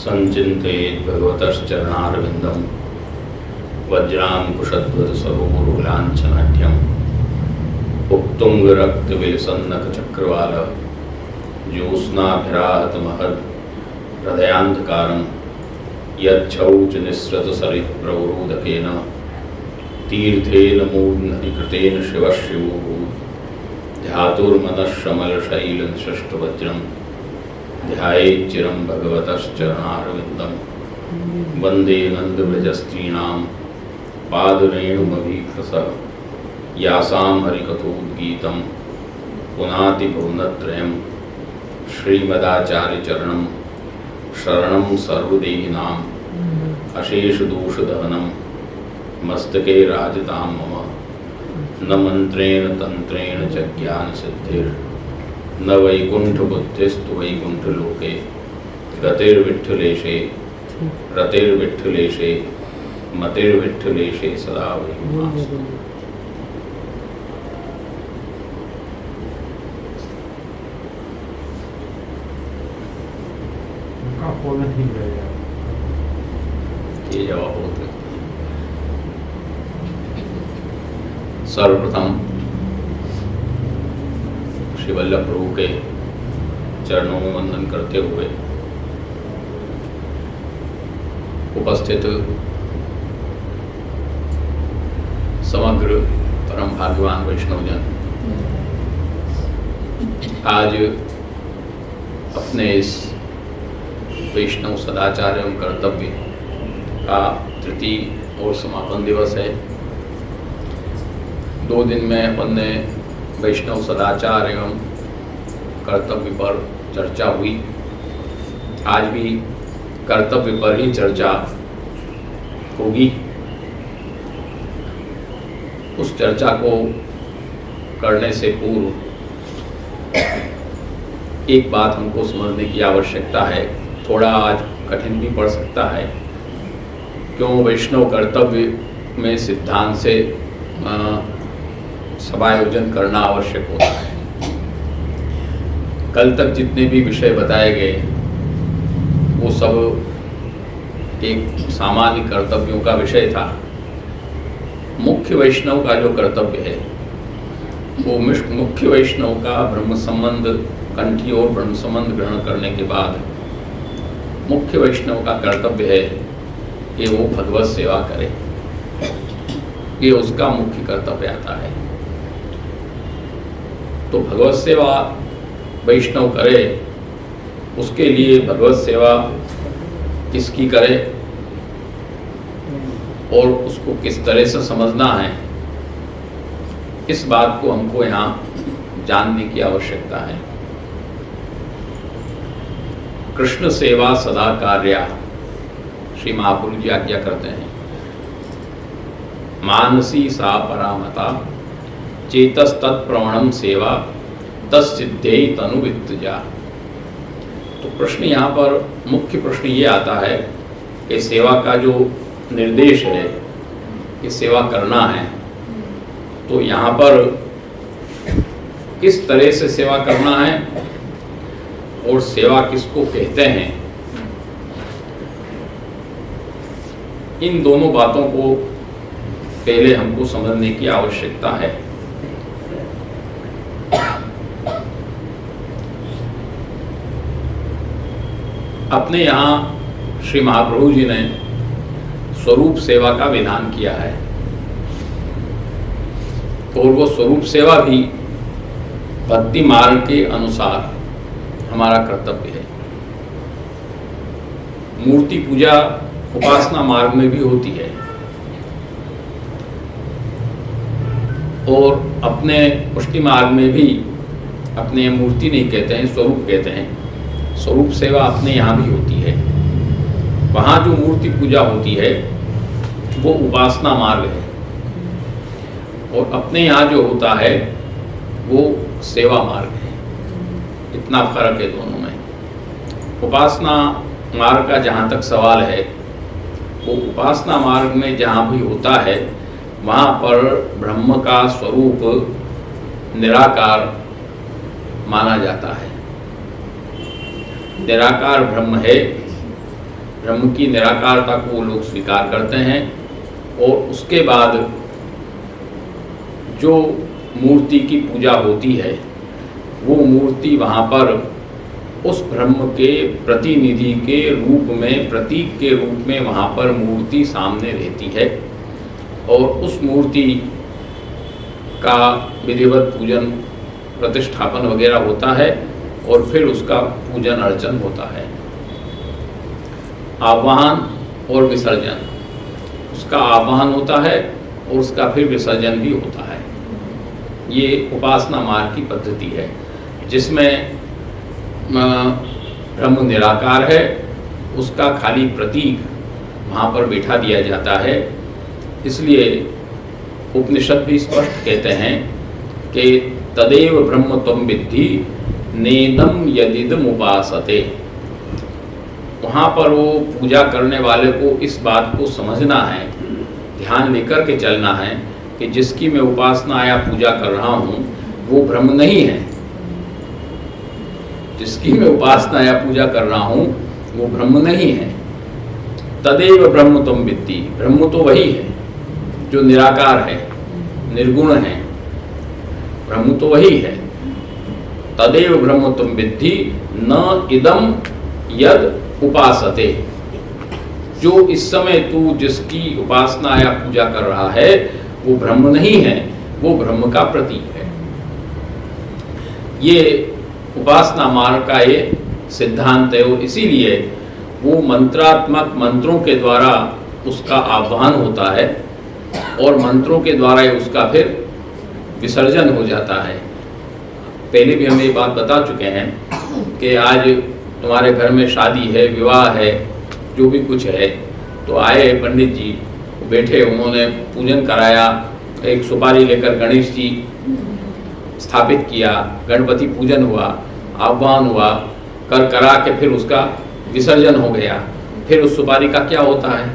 संचिन्तयेत् भगवतश्चरणारविन्दं वज्राङ्कुशध्वजसरोरुलाञ्छनाढ्यम् उत्तुङ्गरक्तविलसन्नखचक्रवाल ज्योत्स्नाभिराहतमहद् हृदयान्धकारं यच्छौचनिःसृतसरित्प्रवरोदकेन तीर्थेन मूढनदीकृतेन शिवः शिवोऽभूत् ध्यातुर्मनःश्रमलशैलनिशिष्टवज्रं ध्यायेच्चिरं भगवतश्चरणारविन्दं वन्दे नन्दव्रजस्त्रीणां पादरेणुमभीक्षसः यासां हरिकथोद्गीतं पुनाति भुवनत्रयं श्रीमदाचार्यचरणं शरणं सर्वदेहिनां अशेषदोषदहनं मस्तके राजतां मम न मंत्रेण तंत्रेण च ज्ञानसिद्धिर्न वैकुण्ठबुद्धिस्तु वैकुण्ठलोके गतिर्विठ्ठलेशे रतिर्विठ्ठलेशे मतिर्विठ्ठलेशे सदा वैकुण्ठमास्तु। ये जवाब होते हैं। सर्वप्रथम श्री वल्लभ प्रभु के चरणों में वंदन करते हुए उपस्थित समग्र परम भाग्यवान वैष्णवजन, आज अपने इस वैष्णव सदाचार एवं कर्तव्य का तृतीय और समापन दिवस है। 2 दिन में अपन ने वैष्णव सदाचार एवं कर्तव्य पर चर्चा हुई। आज भी कर्तव्य पर ही चर्चा होगी। उस चर्चा को करने से पूर्व एक बात हमको समझने की आवश्यकता है। थोड़ा आज कठिन भी पड़ सकता है, क्यों वैष्णव कर्तव्य में सिद्धांत से समायोजन करना आवश्यक होता है। कल तक जितने भी विषय बताए गए वो सब एक सामान्य कर्तव्यों का विषय था। मुख्य वैष्णव का जो कर्तव्य है वो मुख्य वैष्णव का ब्रह्म संबंध कंठी और ब्रह्म संबंध ग्रहण करने के बाद मुख्य वैष्णव का कर्तव्य है कि वो भगवत सेवा करे। ये उसका मुख्य कर्तव्य आता है। तो भगवत सेवा वैष्णव करे, उसके लिए भगवत सेवा किसकी करे और उसको किस तरह से समझना है, इस बात को हमको यहाँ जानने की आवश्यकता है। कृष्ण सेवा सदा कार्या, श्री महापुरुष जी आज्ञा करते हैं। मानसी सा परामता चेतस तत्प्रवणम सेवा तत्सिद्धे तनुवित्तजा। तो प्रश्न यहाँ पर मुख्य प्रश्न ये आता है कि सेवा का जो निर्देश है कि सेवा करना है, तो यहाँ पर किस तरह से सेवा करना है और सेवा किसको कहते हैं, इन दोनों बातों को पहले हमको समझने की आवश्यकता है। अपने यहाँ श्री महाप्रभु जी ने स्वरूप सेवा का विधान किया है और वो स्वरूप सेवा भी भक्ति मार्ग के अनुसार हमारा कर्तव्य है। मूर्ति पूजा उपासना मार्ग में भी होती है और अपने पुष्टि मार्ग में भी, अपने मूर्ति नहीं कहते हैं, स्वरूप कहते हैं, स्वरूप सेवा अपने यहाँ भी होती है। वहाँ जो मूर्ति पूजा होती है वो उपासना मार्ग है और अपने यहाँ जो होता है वो सेवा मार्ग है। इतना फर्क है दोनों में। उपासना मार्ग का जहाँ तक सवाल है, वो उपासना मार्ग में जहाँ भी होता है वहाँ पर ब्रह्म का स्वरूप निराकार माना जाता है। निराकार ब्रह्म है ब्रह्म की निराकारता को वो लोग स्वीकार करते हैं। और उसके बाद जो मूर्ति की पूजा होती है वो मूर्ति वहाँ पर उस ब्रह्म के प्रतिनिधि के रूप में, प्रतीक के रूप में वहाँ पर मूर्ति सामने रहती है और उस मूर्ति का विधिवत पूजन प्रतिष्ठापन वगैरह होता है और फिर उसका पूजन अर्चन होता है। आवाहन और विसर्जन, उसका आवाहन होता है और उसका फिर विसर्जन भी होता है। ये उपासना मार्ग की पद्धति है जिसमें ब्रह्म निराकार है, उसका खाली प्रतीक वहाँ पर बैठा दिया जाता है। इसलिए उपनिषद भी स्पष्ट कहते हैं कि तदेव ब्रह्म त्वं विद्धि नेदम यदिदम उपासते। वहाँ पर वो पूजा करने वाले को इस बात को समझना है, ध्यान लेकर के चलना है कि जिसकी मैं उपासना या पूजा कर रहा हूँ वो ब्रह्म नहीं है। जिसकी मैं उपासना या पूजा कर रहा हूँ वो ब्रह्म नहीं है। तदेव ब्रह्म त्वं विद्धि, ब्रह्म तो वही है जो निराकार है, निर्गुण है, ब्रह्म तो वही है। तदेव ब्रह्म त्वं विद्धि न इदम यद उपासते। जो इस समय तू जिसकी उपासना या पूजा कर रहा है वो ब्रह्म नहीं है, वो ब्रह्म का प्रतीक है। ये उपासना मार्ग का ये सिद्धांत है। वो इसीलिए वो मंत्रात्मक मंत्रों के द्वारा उसका आह्वान होता है और मंत्रों के द्वारा ही उसका फिर विसर्जन हो जाता है। पहले भी हम ये बात बता चुके हैं कि आज तुम्हारे घर में शादी है, विवाह है, जो भी कुछ है, तो आए पंडित जी, बैठे, उन्होंने पूजन कराया, एक सुपारी लेकर गणेश जी स्थापित किया, गणपति पूजन हुआ, आह्वान हुआ, करा के फिर उसका विसर्जन हो गया। फिर उस सुपारी का क्या होता है?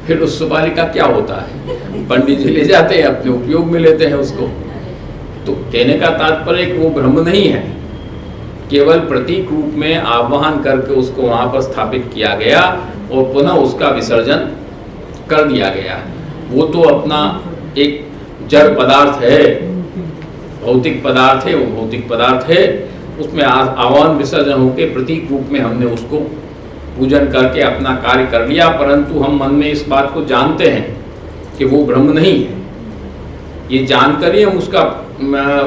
फिर उस सुपारी का क्या होता है? पंडित जी ले जाते हैं, अपने उपयोग में लेते हैं उसको। तो कहने का तात्पर्य कि वो ब्रह्म नहीं है, केवल प्रतीक रूप में आह्वान करके उसको वहाँ पर स्थापित किया गया और पुनः उसका विसर्जन कर दिया गया। वो तो अपना एक जड़ पदार्थ है, भौतिक पदार्थ है, वो भौतिक पदार्थ है, उसमें आह्वान विसर्जन होकर प्रतीक रूप में हमने उसको पूजन करके अपना कार्य कर लिया, परंतु हम मन में इस बात को जानते हैं कि वो ब्रह्म नहीं है। ये जानकर ही हम उसका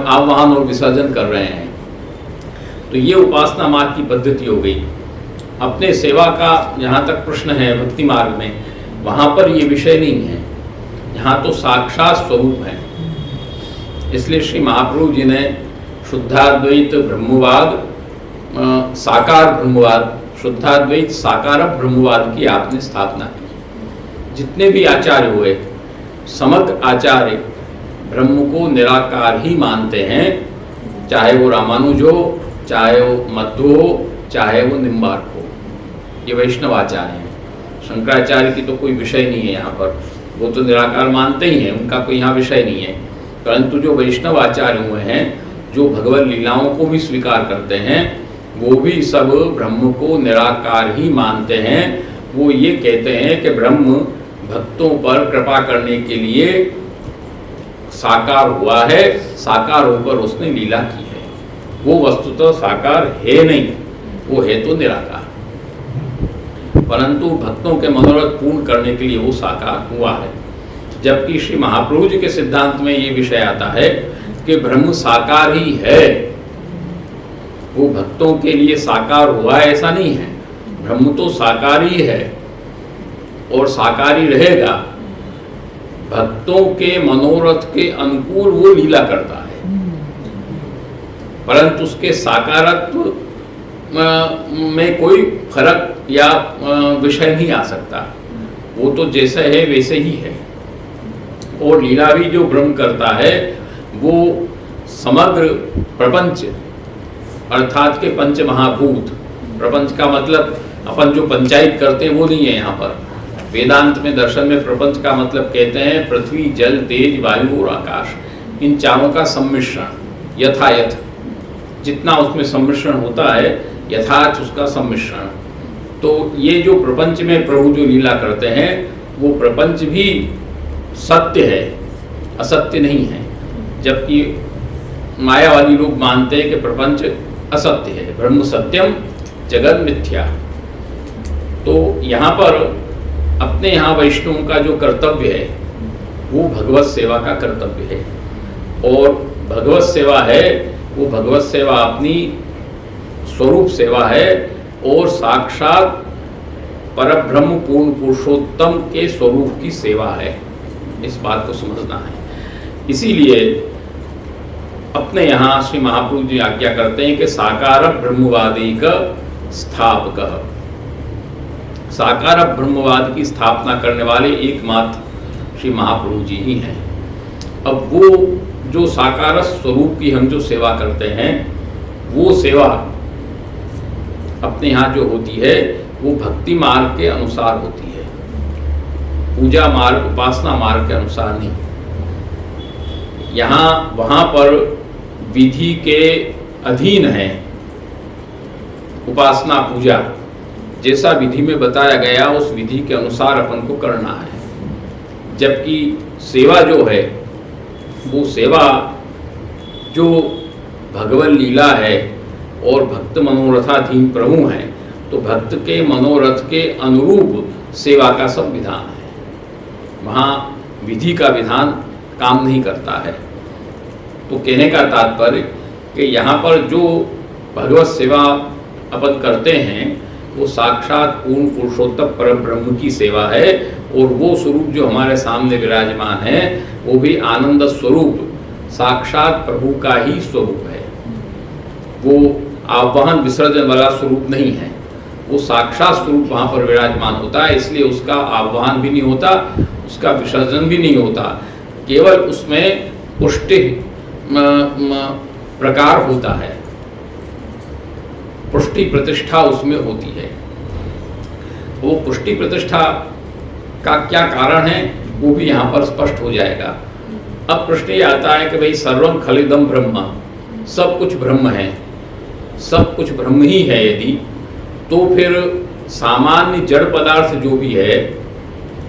आह्वान और विसर्जन कर रहे हैं। तो ये उपासना मार्ग की पद्धति हो गई। अपने सेवा का जहाँ तक प्रश्न है भक्ति मार्ग में, वहाँ पर ये विषय नहीं है, यहाँ तो साक्षात स्वरूप है। इसलिए श्री महाप्रभु जी ने शुद्धाद्वैत ब्रह्मवाद, साकार ब्रह्मवाद, शुद्धाद्वैत साकार ब्रह्मवाद की आपने स्थापना की। जितने भी आचार्य हुए, समग्र आचार्य ब्रह्म को निराकार ही मानते हैं, चाहे वो रामानुज हो, चाहे वो मध्व हो, चाहे वो निम्बार्क हो। ये वैष्णव आचार्य हैं। शंकराचार्य की तो कोई विषय नहीं है यहाँ पर, वो तो निराकार मानते ही हैं, उनका कोई यहाँ विषय नहीं है। परंतु जो वैष्णव आचार्य हुए हैं, जो भगवत लीलाओं को भी स्वीकार करते हैं, वो भी सब ब्रह्म को निराकार ही मानते हैं। वो ये कहते हैं कि ब्रह्म भक्तों पर कृपा करने के लिए साकार हुआ है, साकार होकर उसने लीला की है। वो वस्तुतः साकार है नहीं, वो है तो निराकार, परंतु भक्तों के मनोरथ पूर्ण करने के लिए वो साकार हुआ है। जबकि श्री महाप्रभु जी के सिद्धांत में ये विषय आता है कि ब्रह्म साकार ही है, वो भक्तों के लिए साकार हुआ है ऐसा नहीं है। ब्रह्म तो साकार ही है और साकार ही रहेगा। भक्तों के मनोरथ के अनुकूल वो लीला करता है, परंतु उसके साकारत्व में कोई फर्क या विषय नहीं आ सकता। वो तो जैसे है वैसे ही है। और लीला भी जो ब्रह्म करता है वो समग्र प्रपंच अर्थात के पंच महाभूत, प्रपंच का मतलब अपन जो पंचायत करते हैं वो नहीं है। यहाँ पर वेदांत में, दर्शन में प्रपंच का मतलब कहते हैं पृथ्वी, जल, तेज, वायु और आकाश, इन चारों का सम्मिश्रण, यथायथ जितना उसमें सम्मिश्रण होता है, यथार्थ उसका सम्मिश्रण। तो ये जो प्रपंच में प्रभु जो लीला करते हैं वो प्रपंच भी सत्य है, असत्य नहीं है। जबकि मायावादी लोग मानते हैं कि प्रपंच असत्य है, ब्रह्म सत्यम जगत मिथ्या। तो यहाँ पर अपने यहाँ वैष्णव का जो कर्तव्य है वो भगवत सेवा का कर्तव्य है, और भगवत सेवा है वो भगवत सेवा अपनी स्वरूप सेवा है, और साक्षात परब्रह्म पूर्ण पुरुषोत्तम के स्वरूप की सेवा है। इस बात को समझना है। इसीलिए अपने यहाँ श्री महाप्रभु जी आज्ञा करते हैं कि साकार ब्रह्मवादी का स्थापक, साकार ब्रह्मवाद की स्थापना करने वाले एकमात्र श्री महाप्रभु जी ही हैं। अब वो जो साकार स्वरूप की हम जो सेवा करते हैं वो सेवा अपने यहाँ जो होती है वो भक्ति मार्ग के अनुसार होती है, पूजा मार्ग उपासना मार्ग के अनुसार नहीं। यहाँ वहाँ पर विधि के अधीन है उपासना पूजा, जैसा विधि में बताया गया उस विधि के अनुसार अपन को करना है। जबकि सेवा जो है वो सेवा जो भगवत लीला है और भक्त मनोरथाधीन प्रभु हैं, तो भक्त के मनोरथ के अनुरूप सेवा का सब विधान है। वहाँ विधि का विधान काम नहीं करता है। तो कहने का तात्पर्य कि यहाँ पर जो भगवत सेवा अपन करते हैं वो साक्षात पूर्ण पुरुषोत्तम परब्रह्म की सेवा है, और वो स्वरूप जो हमारे सामने विराजमान है वो भी आनंद स्वरूप साक्षात प्रभु का ही स्वरूप है। वो आवाहन विसर्जन वाला स्वरूप नहीं है, वो साक्षात स्वरूप वहाँ पर विराजमान होता है। इसलिए उसका आवाहन भी नहीं होता, उसका विसर्जन भी नहीं होता, केवल उसमें पुष्टि प्रकार होता है, पुष्टि प्रतिष्ठा उसमें होती है। वो पुष्टि प्रतिष्ठा का क्या कारण है वो भी यहाँ पर स्पष्ट हो जाएगा। अब प्रश्न ये आता है कि भाई सर्वम खलिदम ब्रह्म, सब कुछ ब्रह्म है, सब कुछ ब्रह्म ही है यदि, तो फिर सामान्य जड़ पदार्थ जो भी है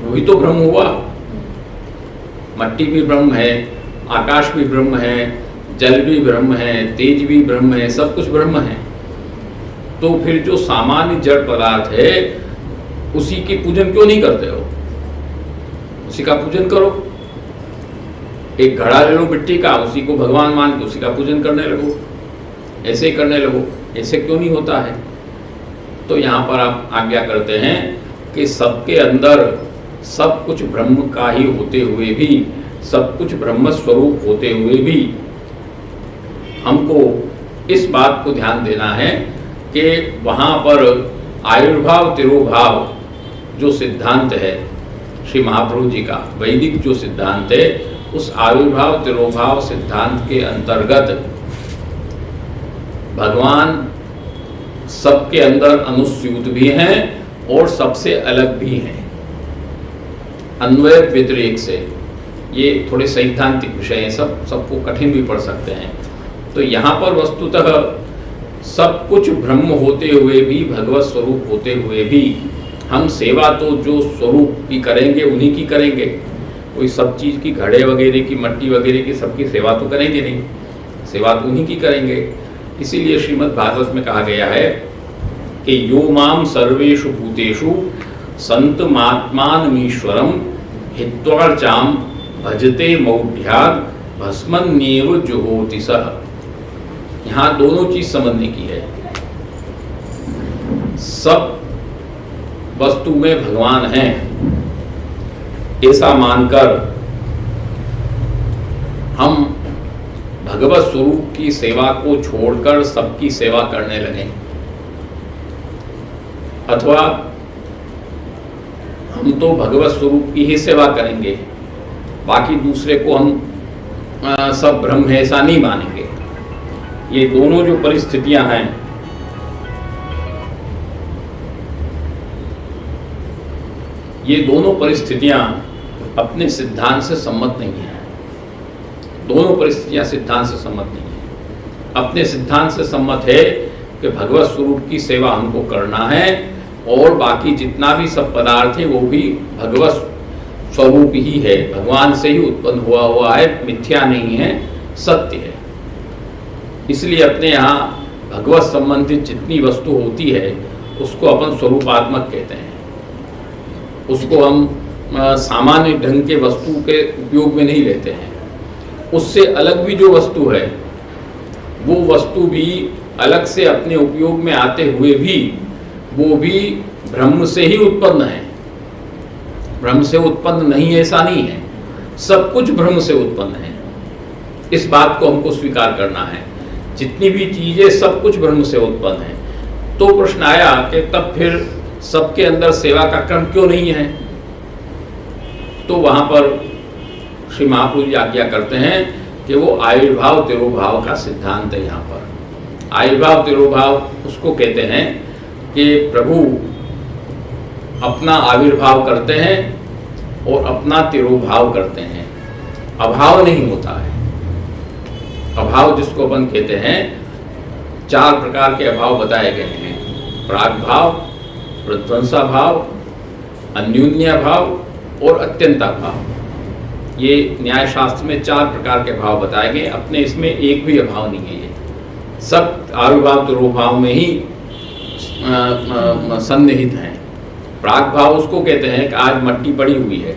वही तो ब्रह्म हुआ। मट्टी भी ब्रह्म है, आकाश भी ब्रह्म है, जल भी ब्रह्म है, तेज भी ब्रह्म है, सब कुछ ब्रह्म है। तो फिर जो सामान्य जड़ पदार्थ है उसी की पूजन क्यों नहीं करते हो? उसी का पूजन करो। एक घड़ा ले लो मिट्टी का, उसी को भगवान मान के उसी का पूजन करने लगो, ऐसे ही करने लगो। ऐसे क्यों नहीं होता है? तो यहाँ पर आप आज्ञा करते हैं कि सबके अंदर सब कुछ ब्रह्म का ही होते हुए भी, सब कुछ ब्रह्म स्वरूप होते हुए भी हमको इस बात को ध्यान देना है कि वहाँ पर आयुर्भाव तिरोभाव जो सिद्धांत है श्री महाप्रभु जी का, वैदिक जो सिद्धांत है, उस आयुर्भाव तिरोभाव सिद्धांत के अंतर्गत भगवान सबके अंदर अनुस्यूत भी हैं और सबसे अलग भी हैं, अन्वय व्यतिरेक से। ये थोड़े सैद्धांतिक विषय हैं, सबको कठिन भी पढ़ सकते हैं। तो यहाँ पर वस्तुतः सब कुछ ब्रह्म होते हुए भी, भगवत स्वरूप होते हुए भी, हम सेवा तो जो स्वरूप की करेंगे उन्हीं की करेंगे। कोई सब चीज़ की, घड़े वगैरह की, मट्टी वगैरह की सबकी सेवा तो करेंगे नहीं, सेवा तो उन्हीं की करेंगे। इसीलिए श्रीमद् भागवत में कहा गया है कि यो माम सर्वेषु भूतेषु संतमात्मानमीश्वरम हित्वार्चाम भजते मौढ़्याद भस्मन्येव जुहोति सः। यहाँ दोनों चीज समझने की है। सब वस्तु में भगवान हैं ऐसा मानकर हम भगवत स्वरूप की सेवा को छोड़कर सबकी सेवा करने लगे, अथवा हम तो भगवत स्वरूप की ही सेवा करेंगे, बाकी दूसरे को हम सब ब्रह्म है ऐसा नहीं मानेंगे। ये दोनों जो परिस्थितियां हैं, ये दोनों परिस्थितियां अपने सिद्धांत से सम्मत नहीं है। दोनों परिस्थितियां सिद्धांत से सम्मत नहीं है। अपने सिद्धांत से सम्मत है कि भगवत स्वरूप की सेवा हमको करना है और बाकी जितना भी सब पदार्थ है वो भी भगवत स्वरूप ही है, भगवान से ही उत्पन्न हुआ है, मिथ्या नहीं है, सत्य है। इसलिए अपने यहाँ भगवत संबंधित जितनी वस्तु होती है उसको अपन स्वरूपात्मक कहते हैं। उसको हम सामान्य ढंग के वस्तु के उपयोग में नहीं लेते हैं। उससे अलग भी जो वस्तु है वो वस्तु भी अलग से अपने उपयोग में आते हुए भी वो भी ब्रह्म से ही उत्पन्न है। ब्रह्म से उत्पन्न नहीं है ऐसा नहीं है, सब कुछ ब्रह्म से उत्पन्न है। इस बात को हमको स्वीकार करना है। जितनी भी चीजें सब कुछ ब्रह्म से उत्पन्न है। तो प्रश्न आया कि तब फिर सबके अंदर सेवा का क्रम क्यों नहीं है? तो वहां पर श्री महाप्रभु जी आज्ञा करते हैं कि वो आविर्भाव तिरोभाव का सिद्धांत है। यहाँ पर आविर्भाव तिरोभाव उसको कहते हैं कि प्रभु अपना आविर्भाव करते हैं और अपना तिरोभाव करते हैं, अभाव नहीं होता है। अभाव जिसको अपन कहते हैं, 4 प्रकार के अभाव बताए गए हैं, प्राग्भाव, प्रध्वंसा भाव, अन्योन्य भाव और अत्यंता भाव। ये न्याय शास्त्र में 4 प्रकार के भाव बताए गए। अपने इसमें एक भी अभाव नहीं है। ये सब आविर्भाव तिरोभाव में ही सन्निहित हैं। प्राग्भाव उसको कहते हैं कि आज मट्टी पड़ी हुई है,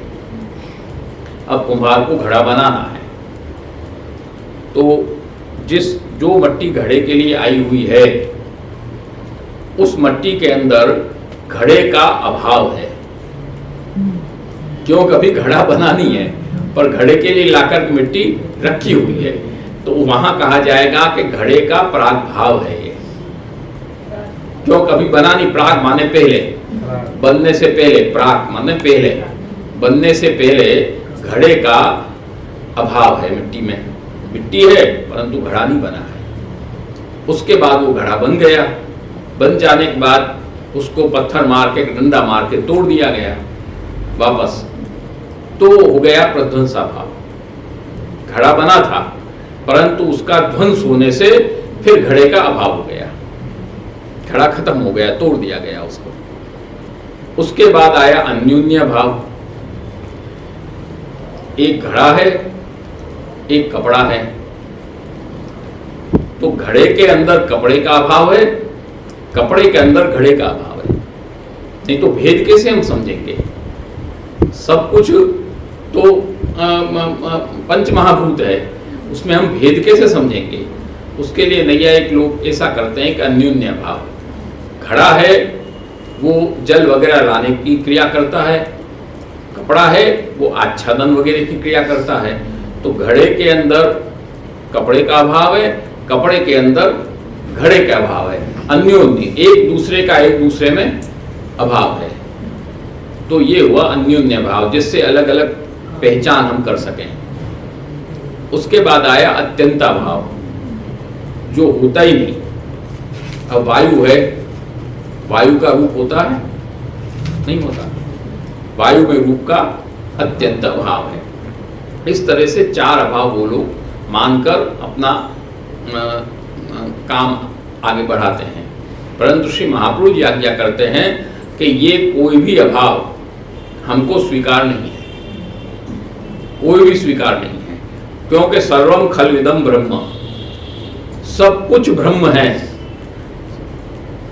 अब कुम्हार को घड़ा बनाना है, तो जो मट्टी घड़े के लिए आई हुई है उस मट्टी के अंदर घड़े का अभाव है। क्यों? कभी घड़ा बना नहीं है पर घड़े के लिए लाकर मिट्टी रखी हुई है, तो वहां कहा जाएगा कि घड़े का प्राग भाव है ये। क्यों? कभी बना नहीं। प्राग माने पहले, बनने से पहले, प्राग माने पहले, बनने से पहले घड़े का अभाव है। मिट्टी में मिट्टी है परंतु घड़ा नहीं बना है। उसके बाद वो घड़ा बन गया। बन जाने के बाद उसको पत्थर मार के, डंडा मार के तोड़ दिया गया वापस, तो हो गया प्रध्वंसा भाव। घड़ा बना था परंतु उसका ध्वंस होने से फिर घड़े का अभाव हो गया, घड़ा खत्म हो गया, तोड़ दिया गया उसको। उसके बाद आया अन्योन्य भाव। एक घड़ा है, एक कपड़ा है, तो घड़े के अंदर कपड़े का अभाव है, कपड़े के अंदर घड़े का अभाव है। नहीं तो भेद कैसे हम समझेंगे? सब कुछ तो पंच महाभूत है, उसमें हम भेद कैसे समझेंगे? उसके लिए नैयायिक लोग ऐसा करते हैं कि अन्योन्य भाव। घड़ा है वो जल वगैरह लाने की क्रिया करता है, कपड़ा है वो आच्छादन वगैरह की क्रिया करता है। तो घड़े के अंदर कपड़े का अभाव है, कपड़े के अंदर घड़े का अभाव है। अन्योन्य, एक दूसरे का एक दूसरे में अभाव है। तो ये हुआ अन्योन्य भाव, जिससे अलग अलग पहचान हम कर सकें। उसके बाद आया अत्यंता भाव, जो होता ही नहीं। अब वायु है, वायु का रूप होता है? नहीं होता। वायु में रूप का अत्यंत अभाव है। इस तरह से 4 अभाव वो लोग मानकर अपना काम आगे बढ़ाते हैं। परंतु श्री महाप्रभु जी आज्ञा करते हैं कि ये कोई भी अभाव हमको स्वीकार नहीं है, कोई भी स्वीकार नहीं है। क्योंकि सर्वम खल्विदम ब्रह्म, सब कुछ ब्रह्म है।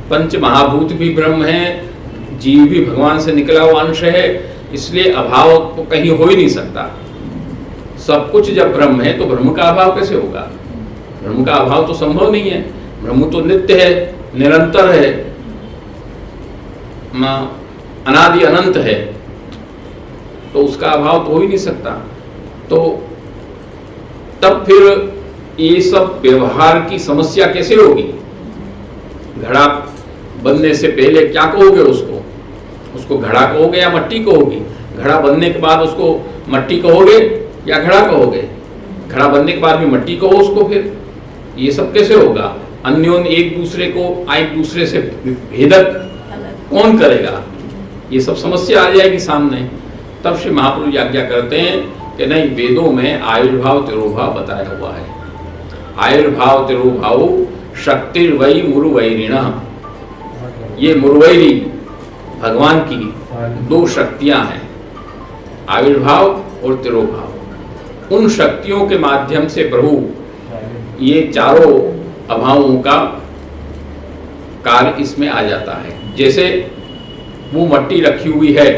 पंच महाभूत भी ब्रह्म है, जीव भी भगवान से निकला हुआ अंश है, इसलिए अभाव तो कहीं हो ही नहीं सकता। सब कुछ जब ब्रह्म है तो ब्रह्म का अभाव कैसे होगा? ब्रह्म का अभाव तो संभव नहीं है। ब्रह्म तो नित्य है, निरंतर है, अनादि अनंत है, तो उसका अभाव तो हो ही नहीं सकता। तो तब फिर ये सब व्यवहार की समस्या कैसे होगी? घड़ा बनने से पहले क्या कहोगे उसको? उसको घड़ा कहोगे या मट्टी कहोगे? घड़ा बनने के बाद उसको मट्टी कहोगे या घड़ा कहोगे? घड़ा बनने के बाद भी मट्टी कहो उसको। फिर ये सब कैसे होगा? अन्योन्य एक दूसरे को, एक दूसरे से भेदक कौन करेगा? ये सब समस्या आ जाएगी सामने। तब श्री महाप्रभु जी आज्ञा करते हैं कि नहीं, वेदों में आविर्भाव तिरोभाव बताया हुआ है। आयुर्भाव तिरुभाव शक्तिर्वै मुरुवैरिण। ये मुरुवैरी भगवान की दो शक्तियां हैं, आविर्भाव और तिरोभाव। उन शक्तियों के माध्यम से प्रभु ये चारों अभावों का कार्य इसमें आ जाता है। जैसे वो मट्टी रखी हुई है,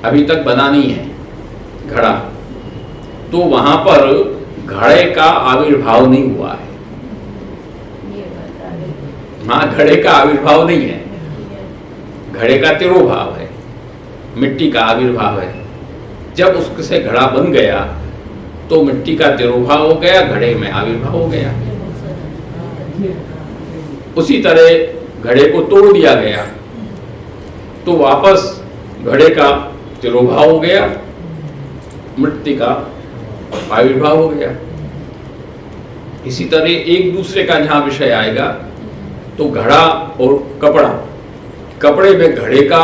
अभी तक बना नहीं है घड़ा, तो वहां पर घड़े का आविर्भाव नहीं हुआ है। हाँ, घड़े का आविर्भाव नहीं है, घड़े का तिरोभाव है, मिट्टी का आविर्भाव है। जब उससे घड़ा बन गया तो मिट्टी का तिरोभाव हो गया, घड़े में आविर्भाव हो गया। उसी तरह घड़े को तोड़ दिया गया तो वापस घड़े का तिरोभाव हो गया, मिट्टी का आविर्भाव हो गया। इसी तरह एक दूसरे का जहां विषय आएगा तो घड़ा और कपड़ा, कपड़े में घड़े का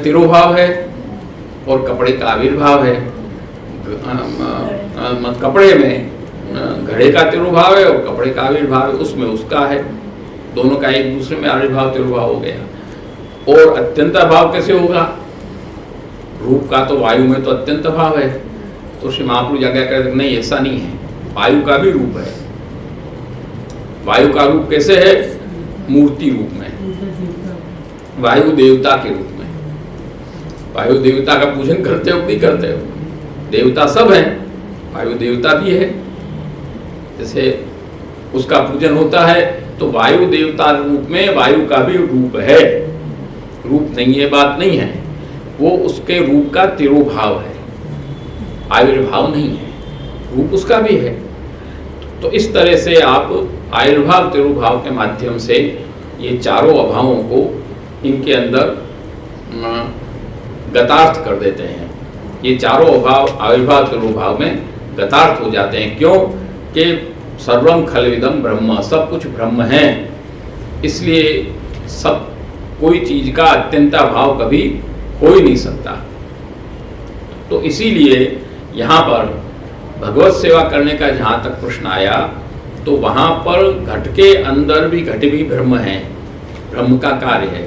तिरोभाव है और कपड़े का आविर्भाव है, कपड़े में घड़े का तिरोभाव है और कपड़े का आविर्भाव है, उसमें उसका है, दोनों का एक दूसरे में आविर्भाव तिरोभाव हो गया। और अत्यंत अभाव कैसे होगा? रूप का तो वायु में तो अत्यंत अभाव है, तो श्री महाप्रभु जगह कहते नहीं, ऐसा नहीं है, वायु का भी रूप है। वायु का रूप कैसे है? मूर्ति रूप में, वायु देवता के रूप में। वायु देवता का पूजन करते हो नहीं करते हो? देवता सब हैं, वायु देवता भी है। जैसे उसका पूजन होता है तो वायु देवता रूप में वायु का भी रूप है, रूप नहीं है बात नहीं है, वो उसके रूप का तिरोभाव है, आविर्भाव नहीं है, रूप उसका भी है। तो इस तरह से आप आविर्भाव तिरोभाव के माध्यम से ये चारों अभावों को इनके अंदर गतार्थ कर देते हैं। ये चारों अभाव आविर्भाव तिरोभाव में गतार्थ हो जाते हैं। क्यों? कि सर्वम खलविदम ब्रह्म, सब कुछ ब्रह्म है, इसलिए सब कोई चीज का अत्यंता भाव कभी हो ही नहीं सकता। तो इसीलिए यहाँ पर भगवत सेवा करने का जहाँ तक प्रश्न आया तो वहाँ पर घट के अंदर भी घट भी ब्रह्म है, ब्रह्म का कार्य है।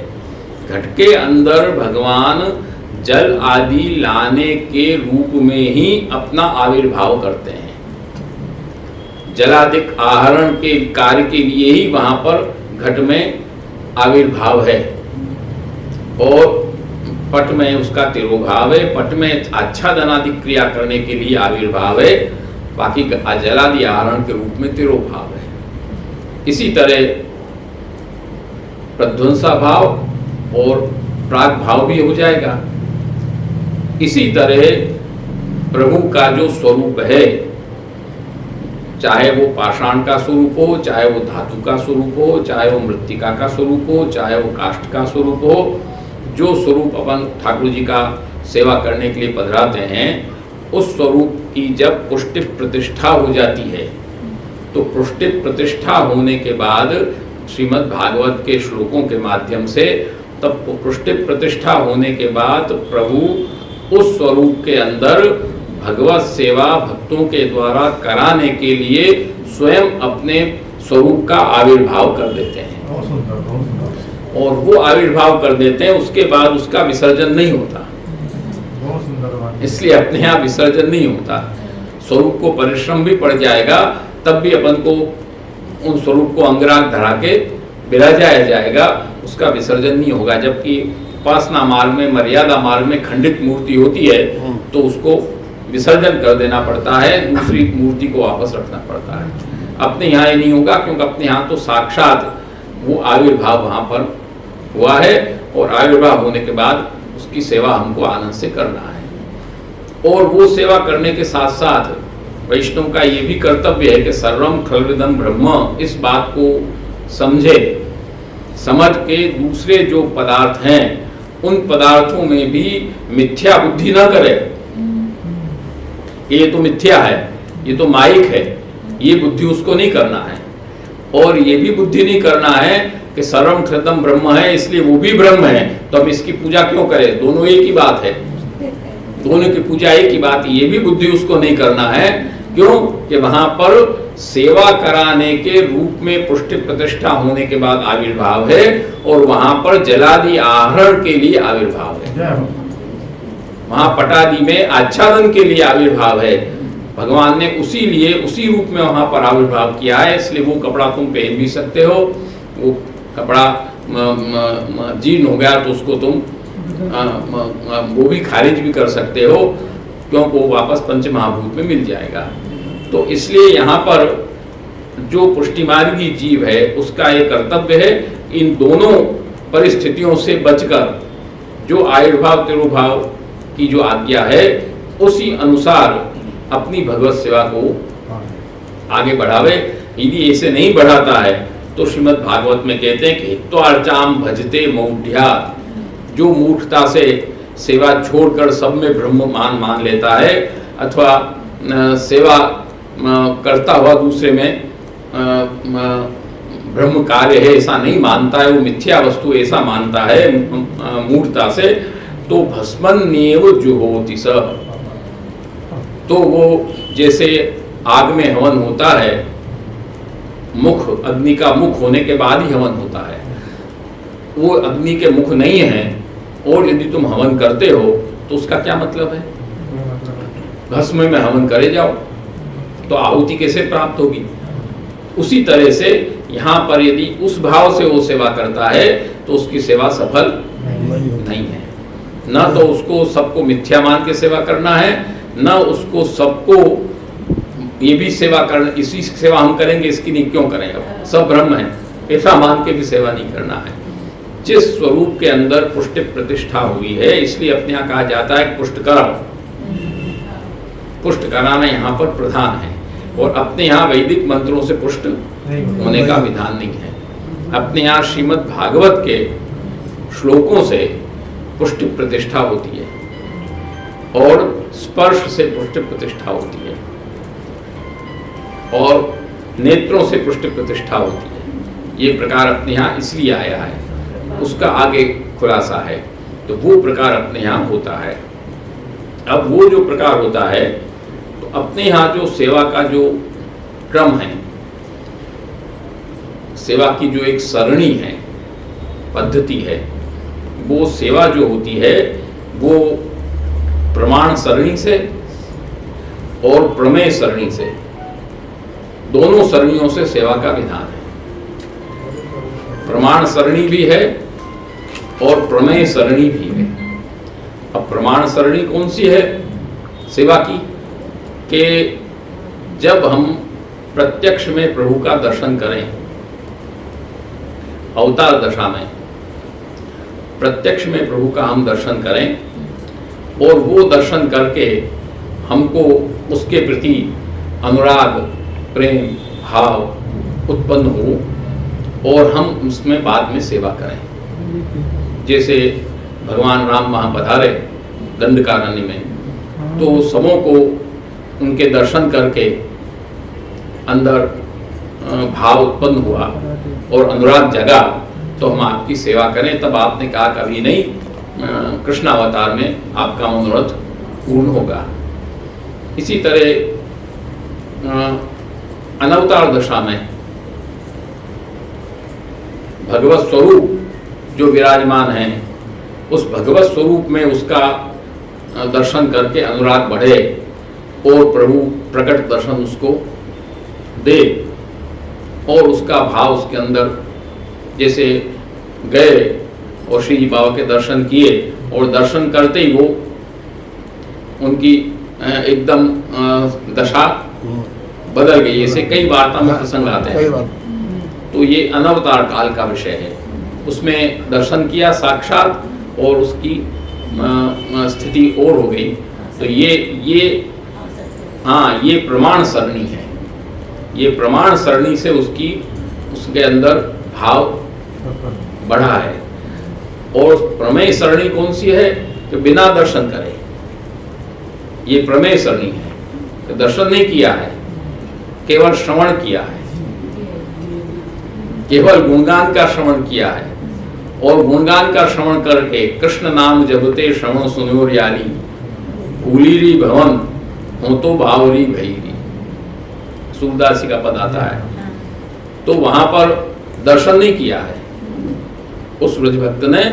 घट के अंदर भगवान जल आदि लाने के रूप में ही अपना आविर्भाव करते हैं। जलादिक आहरण के कार्य के लिए ही वहां पर घट में आविर्भाव है और पट में उसका तिरोभाव है, पट में आच्छादनादि क्रिया करने के लिए आविर्भाव है, बाकी जलादि आहरण के रूप में तिरोभाव है। इसी तरह प्रध्वंसा भाव और प्राग भाव भी हो जाएगा। इसी तरह प्रभु का जो स्वरूप है, चाहे वो पाषाण का स्वरूप हो, चाहे वो धातु का स्वरूप हो, चाहे वो मृत्तिका का स्वरूप हो, चाहे वो काष्ठ का स्वरूप हो, जो स्वरूप अपन ठाकुर जी का सेवा करने के लिए पधराते हैं, उस स्वरूप की जब पुष्टि प्रतिष्ठा हो जाती है तो पुष्टि प्रतिष्ठा होने के बाद श्रीमद् भागवत के श्लोकों के माध्यम से तब पुष्टि प्रतिष्ठा होने के बाद प्रभु उस स्वरूप के अंदर भगवत सेवा भक्तों के द्वारा कराने के लिए स्वयं अपने स्वरूप का आविर्भाव कर देते हैं। और वो आविर्भाव कर देते हैं, उसके बाद उसका विसर्जन नहीं होता, इसलिए अपने यहाँ विसर्जन नहीं होता। स्वरूप को परिश्रम भी पड़ जाएगा तब भी अपन को उन स्वरूप को अंगराग धरा के विराजाया जाएगा, उसका विसर्जन नहीं होगा। जबकि उपासना मार्ग में, मर्यादा मार्ग में खंडित मूर्ति होती है तो उसको विसर्जन कर देना पड़ता है, दूसरी मूर्ति को वापस रखना पड़ता है। अपने यहाँ ये नहीं होगा, क्योंकि अपने यहाँ तो साक्षात वो आविर्भाव वहाँ पर हुआ है और आविर्भाव होने के बाद उसकी सेवा हमको आनंद से करना है। और वो सेवा करने के साथ साथ वैष्णव का ये भी कर्तव्य है कि सर्वम खलविदम ब्रह्म, इस बात को समझे, समझ के दूसरे जो पदार्थ हैं उन पदार्थों में भी मिथ्या बुद्धि न करे। ये तो मिथ्या है, ये तो माइक है, ये बुद्धि उसको नहीं करना है। और ये भी बुद्धि नहीं करना है कि सर्वम खलविदम ब्रह्म है इसलिए वो भी ब्रह्म है तो हम इसकी पूजा क्यों करें, दोनों एक ही बात है, दोनों की पूजा एक ही बात। ये भी बुद्धि उसको नहीं करना है। क्यों? कि वहां पर सेवा कराने के रूप में पुष्टि प्रतिष्ठा होने के बाद आविर्भाव है, और वहां पर जलादि आहरण के लिए आविर्भाव है, वहां पटादि में आच्छादन के लिए आविर्भाव है। भगवान ने उसी लिए उसी रूप में वहां पर आविर्भाव किया है, इसलिए वो कपड़ा तुम पहन भी सकते हो। वो कपड़ा जीर्ण हो गया तो उसको तुम वो भी खारिज भी कर सकते हो, क्योंकि वो वापस पंच महाभूत में मिल जाएगा। तो इसलिए यहाँ पर जो पुष्टिमार्गी जीव है उसका ये कर्तव्य है, इन दोनों परिस्थितियों से बचकर जो आविर्भाव तिरुभाव की जो आज्ञा है उसी अनुसार अपनी भगवत सेवा को आगे बढ़ावे। यदि ऐसे नहीं बढ़ाता है तो श्रीमद् भागवत में कहते हैं कि हित्वार्चाम भजते मौढ़्यात्, जो मूर्खता से सेवा छोड़कर सब में ब्रह्म मान लेता है, अथवा सेवा करता हुआ दूसरे में ब्रह्म कार्य है ऐसा नहीं मानता है, वो मिथ्या वस्तु ऐसा मानता है मूर्खता से, तो भस्मन्येव जुहोति स, तो वो जैसे आग में हवन होता है, मुख अग्नि का मुख होने के बाद ही हवन होता है, वो अग्नि के मुख नहीं है, और यदि तुम हवन करते हो तो उसका क्या मतलब है? भस्म में हवन करे जाओ तो आहुति कैसे प्राप्त होगी? उसी तरह से यहाँ पर यदि उस भाव से वो सेवा करता है तो उसकी सेवा सफल नहीं है। न तो उसको सबको मिथ्या मान के सेवा करना है, न उसको सबको ये भी सेवा करना, इसी सेवा हम करेंगे इसकी नहीं क्यों करें, अब सब ब्रह्म है ऐसा मान के भी सेवा नहीं करना है। जिस स्वरूप के अंदर पुष्टि प्रतिष्ठा हुई है, इसलिए अपने यहाँ कहा जाता है पुष्ट कराओ, पुष्ट कराना यहाँ पर प्रधान है, और अपने यहाँ वैदिक मंत्रों से पुष्ट होने का विधान नहीं है। अपने यहाँ श्रीमद् भागवत के श्लोकों से पुष्टि प्रतिष्ठा होती है, और स्पर्श से पुष्टि प्रतिष्ठा होती है, और नेत्रों से पुष्टि प्रतिष्ठा होती है। ये प्रकार अपने यहाँ इसलिए आया है, उसका आगे खुलासा है। तो वो प्रकार अपने यहाँ होता है। अब वो जो प्रकार होता है, तो अपने यहाँ जो सेवा का जो क्रम है, सेवा की जो एक सरणी है, पद्धति है, वो सेवा जो होती है वो प्रमाण सरणी से और प्रमेय सरणी से, दोनों सरणियों से सेवा का विधान है। प्रमाण सरणी भी है और प्रमेय सरणी भी है। अब प्रमाण सरणी कौन सी है सेवा की? कि जब हम प्रत्यक्ष में प्रभु का दर्शन करें, अवतार दशा में प्रत्यक्ष में प्रभु का हम दर्शन करें, और वो दर्शन करके हमको उसके प्रति अनुराग, प्रेम, भाव उत्पन्न हो, और हम उसमें बाद में सेवा करें। जैसे भगवान राम वहाँ पधारे दंडकारण्य में, तो सबों को उनके दर्शन करके अंदर भाव उत्पन्न हुआ और अनुराग जगा, तो हम आपकी सेवा करें। तब आपने कहा कभी नहीं, कृष्ण अवतार में आपका मनोरथ पूर्ण होगा। इसी तरह अनवतार दशा में भगवत स्वरूप जो विराजमान है, उस भगवत स्वरूप में उसका दर्शन करके अनुराग बढ़े और प्रभु प्रकट दर्शन उसको दे, और उसका भाव उसके अंदर, जैसे गए और श्री जी बाबा के दर्शन किए और दर्शन करते ही वो उनकी एकदम दशा बदल गई। ऐसे कई वार्ता में प्रसंग आते हैं। तो ये अनवतार काल का विषय है, उसमें दर्शन किया साक्षात और उसकी स्थिति और हो गई। तो ये प्रमाण सरणी है। ये प्रमाण सरणी से उसके अंदर भाव बढ़ा है। और प्रमेय सरणी कौन सी है? कि बिना दर्शन करे, ये प्रमेय सरणी है। तो दर्शन नहीं किया है, केवल श्रवण किया है, केवल गुणगान का श्रवण किया है, और गुणगान का श्रवण करके कृष्ण नाम जबते श्रवण सुनोर याली, भूलीरी भवन हो तो भावरी भैरी। सूरदासी का पद आता है, तो वहां पर दर्शन नहीं किया है, उस ब्रज भक्त ने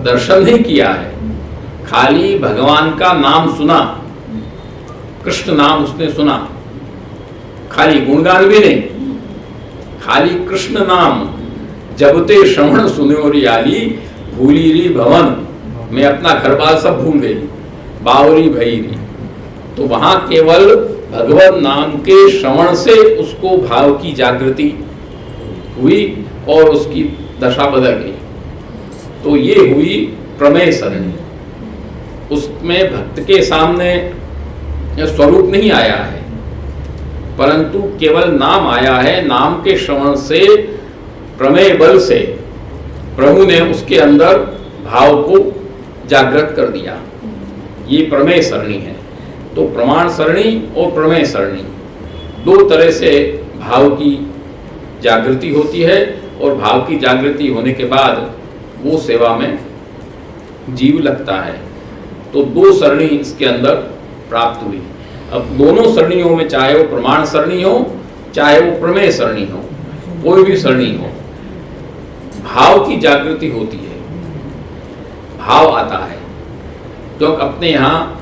दर्शन नहीं किया है, खाली भगवान का नाम सुना, कृष्ण नाम उसने सुना, खाली गुणगान भी नहीं, खाली कृष्ण नाम जबते श्रवण सुनो रियाली, भूली री भवन, मैं अपना घर बार सब भूल गई, बावरी भईरी। तो वहां केवल भगवत नाम के श्रवण से उसको भाव की जागृति हुई और उसकी दशा बदल गई। तो ये हुई प्रमेय सरणी। उसमें भक्त के सामने स्वरूप नहीं आया है, परंतु केवल नाम आया है। नाम के श्रवण से, प्रमेय बल से प्रभु ने उसके अंदर भाव को जागृत कर दिया। ये प्रमेय सरणी है। तो प्रमाण सरणी और प्रमेय सरणी दो तरह से भाव की जागृति होती है, और भाव की जागृति होने के बाद वो सेवा में जीव लगता है। तो दो सरणी इसके अंदर प्राप्त हुई। अब दोनों सरणियों में, चाहे वो प्रमाण सरणी हो चाहे वो प्रमेय सरणी हो, कोई भी सरणी हो, भाव की जागृति होती है, भाव आता है। तो अपने यहाँ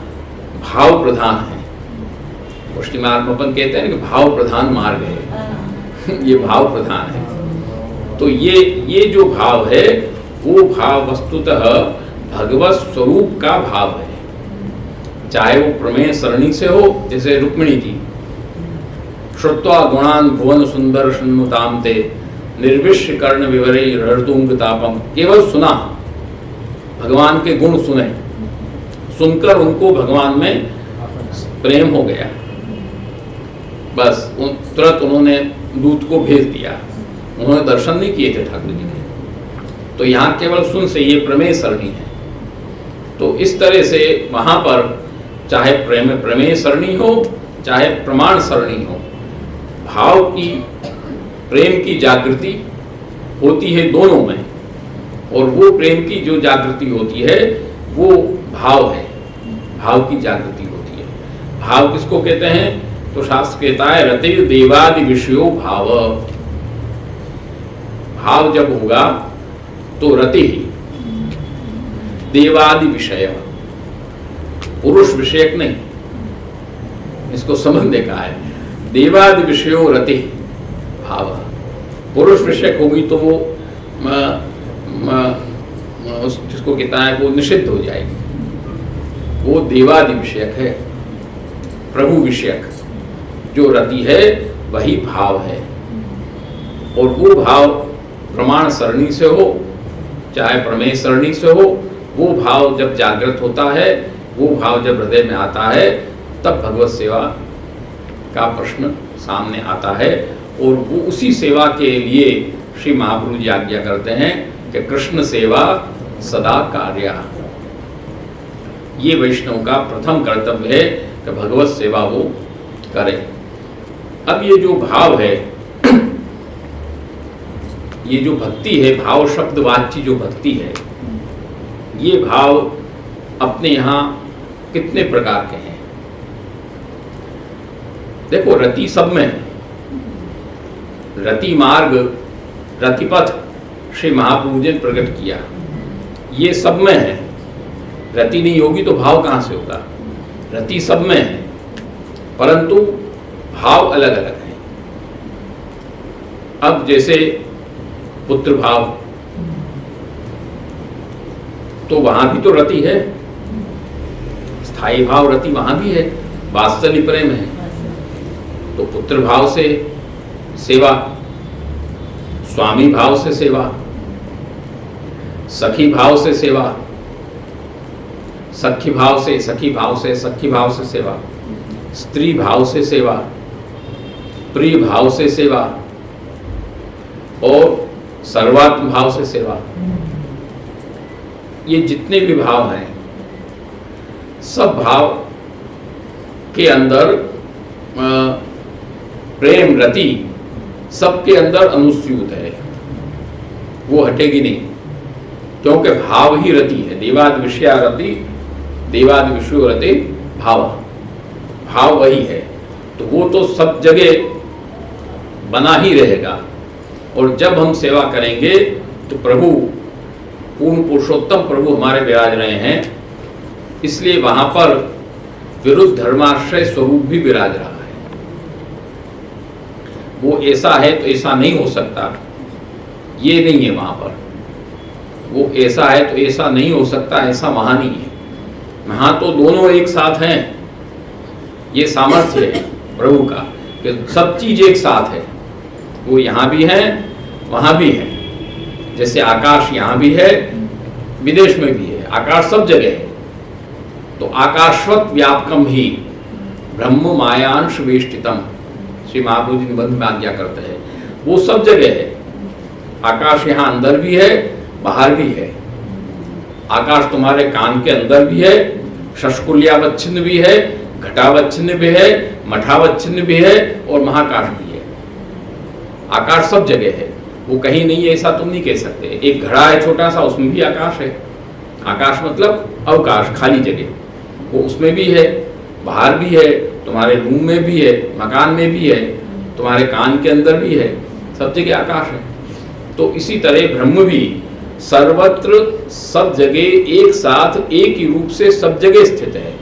भाव प्रधान है, पुष्टि मार्ग में अपन कहते हैं कि भाव प्रधान मार्ग है। ये भाव प्रधान है। तो ये जो भाव है वो भाव वस्तुतः भगवत स्वरूप का भाव है, चाहे वो प्रमेय सरणी से हो, जैसे रुक्मिणी जी, श्रुत्वा गुणान भुवन सुंदर शृण्वताम ते निर्विश्य कर्ण विवरे हृतुंग तापम। केवल सुना, भगवान के गुण सुने, सुनकर उनको भगवान में प्रेम हो गया, बस तुरंत उन्होंने दूत को भेज दिया। उन्होंने दर्शन नहीं किए थे ठाकुर जी के। तो यहाँ केवल सुन से ये प्रमेय सरणी है। तो इस तरह से वहाँ पर चाहे प्रमेय सरणी हो चाहे प्रमाण सरणी हो, भाव की, प्रेम की जागृति होती है दोनों में। और वो प्रेम की जो जागृति होती है वो भाव है, भाव की जागृति होती है। भाव किसको कहते हैं? तो शास्त्र कहता है रतिर् देवादि विषयो भाव। भाव जब होगा तो रति ही, देवादि विषय, पुरुष विषयक नहीं, इसको समझ देखा है। देवादि विषयो रति भाव, पुरुष विषयक होगी तो वो जिसको कहता है वो निषिद्ध हो जाएगी। वो देवादि विषयक है, प्रभु विषयक जो रति है वही भाव है। और वो भाव प्रमाण सरणी से हो चाहे प्रमेय सरणी से हो, वो भाव जब जागृत होता है, वो भाव जब हृदय में आता है, तब भगवत सेवा का प्रश्न सामने आता है। और वो उसी सेवा के लिए श्री महाप्रभु जी आज्ञा करते हैं कि कृष्ण सेवा सदा कार्या। ये वैष्णव का प्रथम कर्तव्य है कि भगवत सेवा वो करे। अब ये जो भाव है, ये जो भक्ति है, भाव शब्द वाची जो भक्ति है, ये भाव अपने यहाँ कितने प्रकार के हैं? देखो, रति सब में है। रति मार्ग, रतिपथ श्री महाप्रभु जी ने प्रकट किया, ये सब में है। रति नहीं होगी तो भाव कहाँ से होगा? रति सब में है, परंतु भाव अलग अलग है। अब जैसे पुत्र भाव, तो वहां भी तो रति है, स्थायी भाव रति वहां भी है, वात्सल्य प्रेम है। तो पुत्र भाव से सेवा, स्वामी भाव से सेवा, सखी भाव से सेवा, सखी भाव से सखी भाव से सखी भाव से सेवा, स्त्री भाव से सेवा, प्रिय भाव से सेवा और सर्वात्म भाव से सेवा। ये जितने भी भाव हैं, सब भाव के अंदर प्रेम रति सबके अंदर अनुस्यूत है, वो हटेगी नहीं, क्योंकि भाव ही रति है। देवादि विषया रति, देवादि विषयो रति भाव, भाव वही है। तो वो तो सब जगह बना ही रहेगा। और जब हम सेवा करेंगे तो प्रभु, पूर्ण पुरुषोत्तम प्रभु हमारे विराज रहे हैं, इसलिए वहां पर विरुद्ध धर्माश्रय स्वरूप भी विराज रहा है। वो ऐसा है तो ऐसा नहीं हो सकता, ये नहीं है वहां पर। वो ऐसा है तो ऐसा नहीं हो सकता, ऐसा वहां नहीं है। वहां तो दोनों एक साथ हैं। ये सामर्थ्य है प्रभु का कि सब चीज एक साथ है। वो यहाँ भी है, वहां भी है। जैसे आकाश यहाँ भी है, विदेश में भी है, आकाश सब जगह है। तो आकाशवत व्यापकम ही ब्रह्म मायांश वेष्टितम, श्री महाप्रभु जी निबंध में आज्ञा करते हैं, वो सब जगह है। आकाश यहाँ अंदर भी है, बाहर भी है। आकाश तुम्हारे कान के अंदर भी है, शष्कुल्यावच्छिन्न भी है, घटावच्छिन्न भी है, मठावच्छिन्न भी है और महाकाश भी है। आकाश सब जगह है, वो कहीं नहीं है ऐसा तुम नहीं कह सकते। एक घड़ा है छोटा सा, उसमें भी आकाश है। आकाश मतलब अवकाश, खाली जगह, वो उसमें भी है, बाहर भी है, तुम्हारे रूम में भी है, मकान में भी है, तुम्हारे कान के अंदर भी है, सब जगह आकाश है। तो इसी तरह ब्रह्म भी सर्वत्र सब जगह एक साथ एक ही रूप से सब जगह स्थित है।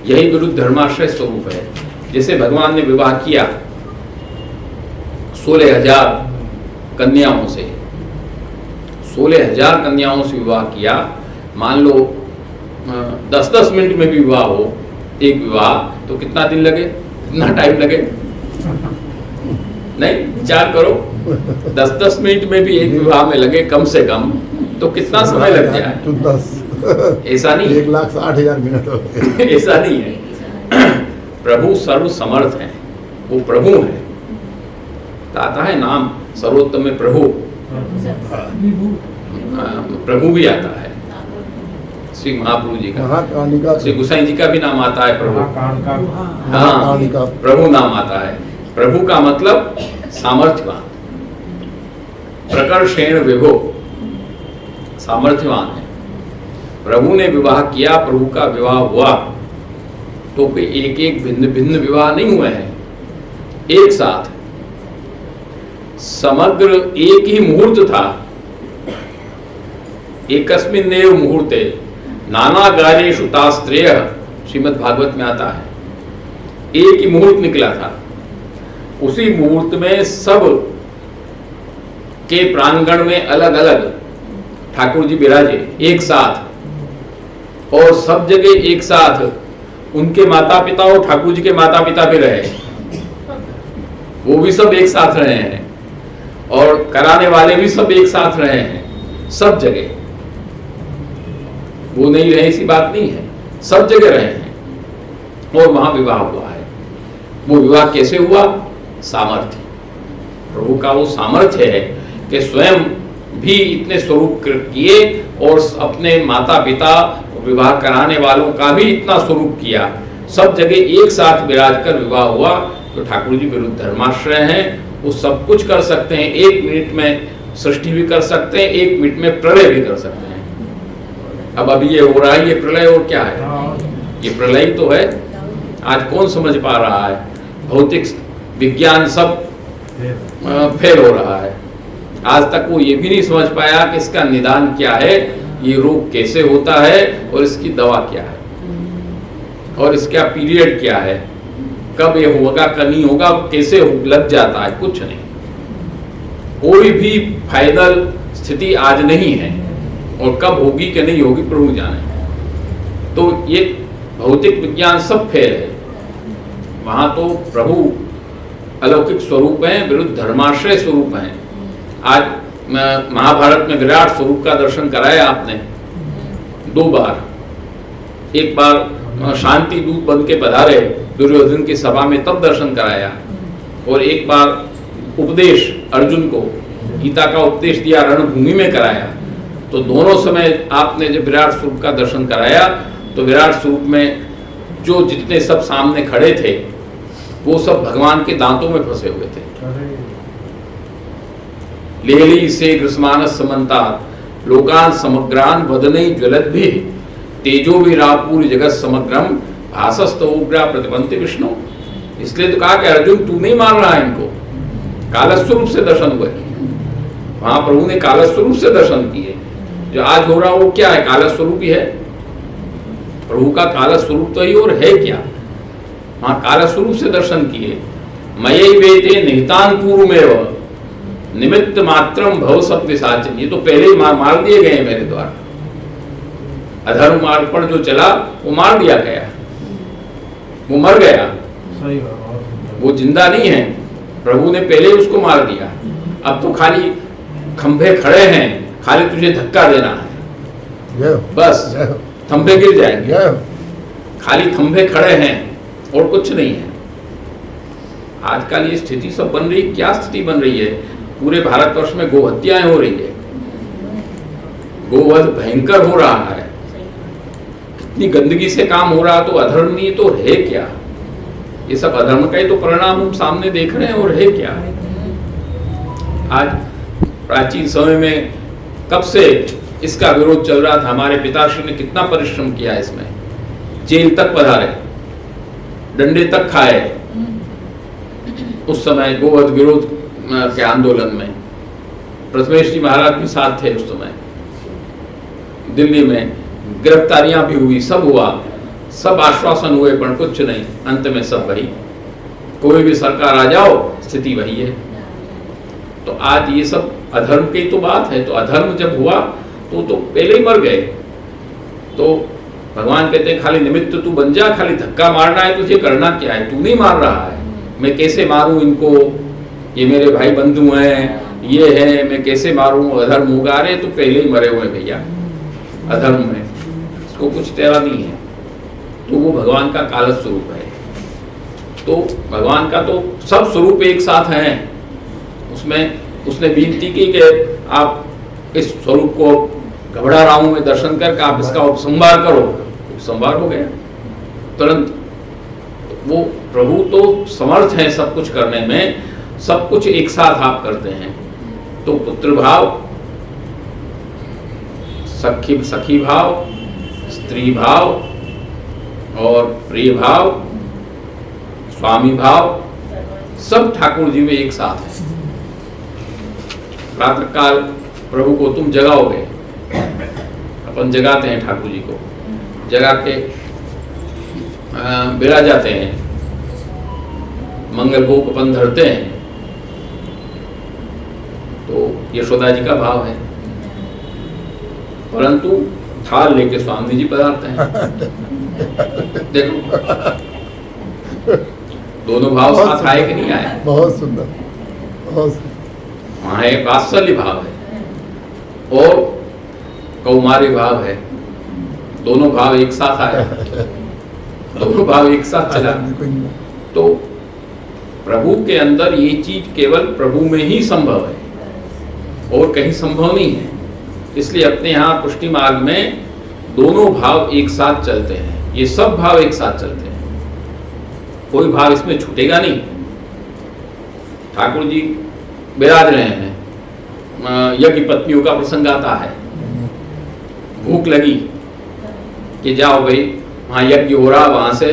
यही विरुद्ध धर्माश्रय स्वरूप है। जैसे भगवान ने विवाह किया 16,000 कन्याओं से, 16,000 कन्याओं से विवाह किया। मान लो 10-10 मिनट में भी विवाह हो, एक विवाह, तो कितना दिन लगे, कितना टाइम लगे? नहीं, विचार करो, 10-10 मिनट में भी एक विवाह में लगे कम से कम, तो कितना समय लग जाए? तो 10 ऐसा नहीं, 1,60,000 मिनट हो गए। ऐसा नहीं है। प्रभु सर्व समर्थ है, वो प्रभु है। आता है नाम सर्वोत्तम में प्रभु, प्रभु भी आता है। श्री महाप्रभु जी का, श्री गोसाई जी का भी नाम आता है प्रभु। हाँ, प्रभु नाम आता है। प्रभु का मतलब सामर्थ्यवान, प्रकर्षेण विभो, सामर्थ्यवान है। प्रभु ने विवाह किया, प्रभु का विवाह हुआ, तो कोई एक एक भिन्न भिन्न विवाह नहीं हुए हैं, एक साथ समग्र एक ही मुहूर्त था। एकस्मिन्नेव मुहूर्ते नाना गानेषु तास्त्रेय, श्रीमद् भागवत में आता है। एक ही मुहूर्त निकला था, उसी मुहूर्त में सब के प्रांगण में अलग अलग ठाकुर जी विराजे एक साथ, और सब जगह एक साथ उनके माता पिता और ठाकुर जी के माता पिता भी रहे, वो भी सब एक साथ रहे हैं, और कराने वाले भी सब एक साथ रहे हैं। सब जगह वो नहीं रहे ऐसी बात नहीं है, सब जगह रहे हैं और वहां विवाह हुआ है। वो विवाह कैसे हुआ? सामर्थ्य, प्रभु का वो सामर्थ्य है कि स्वयं भी इतने स्वरूप किए और अपने माता पिता विवाह कराने वालों का भी इतना स्वरूप किया, सब जगह एक साथ विराज कर विवाह हुआ। तो ठाकुर जी विरुद्ध धर्माश्रय हैं, वो सब कुछ कर सकते हैं। 1 मिनट में सृष्टि भी कर सकते हैं, 1 मिनट में प्रलय भी कर सकते हैं। अब अभी ये हो रहा है, ये प्रलय और क्या है? ये प्रलय तो है। आज कौन समझ पा रहा है? भौतिक विज्ञान सब फेल हो रहा है। आज तक वो ये भी नहीं समझ पाया कि इसका निदान क्या है, ये रोग कैसे होता है और इसकी दवा क्या है और इसका पीरियड क्या है, कब ये होगा कब नहीं होगा, कैसे लग जाता है, कुछ नहीं। कोई भी फाइनल स्थिति आज नहीं है, और कब होगी कि नहीं होगी प्रभु जाने। तो ये भौतिक विज्ञान सब फेल है। वहां तो प्रभु अलौकिक स्वरूप हैं, विरुद्ध धर्माश्रय स्वरूप हैं। आज महाभारत में विराट स्वरूप का दर्शन कराया आपने 2 बार। एक बार शांति दूत बन के पधारे दुर्योधन की सभा में, तब दर्शन कराया, और एक बार उपदेश अर्जुन को गीता का उपदेश दिया रणभूमि में कराया। तो दोनों समय आपने जब विराट स्वरूप का दर्शन कराया, तो विराट स्वरूप में जो जितने सब सामने खड़े थे वो सब भगवान के दांतों में फंसे हुए थे। लेली से ग्रसमानस समन्ता लोकान समग्रान वदनई ज्वलत भी तेजो विरापूर जगत समग्रम भासस्त उग्रा प्रतिबंध विष्णु। इसलिए तो कहा कि अर्जुन तू नहीं मार रहा है इनको, कालस्वरूप से दर्शन हुए। वहां प्रभु ने कालस्वरूप से दर्शन किए। जो आज हो रहा वो क्या है? कालस्वरूप ही है। प्रभु का कालस्वरूप तो ही और है क्या? वहां कालस्वरूप से दर्शन किए। मयि वेते निहितान पूर्वमेव निमित्त मात्रम भव सब पिशाचन। ये तो पहले ही मार दिए गए मेरे द्वारा। अधर्म मार्ग पर जो चला वो मार दिया गया, वो मर गया, वो जिंदा नहीं है। प्रभु ने पहले ही उसको मार दिया। अब तो खाली खंभे खड़े हैं, खाली तुझे धक्का देना है, बस खंभे गिर जाएंगे। खाली खंभे खड़े हैं और कुछ नहीं है। आजकल ये स्थिति सब बन रही, क्या स्थिति बन रही है? पूरे भारतवर्ष में गोहत्याएं हो रही है, गोवध भयंकर हो रहा है, कितनी गंदगी से काम हो रहा। तो अधर्म नहीं तो है क्या? ये सब अधर्म का ही तो परिणाम हम सामने देख रहे हैं, और है क्या? आज प्राचीन समय में कब से इसका विरोध चल रहा था। हमारे पिताश्री ने कितना परिश्रम किया इसमें, जेल तक पधारे, डंडे तक खाए उस समय गोवध विरोध के आंदोलन में। प्रथमेश जी महाराज भी साथ थे उस समय। दिल्ली में गिरफ्तारियां भी हुई, सब हुआ, सब आश्वासन हुए, पर कुछ नहीं। अंत में सब वही, कोई भी सरकार आ जाओ स्थिति वही है। तो आज ये सब अधर्म की तो बात है। तो अधर्म जब हुआ तो पहले ही मर गए। तो भगवान कहते हैं खाली निमित्त तू बन जा, खाली धक्का मारना है तुझे, करना क्या है? तू नहीं मार रहा है, मैं कैसे मारूं इनको? ये मेरे भाई बंधु हैं, ये है, मैं कैसे मारूं? अधर्म होगा। अरे तो पहले ही मरे हुए भैया अधर्म में, इसको कुछ तेरा नहीं है। तो वो भगवान का काल स्वरूप है। तो भगवान का तो सब स्वरूप एक साथ हैं। उसमें उसने विनती की कि आप इस स्वरूप को घबरा रहा हूं मैं दर्शन करके, आप इसका उपसंहार करो। उपसंहार हो गया तुरंत। वो प्रभु तो समर्थ है सब कुछ करने में, सब कुछ एक साथ आप करते हैं। तो पुत्र भाव, सखी भाव, स्त्री भाव और प्रिय भाव, स्वामी भाव, सब ठाकुर जी में एक साथ है। प्रातः काल प्रभु को तुम जगाओगे, अपन जगाते हैं ठाकुर जी को, जगा के बिरा जाते हैं, मंगल भोग अपन धरते हैं। तो यशोदा जी का भाव है, परंतु थाल लेके स्वामी जी पधारते हैं। देखो दोनों भाव साथ आए कि नहीं आए? बहुत सुंदर, बहुत सुंदर। वहां एक वात्सल्य भाव है और कौमार्य भाव है। दोनों भाव एक साथ आए, दोनों भाव एक साथ चला। तो प्रभु के अंदर ये चीज केवल प्रभु में ही संभव है और कहीं संभव नहीं है। इसलिए अपने यहाँ पुष्टि मार्ग में दोनों भाव एक साथ चलते हैं। ये सब भाव एक साथ चलते हैं, कोई भाव इसमें छूटेगा नहीं। ठाकुर जी विराज रहे हैं, यज्ञ पत्नियों का प्रसंग आता है, भूख लगी कि जाओ भाई वहाँ यज्ञ हो रहा, वहाँ से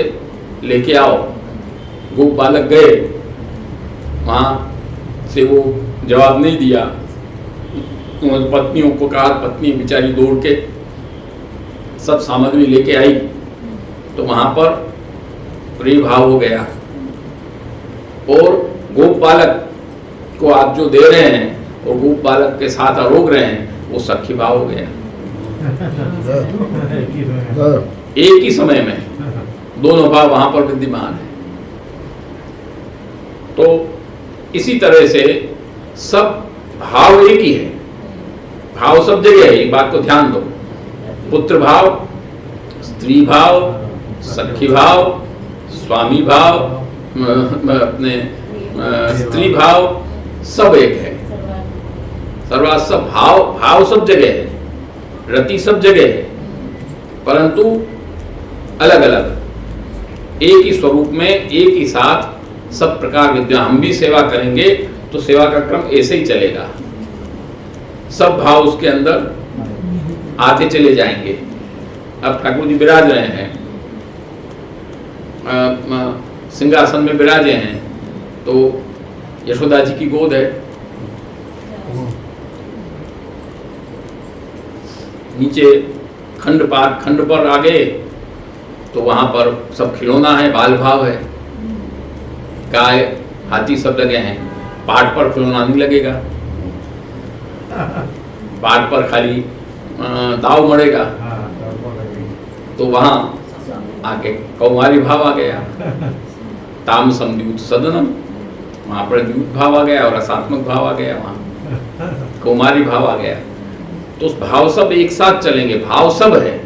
लेके आओ। गोप बालक गए, वहाँ से वो जवाब नहीं दिया। पत्नियों को कहा, पत्नी बेचारी दौड़ के सब सामग्री लेके आई। तो वहाँ पर प्रिय भाव हो गया और गोप बालक को आप जो दे रहे हैं और गोप बालक के साथ आरोग रहे हैं वो सखी भाव हो गया। एक ही समय में दोनों भाव वहां पर विद्यमान है। तो इसी तरह से सब भाव एक ही है, भाव सब जगह है। बात को ध्यान दो, पुत्र भाव, स्त्री भाव, सखी भाव, स्वामी भाव, अपने स्त्री भाव, सब एक है। सर्वास्व भाव सब जगह है, रति सब जगह है, परंतु अलग अलग। एक ही स्वरूप में एक ही साथ सब प्रकार विद्या। हम भी सेवा करेंगे तो सेवा का क्रम ऐसे ही चलेगा, सब भाव उसके अंदर आते चले जाएंगे। अब ठाकुर जी विराज रहे हैं, सिंहासन में विराजे हैं, तो यशोदा जी की गोद है, नीचे खंड पर आगे तो वहां पर सब खिलौना है, बाल भाव है, गाय हाथी सब लगे हैं। पाट पर खिलौना नहीं लगेगा, पाट पर खाली दाव मरेगा। तो वहां आके कौमारी भाव आ गया, ताम समद्यूत सदनम, वहां पर द्यूत भाव आ गया और रसात्मक भाव आ गया, वहां कौमारी भाव आ गया। तो उस भाव सब एक साथ चलेंगे, भाव सब है,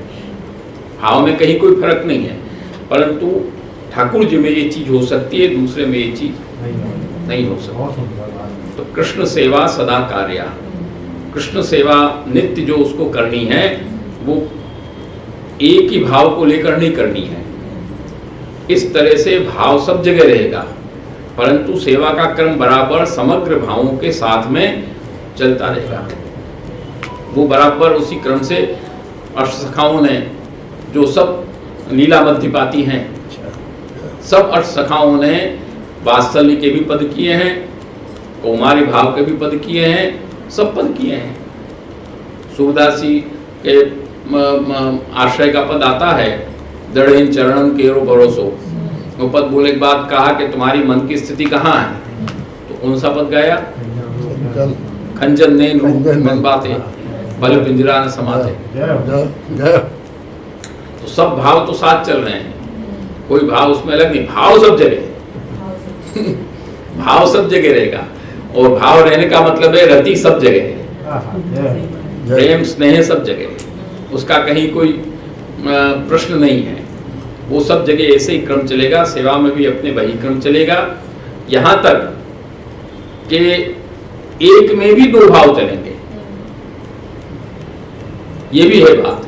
भाव में कहीं कोई फर्क नहीं है, परंतु ठाकुर जी में ये चीज हो सकती है, दूसरे में ये चीज नहीं हो सकती। तो कृष्ण सेवा सदा कार्या, कृष्ण सेवा नित्य जो उसको करनी है वो एक ही भाव को लेकर नहीं करनी है। इस तरह से भाव सब जगह रहेगा, परंतु सेवा का क्रम बराबर समग्र भावों के साथ में चलता रहेगा। वो बराबर उसी क्रम से अष्टसखाओं ने जो सब लीला मध्यपाती हैं, सब अष्टसखाओं ने वात्सल्य के भी पद किए हैं, कौमारी भाव के भी पद किए हैं, सब पद किए हैं। सूरदासी के आश्रय का पद आता है, दृढ़ चरणम केरो भरोसो। वो पद बोले के बाद कहा कि तुम्हारी मन की स्थिति कहाँ है, तो कौन सा पद गाया? खंजन ने रूप मन बाते बल पिंजरा न समाते। तो सब भाव तो साथ चल रहे हैं, कोई भाव उसमें अलग नहीं, भाव सब जगह भाव सब जगह रहेगा। और भाव रहने का मतलब है रति सब जगह है, प्रेम स्नेह सब जगह है, उसका कहीं कोई प्रश्न नहीं है। वो सब जगह ऐसे ही क्रम चलेगा, सेवा में भी अपने वही क्रम चलेगा। यहां तक कि एक में भी दो भाव चलेंगे, ये भी है बात,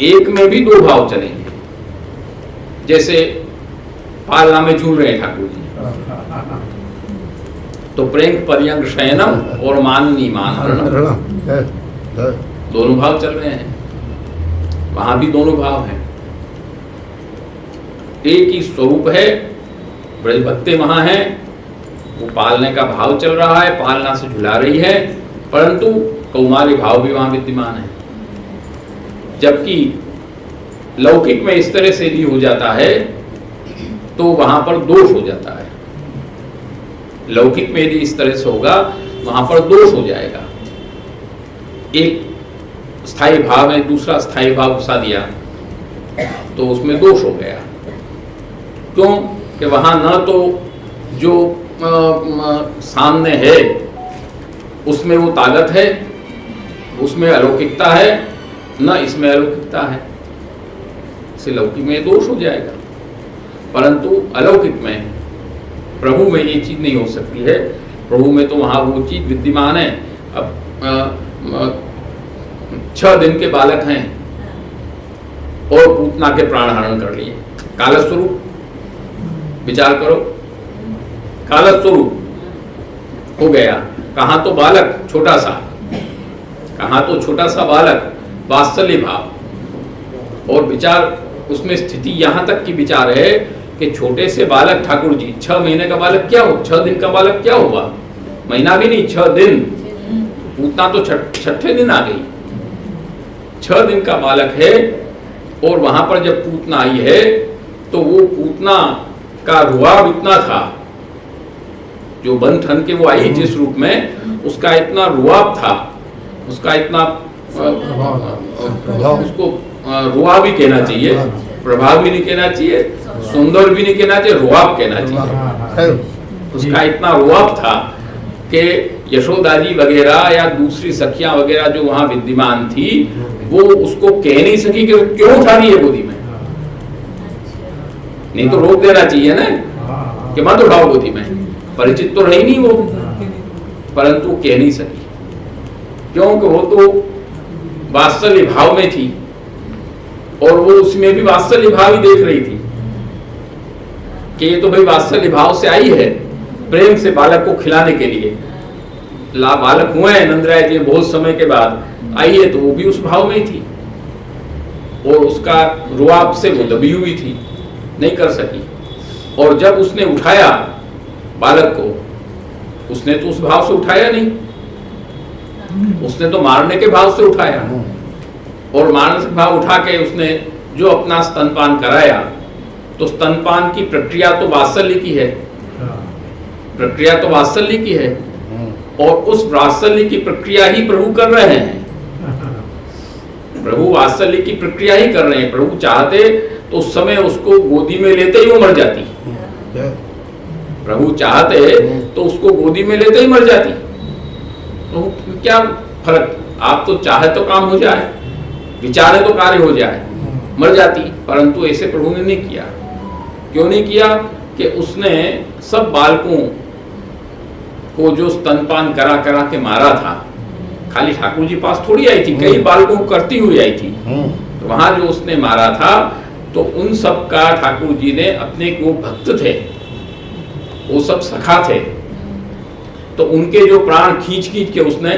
एक में भी दो भाव चलेंगे। जैसे पालना में झूल रहे हैं ठाकुर जी, तो प्रेम पर्यंग शयनम और माननी मानहरणम, दोनों भाव चल रहे हैं, वहां भी दोनों भाव हैं। एक ही स्वरूप है, ब्रजभक्ति वहां है, वो पालने का भाव चल रहा है, पालना से झुला रही है, परंतु कौमारी भाव भी वहां विद्यमान है। जबकि लौकिक में इस तरह से भी हो जाता है तो वहां पर दोष हो जाता है। लौकिक में यदि इस तरह से होगा वहां पर दोष हो जाएगा। एक स्थायी भाव में दूसरा स्थायी भाव घुसा दिया तो उसमें दोष हो गया। क्यों? कि वहां न तो जो सामने है उसमें वो ताकत है, उसमें अलौकिकता है, न इसमें अलौकिकता है, इससे लौकिक में दोष हो जाएगा। परंतु अलौकिक में प्रभु में ये चीज नहीं हो सकती है। प्रभु में तो वहां वो चीज विद्यमान है। अब 6 दिन के बालक हैं और पूतना के प्राण हरण कर लिए। कालस्वरूप विचार करो, कालस्वरूप हो गया। कहाँ तो बालक छोटा सा, कहाँ तो छोटा सा बालक, वात्सल्य भाव। और विचार उसमें स्थिति यहाँ तक की विचार है कि छोटे से बालक ठाकुर जी, 6 महीने का बालक क्या हो, 6 दिन का बालक क्या हुआ, महीना भी नहीं, 6 दिन। पूतना तो छठे दिन आ गई, 6 दिन का बालक है। और वहां पर जब पूतना आई है तो वो पूतना का रुआब इतना था, जो बन ठन के वो आई जिस रूप में, उसका इतना रुआब था, उसका इतना उसको रुआब भी कहना चाहिए, प्रभाव भी नहीं कहना चाहिए, सुंदर भी नहीं कहना चाहिए, रुआब कहना चाहिए। उसका इतना रुआब था कि यशोदा जी वगैरह या दूसरी सखियां वगैरह जो वहां विद्यमान थी वो उसको कह नहीं सकी कि क्यों उठा रही है गोदी में। नहीं तो रोक देना चाहिए ना कि मत उठाओ गोदी में, परिचित तो रही नहीं वो, परंतु कह नहीं सकी। क्योंकि वो तो वात्सल्य भाव में थी और वो उसमें भी वात्सल्य भाव ही देख रही थी कि ये तो भाई वात्सल्य भाव से आई है, प्रेम से बालक को खिलाने के लिए। बालक हुए हैं नंदराय जी बहुत समय के बाद आई है, तो वो भी उस भाव में ही थी और उसका रुआब से वो दबी हुई थी, नहीं कर सकी। और जब उसने उठाया बालक को, उसने तो उस भाव से उठाया नहीं, उसने तो मारने के भाव से उठाया, और मारने से भाव उठा के उसने जो अपना स्तनपान कराया, तो स्तनपान की प्रक्रिया तो वात्सल्य की है, प्रक्रिया तो वात्सल्य की है, और उस वात्सल्य की प्रक्रिया ही प्रभु कर रहे हैं। प्रभु वात्सल्य की प्रक्रिया ही कर रहे हैं। प्रभु चाहते तो उस समय उसको गोदी में लेते ही वो मर जाती, प्रभु चाहते तो उसको गोदी में लेते ही मर जाती। तो क्या फर्क, आप तो चाहे तो काम हो जाए, विचारे तो कार्य हो जाए, मर जाती, परंतु ऐसे प्रभु ने नहीं किया। क्यों नहीं किया? कि उसने सब बालकों को जो स्तनपान करा करा के मारा था, खाली ठाकुर जी पास थोड़ी आई थी, कई बालकों को करती हुई आई थी, तो वहां जो उसने मारा था, तो उन सब का ठाकुर जी ने अपने को भक्त थे, वो सब सखा थे, तो उनके जो प्राण खींच खींच के उसने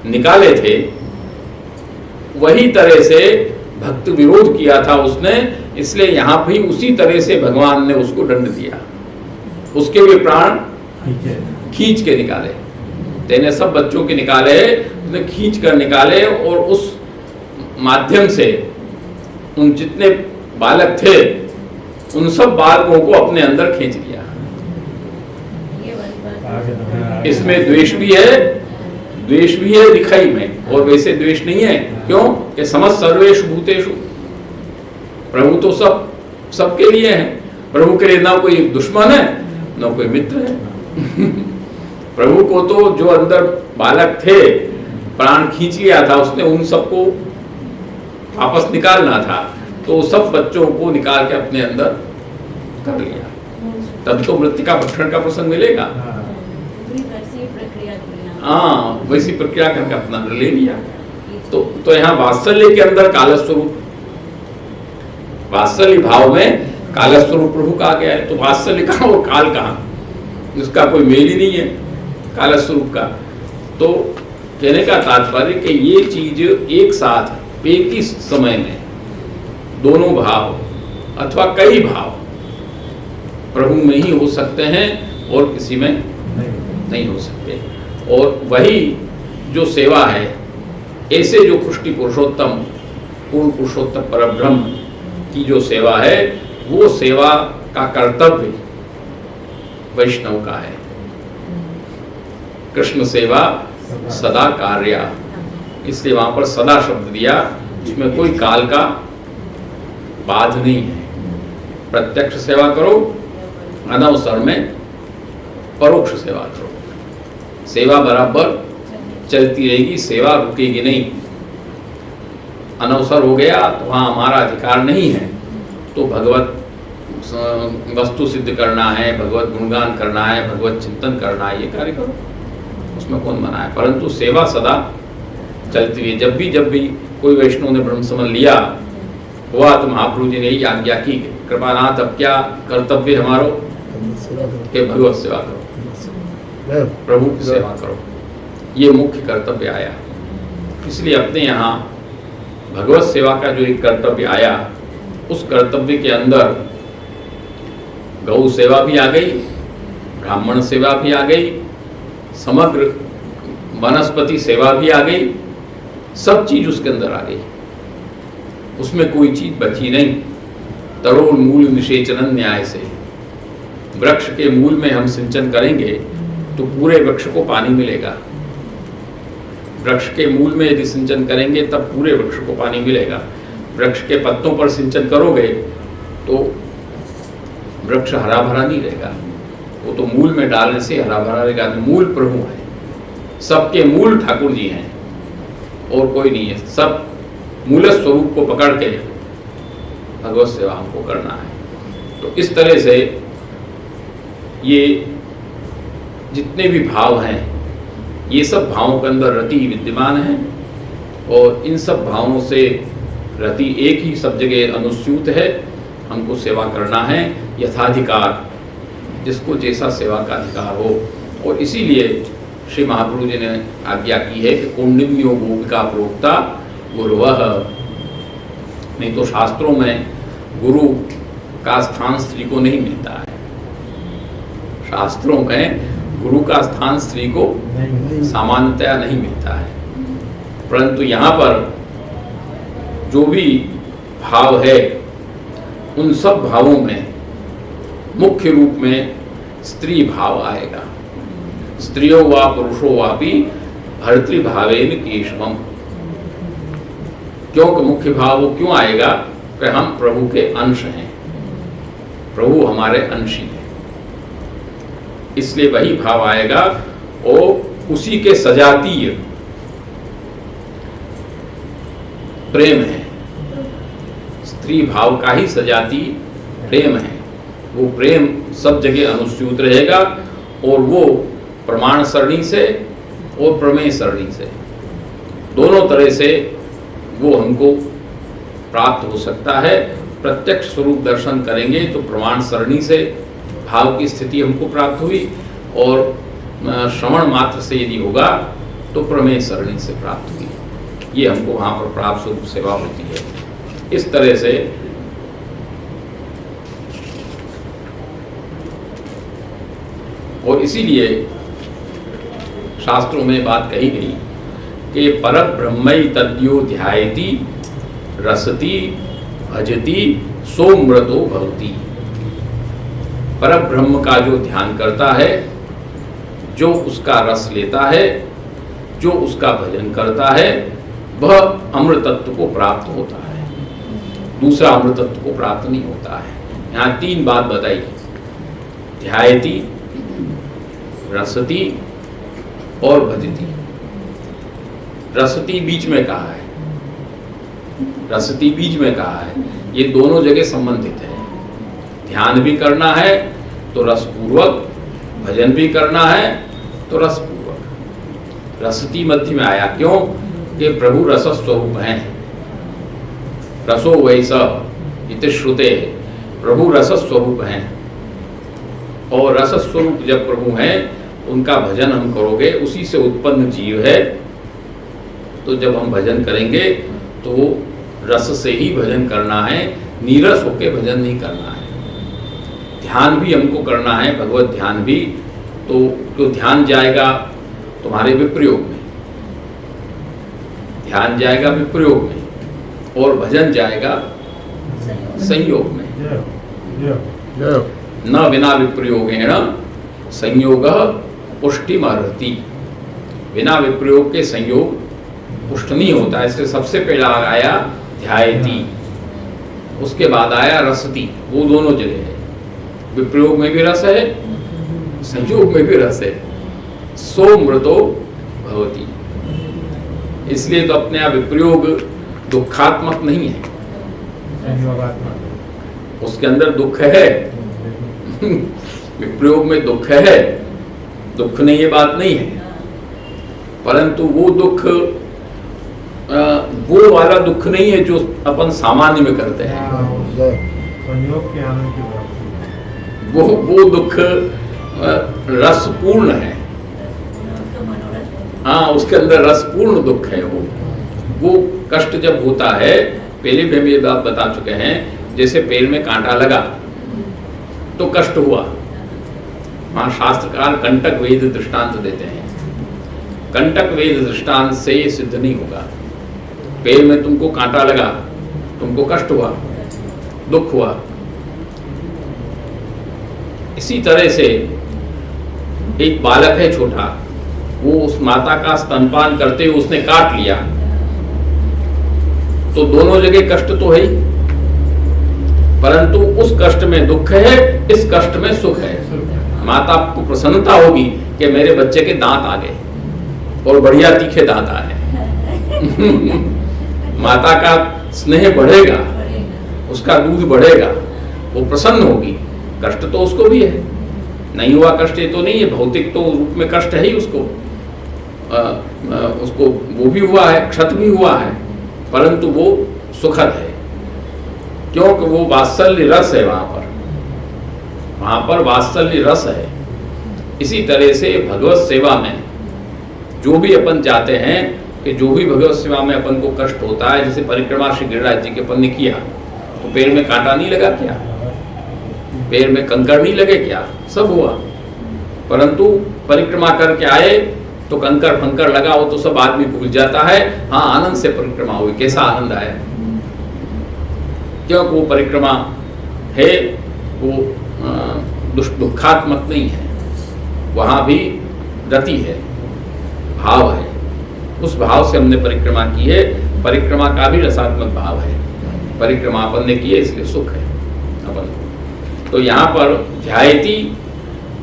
निकाले थे, वही तरह से भक्त विरोध किया था उसने, इसलिए यहां भी उसी तरह से भगवान ने उसको दंड दिया, उसके भी प्राण खींच के निकाले। तेने सब बच्चों के निकाले, उसने खींच कर निकाले, और उस माध्यम से उन जितने बालक थे उन सब बालकों को अपने अंदर खींच लिया। इसमें द्वेष भी है दिखाई में, और वैसे द्वेष नहीं है। क्यों? कि समस्त सर्वेषु भूतेषु, प्रभु तो सबके लिए है। प्रभु के लिए ना कोई दुश्मन है ना कोई मित्र है। प्रभु को तो जो अंदर बालक थे, प्राण खींच लिया था उसने, उन सबको वापस निकालना था, तो सब बच्चों को निकाल के अपने अंदर कर लिया, तब तो मृतिका भक्षण का प्रसंग मिलेगा। हाँ, वैसी प्रक्रिया करके अपना अंदर ले लिया। तो यहाँ वात्सल्य के अंदर काल स्वरूप, वात्सल्य भाव में काल स्वरूप प्रभु कहा गया है। तो वात्सल्य कहाँ और काल कहाँ, इसका कोई मेल ही नहीं है काल स्वरूप का। तो कहने का तात्पर्य कि ये चीज एक साथ एक ही समय में दोनों भाव अथवा कई भाव प्रभु में ही हो सकते हैं और किसी में नहीं हो सकते। और वही जो सेवा है, ऐसे जो पुष्टि पुरुषोत्तम पूर्ण पुरुषोत्तम परब्रह्म की जो सेवा है, वो सेवा का कर्तव्य वैष्णव का है। कृष्ण सेवा सदा कार्या, इसलिए वहां पर सदा शब्द दिया, इसमें कोई काल का बाध नहीं है। प्रत्यक्ष सेवा करो, अनवसर में परोक्ष सेवा करो, सेवा बराबर चलती रहेगी, सेवा रुकेगी नहीं। अनवसर हो गया तो वहाँ हमारा अधिकार नहीं है, तो भगवत वस्तु सिद्ध करना है, भगवत गुणगान करना है, भगवत चिंतन करना है, ये कार्य करो, उसमें कौन मना है। परंतु सेवा सदा चलती है। जब भी कोई वैष्णव ने ब्रह्म समझ लिया हुआ, तो महाप्रभु जी ने यही आज्ञा की, कृपानाथ अब क्या कर्तव्य हमारो, कि भगवत सेवा करो, प्रभु की सेवा करो, ये मुख्य कर्तव्य आया। इसलिए अपने यहाँ भगवत सेवा का जो एक कर्तव्य आया, उस कर्तव्य के अंदर गौ सेवा भी आ गई, ब्राह्मण सेवा भी आ गई, समग्र वनस्पति सेवा भी आ गई, सब चीज उसके अंदर आ गई, उसमें कोई चीज बची नहीं। तरोल मूल निषेचन न्याय से, वृक्ष के मूल में हम सिंचन करेंगे तो पूरे वृक्ष को पानी मिलेगा। वृक्ष के मूल में यदि सिंचन करेंगे तब पूरे वृक्ष को पानी मिलेगा। वृक्ष के पत्तों पर सिंचन करोगे तो वृक्ष हरा भरा नहीं रहेगा, वो तो मूल में डालने से हरा भरा रहेगा। मूल प्रभु है, सबके मूल ठाकुर जी हैं और कोई नहीं है। सब मूल स्वरूप को पकड़ के भगवत सेवा हमको करना है। तो इस तरह से ये जितने भी भाव हैं, ये सब भावों के अंदर रति विद्यमान है, और इन सब भावों से रति एक ही सब जगह अनुस्यूत है। हमको सेवा करना है यथाधिकार, जिसको जैसा सेवा का अधिकार हो। और इसीलिए श्री महाप्रभु जी ने आज्ञा की है कि कौंडिन्यो गोपिका प्रोक्ता गुरुवः, नहीं तो शास्त्रों में गुरु का स्थान स्त्री को नहीं मिलता है। शास्त्रों में गुरु का स्थान स्त्री को सामान्यतया नहीं मिलता है, परंतु यहाँ पर जो भी भाव है उन सब भावों में मुख्य रूप में स्त्री भाव आएगा। स्त्रियो वा पुरुषो वापि भर्तृभावेन केशवम। क्योंकि मुख्य भाव वो क्यों आएगा कि हम प्रभु के अंश हैं, प्रभु हमारे अंशी हैं, इसलिए वही भाव आएगा और उसी के सजातीय प्रेम है। स्त्री भाव का ही सजाती प्रेम है। वो प्रेम सब जगह अनुस्यूत रहेगा और वो प्रमाण सरणी से और प्रमेय सरणी से दोनों तरह से वो हमको प्राप्त हो सकता है। प्रत्यक्ष स्वरूप दर्शन करेंगे तो प्रमाण सरणी से भाव की स्थिति हमको प्राप्त हुई, और श्रवण मात्र से यदि होगा तो प्रमेय सरणी से प्राप्त हुई। ये हमको वहाँ पर प्राप्त स्वरूप सेवा होती है। इस तरह से और इसीलिए शास्त्रों में बात कही गई कि परम ब्रह्मई तद्यो ध्यायति रसति भजति सोमृतो भवति। परम ब्रह्म का जो ध्यान करता है, जो उसका रस लेता है, जो उसका भजन करता है, वह अमृतत्व को प्राप्त होता है, दूसरा अमृतत्व को प्राप्त नहीं होता है। यहाँ तीन बात बताई, ध्यायति, रसति और भजति। रसति बीच में कहा है, रसति बीच में कहा है, ये दोनों जगह संबंधित है। ध्यान भी करना है तो रसपूर्वक, भजन भी करना है तो रसपूर्वक। रसति मध्य में आया, क्यों कि प्रभु रस स्वरूप हैं। रसो वैसा इति श्रुते, प्रभु रस स्वरूप हैं, और रस स्वरूप जब प्रभु हैं उनका भजन हम करोगे, उसी से उत्पन्न जीव है, तो जब हम भजन करेंगे तो रस से ही भजन करना है, नीरस होके भजन नहीं करना है। ध्यान भी हमको करना है, भगवत ध्यान भी, तो ध्यान जाएगा तुम्हारे विप्रयोग में, ध्यान जाएगा विप्रयोग में, और भजन जाएगा संयोग में। न बिना विप्रयोगेण संयोग पुष्टिमर्हति। बिना विप्रयोग के संयोग पुष्ट नहीं होता है। इसलिए सबसे पहला आया ध्यायति, उसके बाद आया रसति। वो दोनों जगह है, विप्रयोग में भी रस है, संयोग में भी रस है। सोमृतो भवति, इसलिए तो अपने आप विप्रयोग दुखात्मक नहीं है, उसके अंदर दुख है। विप्रयोग में दुख है, दुख नहीं, ये बात नहीं है, परंतु वो दुख वो वाला दुख नहीं है जो अपन सामान्य में करते हैं। संयोग के आनंद की बात, वो दुख रसपूर्ण है। हाँ, उसके अंदर रसपूर्ण दुख है। वो कष्ट जब होता है, पहले भी हम ये बात बता चुके हैं, जैसे पैर में कांटा लगा तो कष्ट हुआ। वहाँ शास्त्रकार कंटक वेद दृष्टांत देते हैं। कंटक वेद दृष्टांत से ये सिद्ध नहीं होगा। पैर में तुमको कांटा लगा, तुमको कष्ट हुआ, दुख हुआ। इसी तरह से एक बालक है छोटा, वो उस माता का स्तनपान करते हुए उसने काट लिया, तो दोनों जगह कष्ट तो है ही, परंतु उस कष्ट में दुख है, इस कष्ट में सुख है। माता को प्रसन्नता होगी कि मेरे बच्चे के दांत आ गए और बढ़िया तीखे दांत आए। माता का स्नेह बढ़ेगा, उसका दूध बढ़ेगा, वो प्रसन्न होगी। कष्ट तो उसको भी है, नहीं हुआ कष्ट ये तो नहीं है, भौतिक तो रूप में कष्ट है ही उसको, उसको वो भी हुआ है, क्षत भी हुआ है, परंतु वो सुखद है, क्योंकि वो वात्सल्य रस है। वहाँ पर वात्सल्य रस है। इसी तरह से भगवत सेवा में जो भी अपन जाते हैं, कि जो भी भगवत सेवा में अपन को कष्ट होता है, जैसे परिक्रमा श्री गिरिराज जी के अपन ने किया, तो पैर में कांटा नहीं लगा क्या, पैर में कंकड़ नहीं लगे क्या, सब हुआ, परंतु परिक्रमा करके आए तो कंकर फंकर लगा, वो तो सब आदमी भूल जाता है। हाँ, आनंद से परिक्रमा हुई, कैसा आनंद आया, क्योंकि वो परिक्रमा है वो दुखात्मक नहीं है, वहां भी रति है, भाव है। उस भाव से हमने परिक्रमा की है। परिक्रमा का भी रसात्मक भाव है। परिक्रमा अपन ने की है इसलिए सुख है अपन को। तो यहाँ पर ध्यायति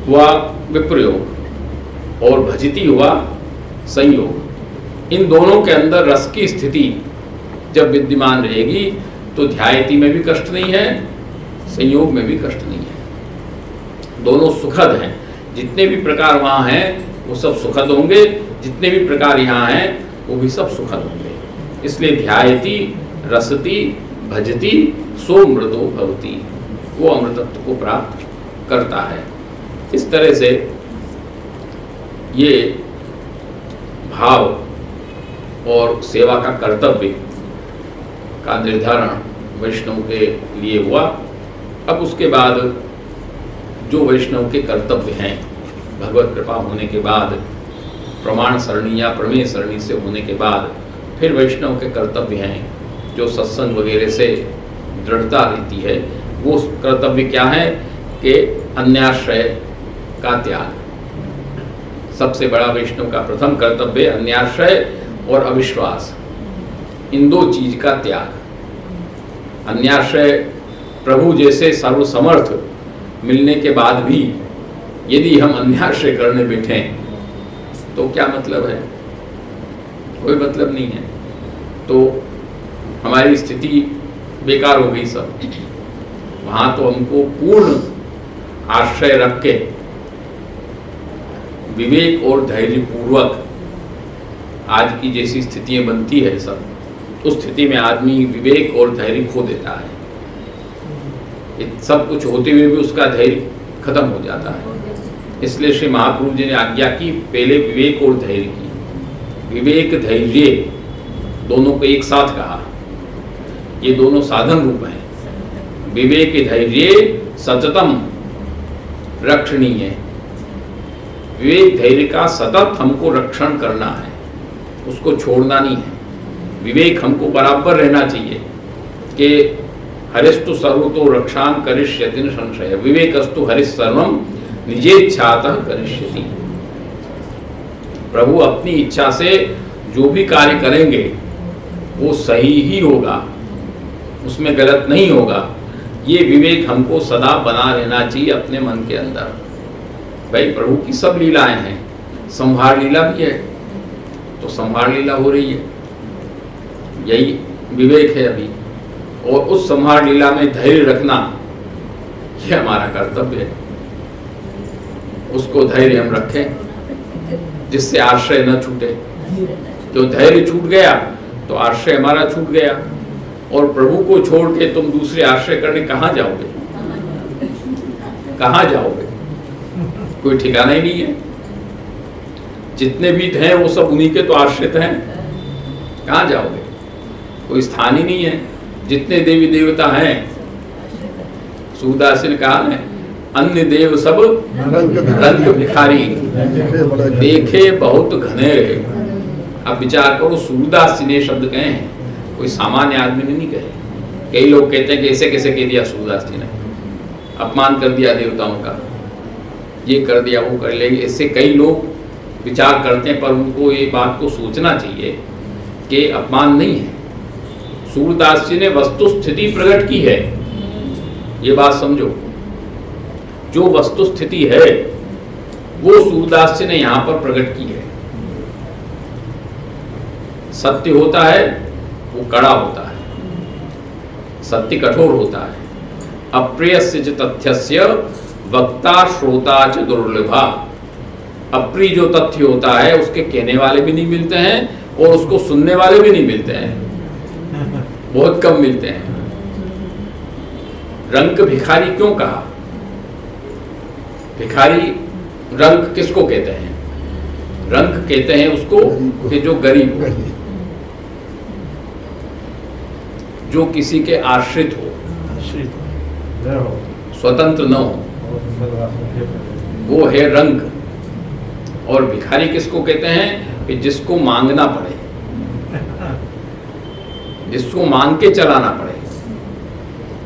हुआ विप्रयोग और भजती हुआ संयोग। इन दोनों के अंदर रस की स्थिति जब विद्यमान रहेगी तो ध्यायति में भी कष्ट नहीं है, संयोग में भी कष्ट नहीं है। दोनों सुखद हैं। जितने भी प्रकार वहाँ हैं वो सब सुखद होंगे, जितने भी प्रकार यहाँ हैं वो भी सब सुखद होंगे। इसलिए ध्यायति रसति भजति सो मृतो भवति, वो अमृतत्व को प्राप्त करता है। इस तरह से ये भाव और सेवा का कर्तव्य का निर्धारण वैष्णव के लिए हुआ। अब उसके बाद जो वैष्णव के कर्तव्य हैं, भगवत कृपा होने के बाद, प्रमाण सरणी या प्रमेय सरणी से होने के बाद फिर वैष्णव के कर्तव्य हैं जो सत्संग वगैरह से दृढ़ता रहती है। वो कर्तव्य क्या है कि अन्याश्रय का त्याग। सबसे बड़ा वैष्णव का प्रथम कर्तव्य अन्याश्रय और अविश्वास, इन दो चीज का त्याग। अन्याश्रय, प्रभु जैसे सर्वसमर्थ मिलने के बाद भी यदि हम अन्याश्रय करने बैठे तो क्या मतलब है? कोई मतलब नहीं है। तो हमारी स्थिति बेकार हो गई सब। वहाँ तो हमको पूर्ण आश्रय रख के विवेक और धैर्य पूर्वक आज की जैसी स्थितियाँ बनती है सब, उस स्थिति में आदमी विवेक और धैर्य खो देता है। सब कुछ होते हुए भी उसका धैर्य खत्म हो जाता है। इसलिए श्री महाप्रभु जी ने आज्ञा की पहले विवेक और धैर्य की। विवेक धैर्य दोनों को एक साथ कहा। ये दोनों साधन रूप हैं। विवेक धैर्य सततम रक्षणीय। विवेक धैर्य का सतत हमको रक्षण करना है, उसको छोड़ना नहीं है। विवेक हमको बराबर रहना चाहिए कि हरिस्तु सर्वतो रक्षाम करिष्यति न संशय, विवेकस्तु हरिः सर्वं निजेच्छातः करिष्यति। प्रभु अपनी इच्छा से जो भी कार्य करेंगे वो सही ही होगा, उसमें गलत नहीं होगा। ये विवेक हमको सदा बना रहना चाहिए अपने मन के अंदर। भाई प्रभु की सब लीलाएं हैं, संहार लीला भी है, तो संहार लीला हो रही है, यही विवेक है अभी। और उस संहार लीला में धैर्य रखना ये हमारा कर्तव्य है। उसको धैर्य हम रखें जिससे आश्रय न छूटे। तो धैर्य छूट गया तो आश्रय हमारा छूट गया, और प्रभु को छोड़ के तुम दूसरे आश्रय करने कहाँ जाओगे? कहाँ जाओगे? कोई ठिकाना ही नहीं है। जितने भी हैं वो सब उन्हीं के तो आश्रित हैं, कहाँ जाओगे? कोई स्थान ही नहीं है। जितने देवी देवता हैं, सूरदास ने कहा है, अन्य देव सब रंग भिखारी, देखे बहुत घनेरे। अब विचार करो, सूरदास जी ने शब्द कहे हैं, कोई सामान्य आदमी ने नहीं कहे। कई लोग कहते हैं कि ऐसे कैसे कह दिया सूरदास जी ने, अपमान कर दिया देवताओं का, ये कर दिया वो कर ले। ऐसे कई लोग विचार करते हैं, पर उनको ये बात को सोचना चाहिए कि अपमान नहीं है। सूरदास जी ने वस्तु स्थिति प्रकट की है, ये बात समझो। जो वस्तु स्थिति है वो सूरदास जी ने यहाँ पर प्रकट की है। सत्य होता है वो कड़ा होता है, सत्य कठोर होता है। अप्रियस्य च तथ्यस्य वक्ता श्रोता च दुर्लभा। अप्रिय जो तथ्य होता है उसके कहने वाले भी नहीं मिलते हैं और उसको सुनने वाले भी नहीं मिलते हैं, बहुत कम मिलते हैं। रंग भिखारी क्यों कहा? भिखारी रंग किसको कहते हैं? रंग कहते हैं उसको कि जो गरीब हो, जो किसी के आश्रित हो, स्वतंत्र न हो, वो है रंग। और भिखारी किसको कहते हैं कि जिसको मांगना पड़े, जिसको मांग के चलाना पड़े,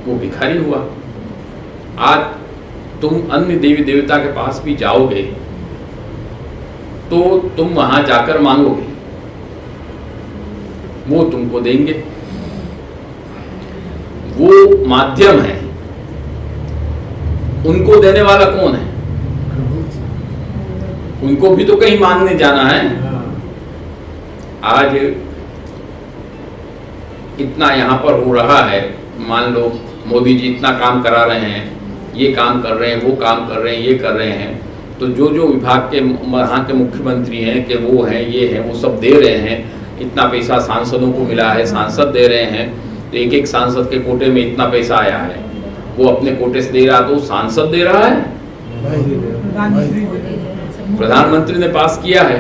वो भिखारी हुआ। आज तुम अन्य देवी देवता के पास भी जाओगे तो तुम वहां जाकर मांगोगे, वो तुमको देंगे। वो माध्यम है, उनको देने वाला कौन है? उनको भी तो कहीं मांगने जाना है। आज इतना यहाँ पर हो रहा है, मान लो मोदी जी इतना काम करा रहे हैं, ये काम कर रहे हैं, वो काम कर रहे हैं, ये कर रहे हैं, तो जो जो विभाग के वहाँ के मुख्यमंत्री हैं कि वो हैं, ये हैं, वो सब दे रहे हैं। इतना पैसा सांसदों को मिला है, सांसद दे रहे हैं, तो एक एक सांसद के कोटे में इतना पैसा आया है, वो अपने कोटे से दे रहा, तो सांसद दे रहा है, प्रधानमंत्री ने पास किया है,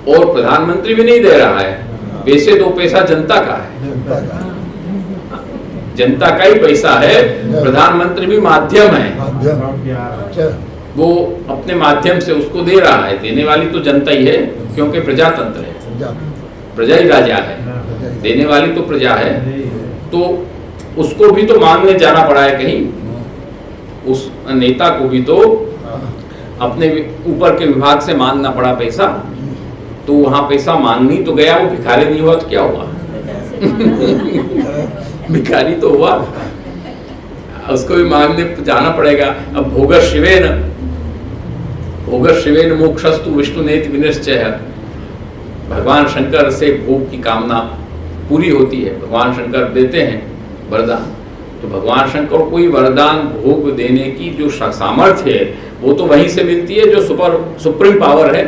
और प्रधानमंत्री भी नहीं दे रहा है। वैसे तो पैसा जनता का है, जनता का ही पैसा है, प्रधानमंत्री भी माध्यम है, वो अपने माध्यम से उसको दे रहा है। देने वाली तो जनता ही है, क्योंकि प्रजातंत्र है, प्रजा ही राजा है, देने वाली तो प्रजा है। तो उसको भी तो मांगने जाना पड़ा है कहीं, उस नेता को भी तो अपने ऊपर के विभाग से मांगना पड़ा पैसा, तो वहां पैसा मांगनी तो गया, वो भिखारी नहीं हुआ तो क्या हुआ? भिखारी तो हुआ, उसको भी मांगने जाना पड़ेगा। अब भोगस शिवेन मोक्षस्तु विष्णुनेति विनिश्चय, भगवान शंकर से भोग की कामना पूरी होती है, भगवान शंकर देते हैं वरदान। तो भगवान शंकर को कोई वरदान भोग देने की जो सामर्थ्य है, वो तो वहीं से मिलती है जो सुप्रीम पावर है,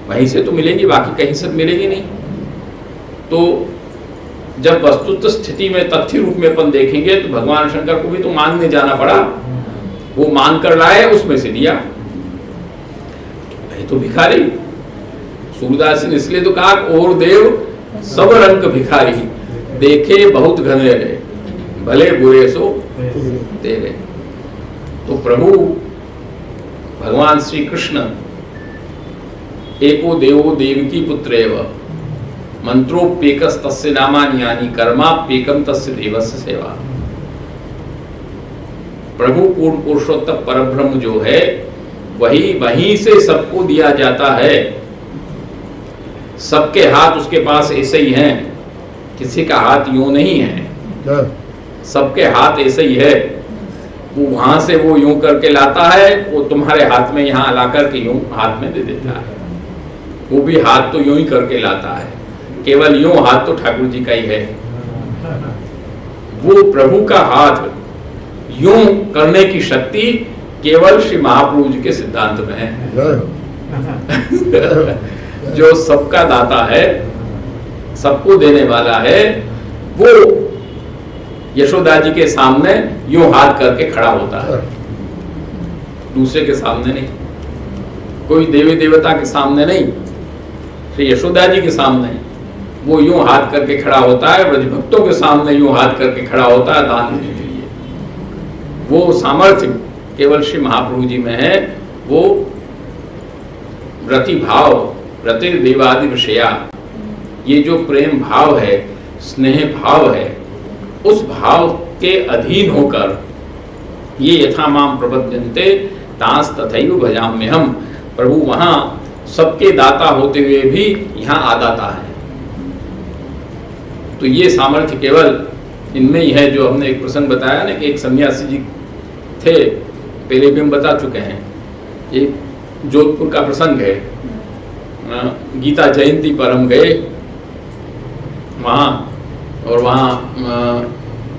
वहीं से तो मिलेगी, बाकी कहीं से मिलेगी नहीं। तो जब वस्तुतः स्थिति में तथ्य रूप में अपन देखेंगे तो भगवान शंकर को भी तो मांगने जाना पड़ा, वो मांग कर लाए, उसमें से दिया। तो भिखारी सूरदास ने इसलिए तो कहा, और देव सब रंग भिखारी, देखे बहुत घनेरे, भले बुरे सो तेरे। तो प्रभु भगवान श्री कृष्ण एको देवो देवकी पुत्रेव, मंत्रोप्येकस् तस्य नामानि यानि, कर्माप्येकम तस्य देवस्य सेवा। प्रभु पूर्ण पुरुषोत्तम परब्रह्म जो है, वहीं से सबको दिया जाता है। सबके हाथ उसके पास ऐसे ही हैं, किसी का हाथ यूं नहीं है, सबके हाथ ऐसे ही है। वो वहां से वो यूं करके लाता है, वो तुम्हारे हाथ में यहाँ ला करके यूं हाथ में दे देता है। वो भी हाथ तो यूं ही करके लाता है, केवल यूं हाथ तो ठाकुर जी का ही है। वो प्रभु का हाथ यूं करने की शक्ति केवल श्री महाप्रभु जी के सिद्धांत में है। जो सबका दाता है, सबको देने वाला है, वो यशोदा जी के सामने यूं हाथ करके खड़ा होता है, दूसरे के सामने नहीं, कोई देवी देवता के सामने नहीं, श्री यशोदा जी के सामने वो यूं हाथ करके खड़ा होता है। ब्रज भक्तों के सामने यूं हाथ करके खड़ा होता है दान देने के लिए। वो सामर्थ्य केवल श्री महाप्रभु जी में है। वो व्रति भाव, व्रति देवादि विषया, ये जो प्रेम भाव है, स्नेह भाव है, उस भाव के अधीन होकर ये यथा माम प्रपद्यन्ते तांस तथैव भजाम्यहम्। प्रभु वहां सबके दाता होते हुए भी यहाँ आदाता है। तो ये सामर्थ्य केवल इनमें ही है। जो हमने एक प्रसंग बताया ना कि एक सन्यासी जी थे, पहले भी हम बता चुके हैं, एक जोधपुर का प्रसंग है। गीता जयंती पर हम गए वहाँ, और वहाँ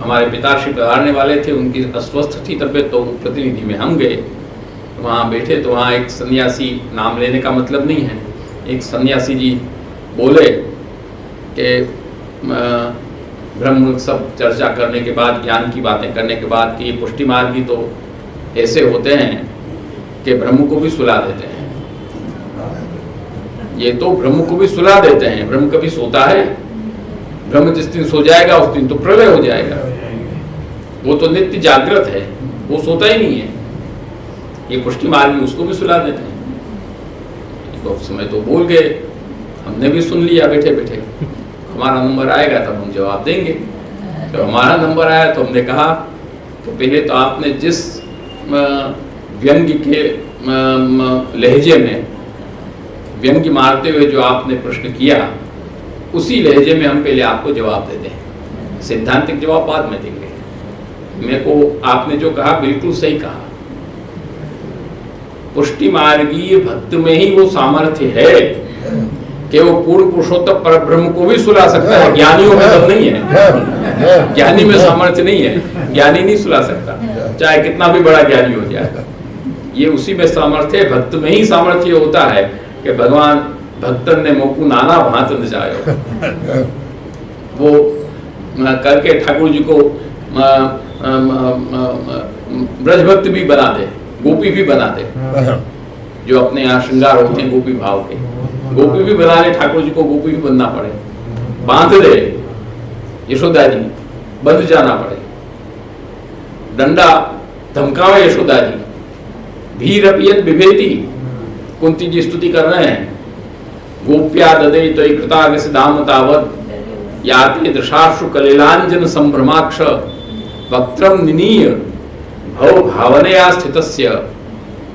हमारे पिताश्री पधारने वाले थे, उनकी अस्वस्थ थी तबीयत, तो प्रतिनिधि में हम गए। वहाँ बैठे तो वहाँ एक सन्यासी, नाम लेने का मतलब नहीं है, एक सन्यासी जी बोले कि ब्रह्म सब चर्चा करने के बाद, ज्ञान की बातें करने के बाद, कि ये पुष्टि मार्गी तो ऐसे होते हैं कि ब्रह्म को भी सुला देते हैं। ये तो ब्रह्म को भी सुला देते हैं। ब्रह्म कभी सोता है? ब्रह्म जिस दिन सो जाएगा उस दिन तो प्रलय हो जाएगा। वो तो नित्य जागृत है, वो सोता ही नहीं है। ये पुष्टि मार्गी उसको भी सुला देते हैं। तो उस समय तो बोल गए, हमने भी सुन लिया बैठे बैठे। हमारा नंबर आएगा तब हम जवाब देंगे। जब हमारा नंबर आया तो हमने कहा तो पहले तो आपने जिस व्यंग्य के लहजे में व्यंग्य मारते हुए जो आपने प्रश्न किया, उसी लहजे में हम पहले आपको जवाब दे दें, सैद्धांतिक जवाब बाद में देंगे। मेरे को आपने जो कहा बिल्कुल सही कहा। पुष्टि मार्गीय भक्त में ही वो सामर्थ्य है कि वो पूर्ण पुरुषोत्तम परब्रह्म को भी सुला सकता है। ज्ञानियों में दम नहीं है, ज्ञानी में सामर्थ्य नहीं है, ज्ञानी नहीं सुला सकता, चाहे कितना भी बड़ा ज्ञानी हो जाए। ये उसी में सामर्थ्य है, भक्त में ही सामर्थ्य होता है कि भगवान भक्तन ने मोकू नाना भांत नचायो। वो करके ठाकुर जी को ब्रजभक्त भी बना दे, गोपी भी बना दे, जो अपने यहाँ श्रृंगार होते हैं गोपी भाव के, गोपी भी बना ले, ठाकुर जी को गोपी भी बनना पड़े, बांध दे यशोदा जी, बंध जाना पड़े, डंडा धमकावे यशोदा जी, भीर अपियत विभेति, कुंती जी स्तुति कर रहे हैं, गोप्या ददे तो कृताग सिद्धाम तावत याते दृशाशु कलिलांजन संभ्रमाक्ष वक्त्रम निनीय भव भावनया स्थितस्य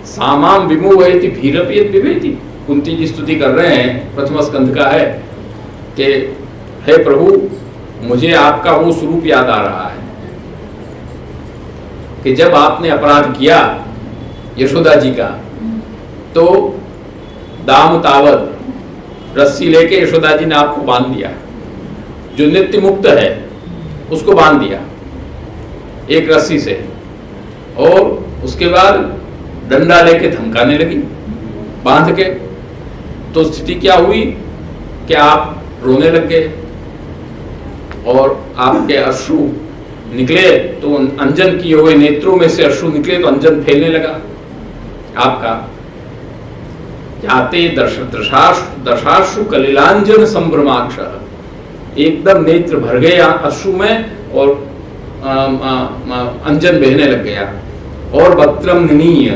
सामाम विमोहयति भीरपियत विभेति। कुंती जी स्तुति कर रहे हैं, प्रथम स्कंध का है कि हे प्रभु, मुझे आपका वो स्वरूप याद आ रहा है कि जब आपने अपराध किया यशोदा जी का, तो दाम तावत रस्सी लेके यशोदा जी ने आपको बांध दिया, जो नित्य मुक्त है उसको बांध दिया एक रस्सी से, और उसके बाद डंडा लेके धमकाने लगी बांध के। तो स्थिति क्या हुई कि आप रोने लग गए और आपके अश्रु निकले, तो अंजन किए हुए नेत्रों में से अश्रु निकले तो अंजन फैलने लगा आपका। जाते दशाश्रु कलिलांजन संभ्रमाक्ष, एकदम नेत्र भर गए अश्रु में और अंजन बहने लग गया। और वक्त्रम निनीय,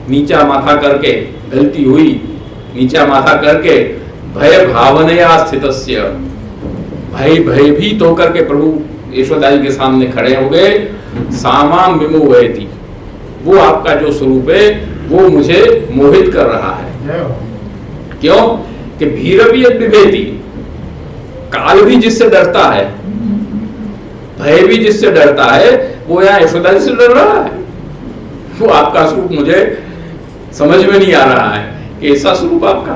नीचा माथा करके, गलती हुई नीचा माथा करके, भय भावनया स्थितस्य, भयभीत होकर के प्रभु यशोदा जी के सामने खड़े हो गए। सामाम विमोहयति, वो आपका जो स्वरूप है वो मुझे मोहित कर रहा है। क्यों कि भीरपियत विभेति, काल भी जिससे डरता है, भय भी जिससे डरता है, वो यहाँ यशोदा जी से डर रहा है। वो आपका स्वरूप मुझे समझ में नहीं आ रहा है कि ऐसा स्वरूप आपका।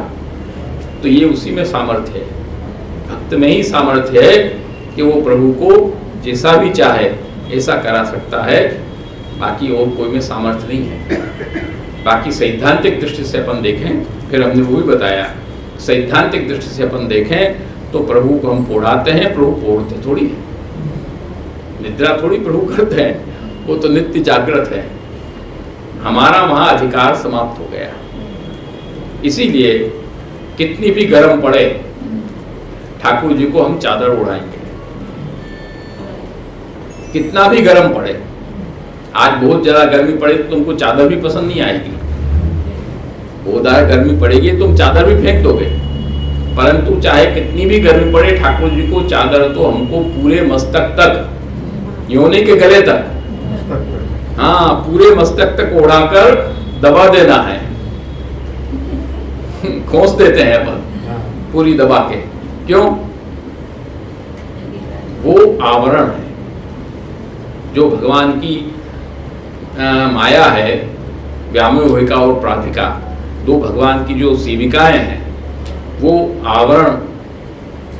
तो ये उसी में सामर्थ्य है, भक्त में ही सामर्थ्य है कि वो प्रभु को जैसा भी चाहे ऐसा करा सकता है, बाकी और कोई में सामर्थ्य नहीं है। बाकी सैद्धांतिक दृष्टि से अपन देखें, फिर हमने वो भी बताया, सैद्धांतिक दृष्टि से अपन देखें तो प्रभु को हम पोढ़ाते हैं, प्रभु पोढ़ते थोड़ी है, निद्रा थोड़ी प्रभु करते हैं, वो तो नित्य जागृत है। हमारा वहां अधिकार समाप्त हो गया। इसीलिए कितनी भी गर्म पड़े ठाकुर जी को हम चादर उड़ाएंगे, कितना भी गर्म पड़े। आज बहुत ज्यादा गर्मी पड़े तो तुमको चादर भी पसंद नहीं आएगी, बहुत ज्यादा गर्मी पड़ेगी तुम चादर भी फेंक दोगे, परंतु चाहे कितनी भी गर्मी पड़े ठाकुर जी को चादर तो हमको पूरे मस्तक तक, योनि के गले तक, हाँ पूरे मस्तक तक उड़ाकर दबा देना है। खोस देते हैं अपन पूरी दबा के। क्यों? वो आवरण है जो भगवान की माया है, व्यामोहिका और प्राधिका, दो भगवान की जो सेविकाएं हैं, वो आवरण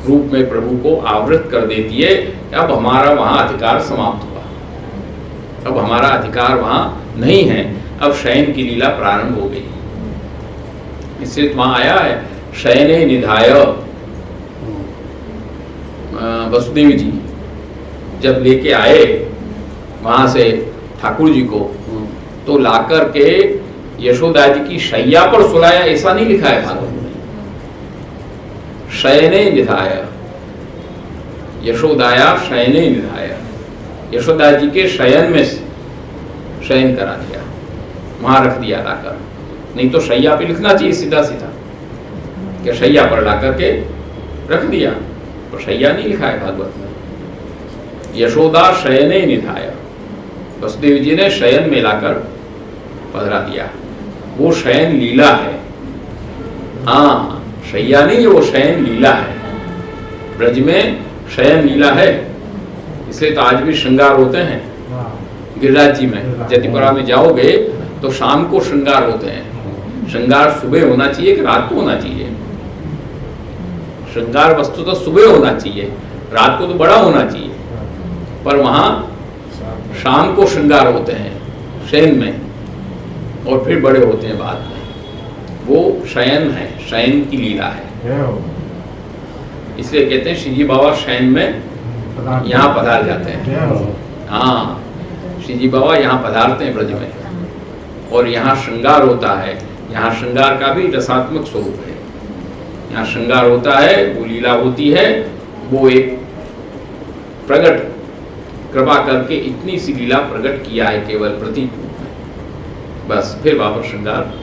रूप में प्रभु को आवृत कर देती है। अब हमारा वहां अधिकार समाप्त हुआ, अब हमारा अधिकार वहां नहीं है, अब शयन की लीला प्रारंभ हो गई। इससे वहां आया है शयने निधाय, वसुदेव जी जब लेके आए वहां से ठाकुर जी को, तो लाकर के यशोदा जी की शैया पर सुलाया, ऐसा नहीं लिखा है भागवत में, शयने निधाय, यशोदाया शयने निधाय, यशोदा जी के शयन में शयन करा दिया, वहां रख दिया लाकर। नहीं तो शैया पे लिखना चाहिए सीधा सीधा, कि शैया पर ला करके रख दिया, पर शैया नहीं लिखा है भागवत में। यशोदा शयने निधाया, वसुदेव जी ने शयन में लाकर पधरा दिया। वो शयन लीला है। हाँ, शैया नहीं, वो शयन लीला है। ब्रज में शयन लीला है, इसलिए तो आज भी श्रृंगार होते हैं। गिरिराज जी में जतिपुरा में जाओगे तो शाम को श्रृंगार होते हैं। श्रृंगार सुबह होना चाहिए कि रात को होना चाहिए? श्रृंगार वस्तु तो सुबह होना चाहिए, रात को तो बड़ा होना चाहिए, पर वहां शाम को श्रृंगार होते हैं शयन में, और फिर बड़े होते हैं बाद में। वो शयन है, शयन की लीला है। इसलिए कहते हैं श्री जी बाबा शयन में यहाँ पधार जाते हैं। हाँ, श्री जी बाबा यहाँ पधारते हैं ब्रज में, और यहाँ श्रृंगार होता है। यहाँ श्रृंगार का भी रसात्मक स्वरूप है। यहाँ श्रृंगार होता है, वो लीला होती है, वो एक प्रकट कृपा करके इतनी सी लीला प्रकट किया है केवल प्रतीक रूप में, बस। फिर वापस श्रृंगार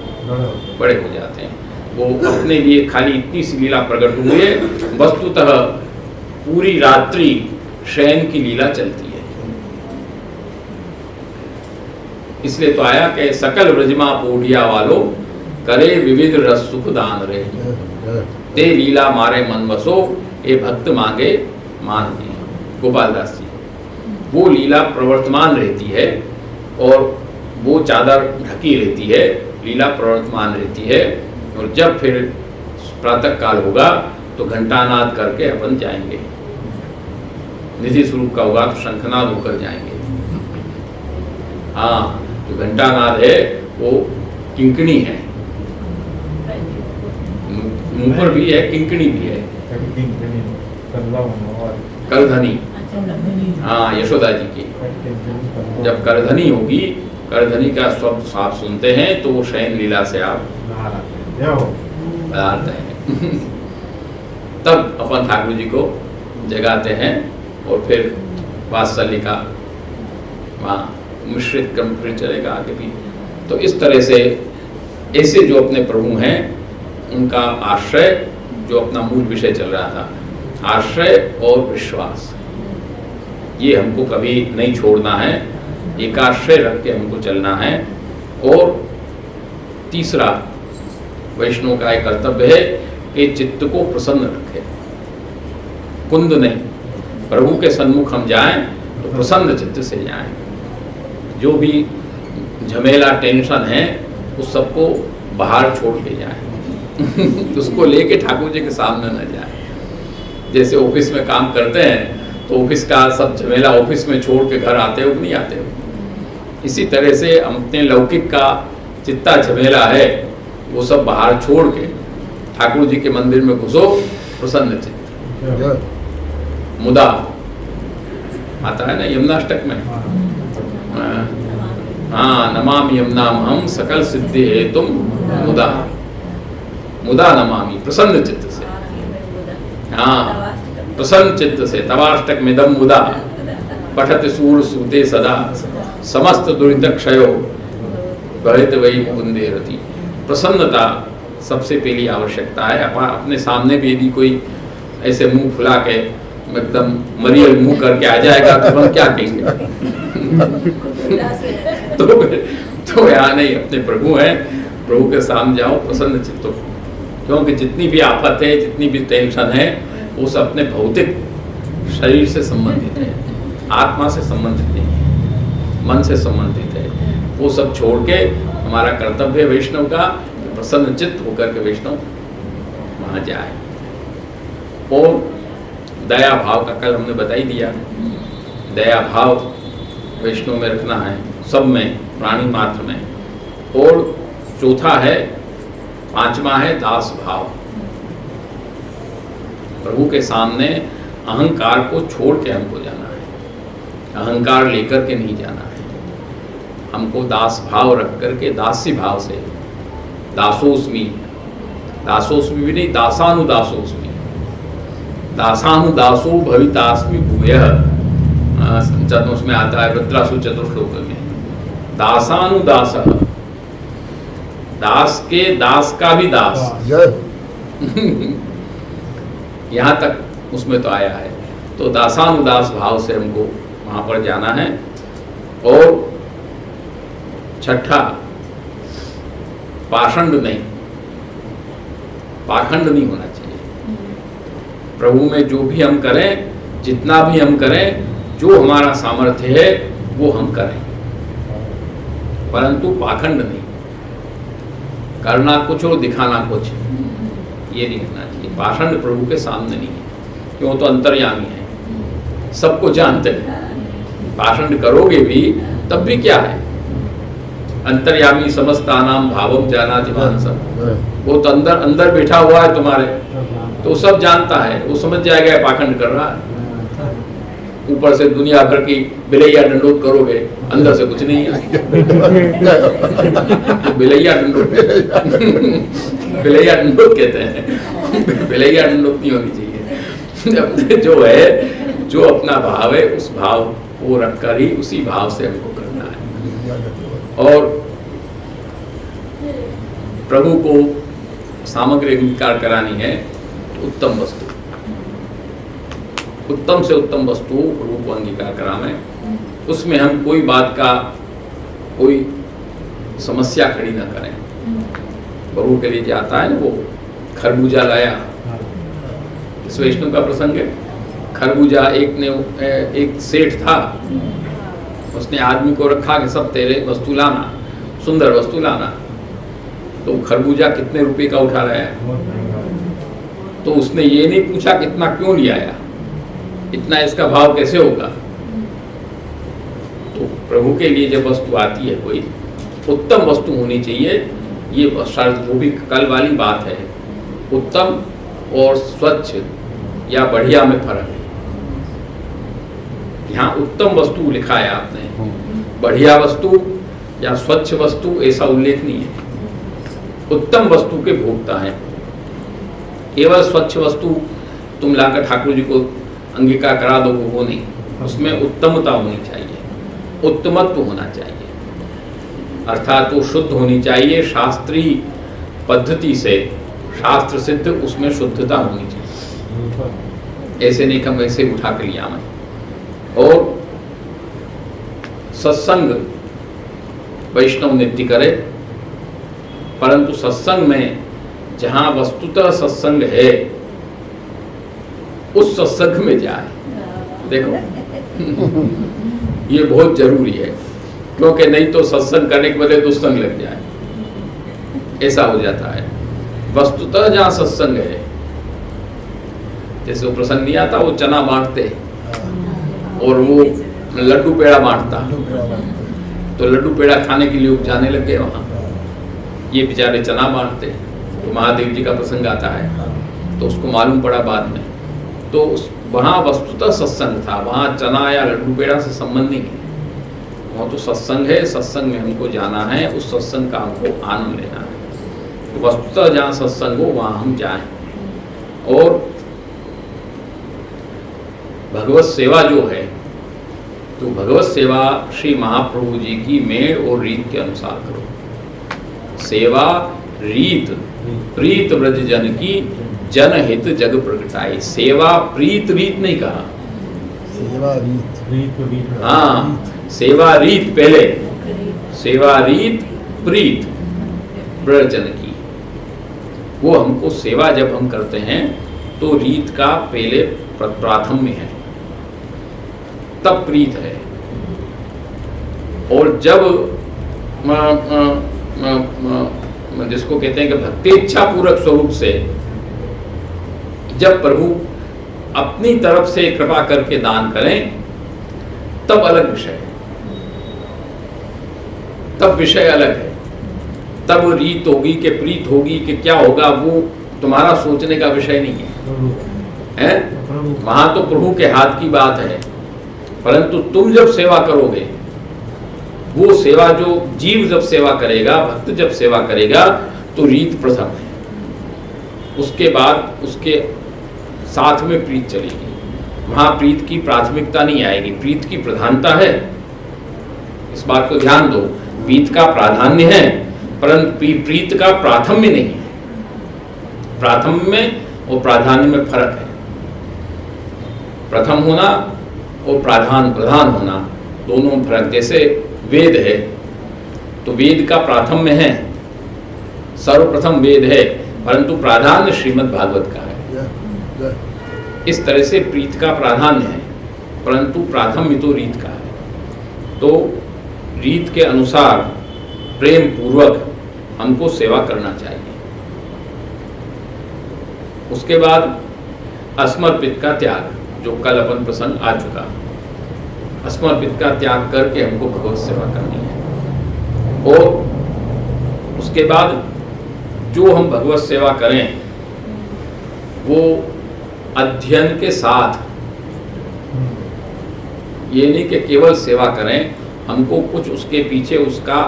बड़े हो जाते हैं। वो अपने लिए खाली इतनी सी लीला प्रकट हुई है, वस्तुतः पूरी रात्रि शयन की लीला चलती है। इसलिए तो आया कि सकल ब्रजमा पोढ़िया वालो करे विविध रस सुख दान रे, ते लीला मारे मन बसो ए भक्त मांगे मान दी। गोपाल दास जी, वो लीला प्रवर्तमान रहती है और वो चादर ढकी रहती है, लीला प्रवर्तमान रहती है। और जब फिर प्रातः काल होगा तो घंटानाद करके अपन जाएंगे। निधि स्वरूप का होगा तो शंखनाद होकर जाएंगे। हाँ, जो घंटानाद है वो किंकणी है, मुंह पर भी है, किंकणी भी है, करधनी। हाँ, यशोदा जी की जब करधनी होगी, करधनी का शब्द साफ सुनते हैं तो वो शयन लीला से आप पदार्थ हैं। तब अपन ठाकुर जी को जगाते हैं और फिर वात्सल्य का वहाँ मिश्रित क्रम फिर चलेगा आगे भी। तो इस तरह से ऐसे जो अपने प्रभु हैं उनका आश्रय, जो अपना मूल विषय चल रहा था, आश्रय और विश्वास, ये हमको कभी नहीं छोड़ना है। एकाश्रय रख के हमको चलना है। और तीसरा वैष्णव का एक कर्तव्य है कि चित्त को प्रसन्न रखे, कुंद नहीं। प्रभु के सन्मुख हम जाएं तो प्रसन्न चित्त से जाएं। जो भी झमेला टेंशन है उस सबको बाहर छोड़ के जाएं। उसको लेके ठाकुर जी के सामने न जाएं। जैसे ऑफिस में काम करते हैं तो ऑफिस का सब झमेला ऑफिस में छोड़ के घर आते हो कि नहीं आते हो, इसी तरह से अपने लौकिक का जितना झमेला है वो सब बाहर छोड़ के ठाकुर जी के मंदिर में घुसो, प्रसन्न चित्त। मुदा आता है ना यमुनाष्टक में, हाँ, नमामि यमुनामहं सकल सिद्धि हेतुम मुदा, मुदा नमामि, प्रसन्न चित्त से। हाँ, प्रसन्न चित्त से। तवाष्टक मिदम मुदा पठत सूर सूते सदा समस्त दुरित क्षयो भवित वही मुकुंदे रति। प्रसन्नता सबसे पहली आवश्यकता है। अपने सामने भी यदि कोई ऐसे मुंह फुला के एकदम मरियल मुंह करके आ जाएगा तो हम क्या कहेंगे? तो यहाँ नहीं, अपने प्रभु हैं, प्रभु के सामने जाओ प्रसन्न चित्त। क्योंकि जितनी भी आफत है, जितनी भी टेंशन है, वो सब अपने भौतिक शरीर से संबंधित है, आत्मा से संबंधित नहीं है, मन से संबंधित है। वो सब छोड़ के हमारा कर्तव्य वैष्णव का प्रसन्न चित्त होकर के वैष्णव वहाँ जाए। और दया भाव का कल हमने बता ही दिया। दया भाव वैष्णव में रखना है, सब में, प्राणी मात्र में। और चौथा है, पांचवा है दास भाव। प्रभु के सामने अहंकार को छोड़ के हमको जाना है, अहंकार लेकर के नहीं जाना है। हमको दास भाव रख करके, दासी भाव से, दासोस्मी, दासोस्मी भी नहीं, दासानुदासोस्मी, दासानुदासो भवितास्मि भूयः, उसमें आता है रुद्रासु चतुर्श्लोक में। दासानुदास, दास के दास का भी दास, यहाँ तक उसमें तो आया है। तो दासानुदास भाव से हमको वहाँ पर जाना है। और छठा, पाखंड नहीं होना चाहिए। प्रभु में जो भी हम करें, जितना भी हम करें, जो हमारा सामर्थ्य है वो हम करें, परंतु पाखंड नहीं करना कुछ और दिखाना कुछ, ये नहीं होना चाहिए। पाखंड प्रभु के सामने नहीं है, क्यों? तो अंतर्यामी है, सबको जानते हैं। पाखंड करोगे भी तब भी क्या है? अंतर्यामी समस्तानाम भावम जानाति मानसम, वो तो अंदर अंदर बैठा हुआ है तुम्हारे, तो सब जानता है, वो समझ जाएगा पाखंड कर रहा है। ऊपर से दुनिया भर की बिलैया डंडोत करोगे, अंदर से कुछ नहीं है। तो बिलैया डंडोत बिलैया डंडोत कहते हैं, बिलैया डंडोत नहीं होनी चाहिए। जो है, जो अपना भाव है उस भाव को रखकर ही उसी भाव से हमको करना है। और प्रभु को सामग्री अंगीकार करानी है, उत्तम वस्तु, उत्तम से उत्तम वस्तु प्रभु को अंगीकार करावे। उसमें हम कोई बात का कोई समस्या खड़ी ना करें। प्रभु के लिए जाता है ना, वो खरबूजा लाया, इस वैष्णव का प्रसंग है। खरबूजा एक सेठ था, उसने आदमी को रखा कि सब तेरे वस्तु लाना, सुंदर वस्तु लाना। तो खरबूजा कितने रुपए का उठा रहा है, तो उसने ये नहीं पूछा कितना क्यों ले आया, इतना इसका भाव कैसे होगा। तो प्रभु के लिए जब वस्तु आती है कोई उत्तम वस्तु होनी चाहिए, ये शर्त, वो भी कल वाली बात है। उत्तम और स्वच्छ या बढ़िया में फर्क है। यहाँ उत्तम वस्तु लिखा है आपने, बढ़िया वस्तु या स्वच्छ वस्तु ऐसा उल्लेख नहीं है। उत्तम वस्तु के भोक्ता है। केवल स्वच्छ वस्तु तुम लाकर ठाकुर जी को अंगीकार करा दो, वो नहीं, उसमें उत्तमता होनी चाहिए, उत्तमत्व होना चाहिए, अर्थात वो शुद्ध होनी चाहिए शास्त्रीय पद्धति से, शास्त्र सिद्ध उसमें शुद्धता होनी चाहिए। ऐसे नहीं कम ऐसे उठा के लिया मैं। और सत्संग वैष्णव नित्य करे, परंतु सत्संग में जहाँ वस्तुतः सत्संग है उस सत्संग में जाए। देखो ये बहुत जरूरी है, क्योंकि नहीं तो सत्संग करने के बदले दुस्संग लग जाए, ऐसा हो जाता है। वस्तुतः जहाँ सत्संग है, जैसे वो प्रसंग नहीं आता, वो चना बांटते और वो लड्डू पेड़ा बांटता, तो लड्डू पेड़ा खाने के लिए जाने लगे वहाँ, ये बेचारे चना बांटते। तो महादेव जी का प्रसंग आता है, तो उसको मालूम पड़ा बाद में, तो वहाँ वस्तुतः सत्संग था, वहाँ चना या लड्डू पेड़ा से संबंध नहीं है, वहाँ तो सत्संग है। सत्संग में हमको जाना है, उस सत्संग का हमको आनंद लेना है। तो वस्तुतः जहाँ सत्संग हो वहाँ हम जाएं। और भगवत सेवा जो है, तो भगवत सेवा श्री महाप्रभु जी की मेड़ और रीत के अनुसार करो। सेवा रीत प्रीत व्रज जन की, जन हित जग प्रगटाई। सेवा प्रीत रीत नहीं कहा, सेवा रीत, हाँ सेवा रीत पहले, सेवा रीत प्रीत व्रज जन की। वो हमको सेवा जब हम करते हैं तो रीत का पहले प्राथम्य है, तब प्रीत है। और जब जिसको कहते हैं कि भक्ति इच्छा पूर्वक स्वरूप से जब प्रभु अपनी तरफ से कृपा करके दान करें, तब अलग विषय है, तब विषय अलग है। तब रीत होगी कि प्रीत होगी कि क्या होगा, वो तुम्हारा सोचने का विषय नहीं है। वहां तो प्रभु के हाथ की बात है। परंतु तुम जब सेवा करोगे, वो सेवा जो जीव जब सेवा करेगा, भक्त जब सेवा करेगा, तो रीत प्रथम है, उसके बाद उसके साथ में प्रीत चलेगी। वहां प्रीत की प्राथमिकता नहीं आएगी, प्रीत की प्रधानता है। इस बात को ध्यान दो, प्रीत का प्राधान्य है, परंतु प्रीत का प्राथम्य नहीं है। प्राथम में और प्राधान्य में फर्क है। प्रथम होना और प्रधान होना दोनों में फर्क। जैसे वेद है तो वेद का प्राथम में है, सर्वप्रथम वेद है, परंतु प्राधान्य श्रीमद् भागवत का है। इस तरह से प्रीत का प्राधान्य है, परंतु प्राथम्य तो रीत का है। तो रीत के अनुसार प्रेम पूर्वक हमको सेवा करना चाहिए। उसके बाद अस्मर्पित का त्याग, जो कल अपन प्रसंग आ चुका, अस्मर्पित का त्याग करके हमको भगवत सेवा करनी है। और उसके बाद जो हम भगवत सेवा करें वो अध्ययन के साथ, ये नहीं कि केवल सेवा करें, हमको कुछ उसके पीछे उसका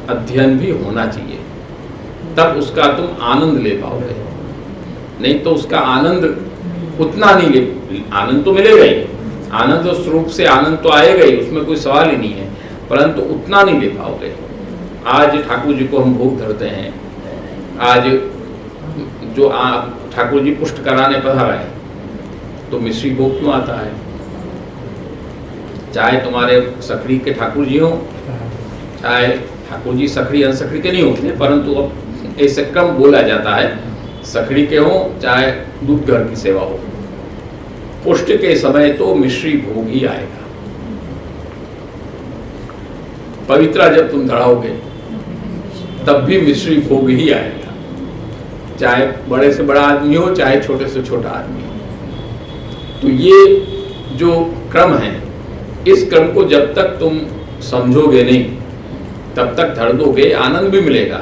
अध्ययन भी होना चाहिए, तब उसका तुम आनंद ले पाओगे। नहीं तो उसका आनंद उतना नहीं ले, आनंद तो मिलेगा ही, आनंद उस रूप से आनंद तो आएगा ही, उसमें कोई सवाल ही नहीं है, परंतु उतना नहीं ले पाओगे। आज ठाकुर जी को हम भोग धरते हैं, आज जो ठाकुर जी पुष्ट कराने पधारा है तो मिश्री भोग क्यों आता है? चाहे तुम्हारे सखड़ी के ठाकुर जी हो, चाहे ठाकुर जी सखड़ी अनसखड़ी के नहीं होते, परंतु अब ऐसे क्रम बोला जाता है, सखड़ी के हो चाहे दूध घर की सेवा हो, पुष्ट के समय तो मिश्री भोग ही आएगा। पवित्रा जब तुम धड़ाओगे तब भी मिश्री भोग ही आएगा, चाहे बड़े से बड़ा आदमी हो चाहे छोटे से छोटा आदमी हो। तो ये जो क्रम है, इस क्रम को जब तक तुम समझोगे नहीं तब तक धड़ दोगे, आनंद भी मिलेगा,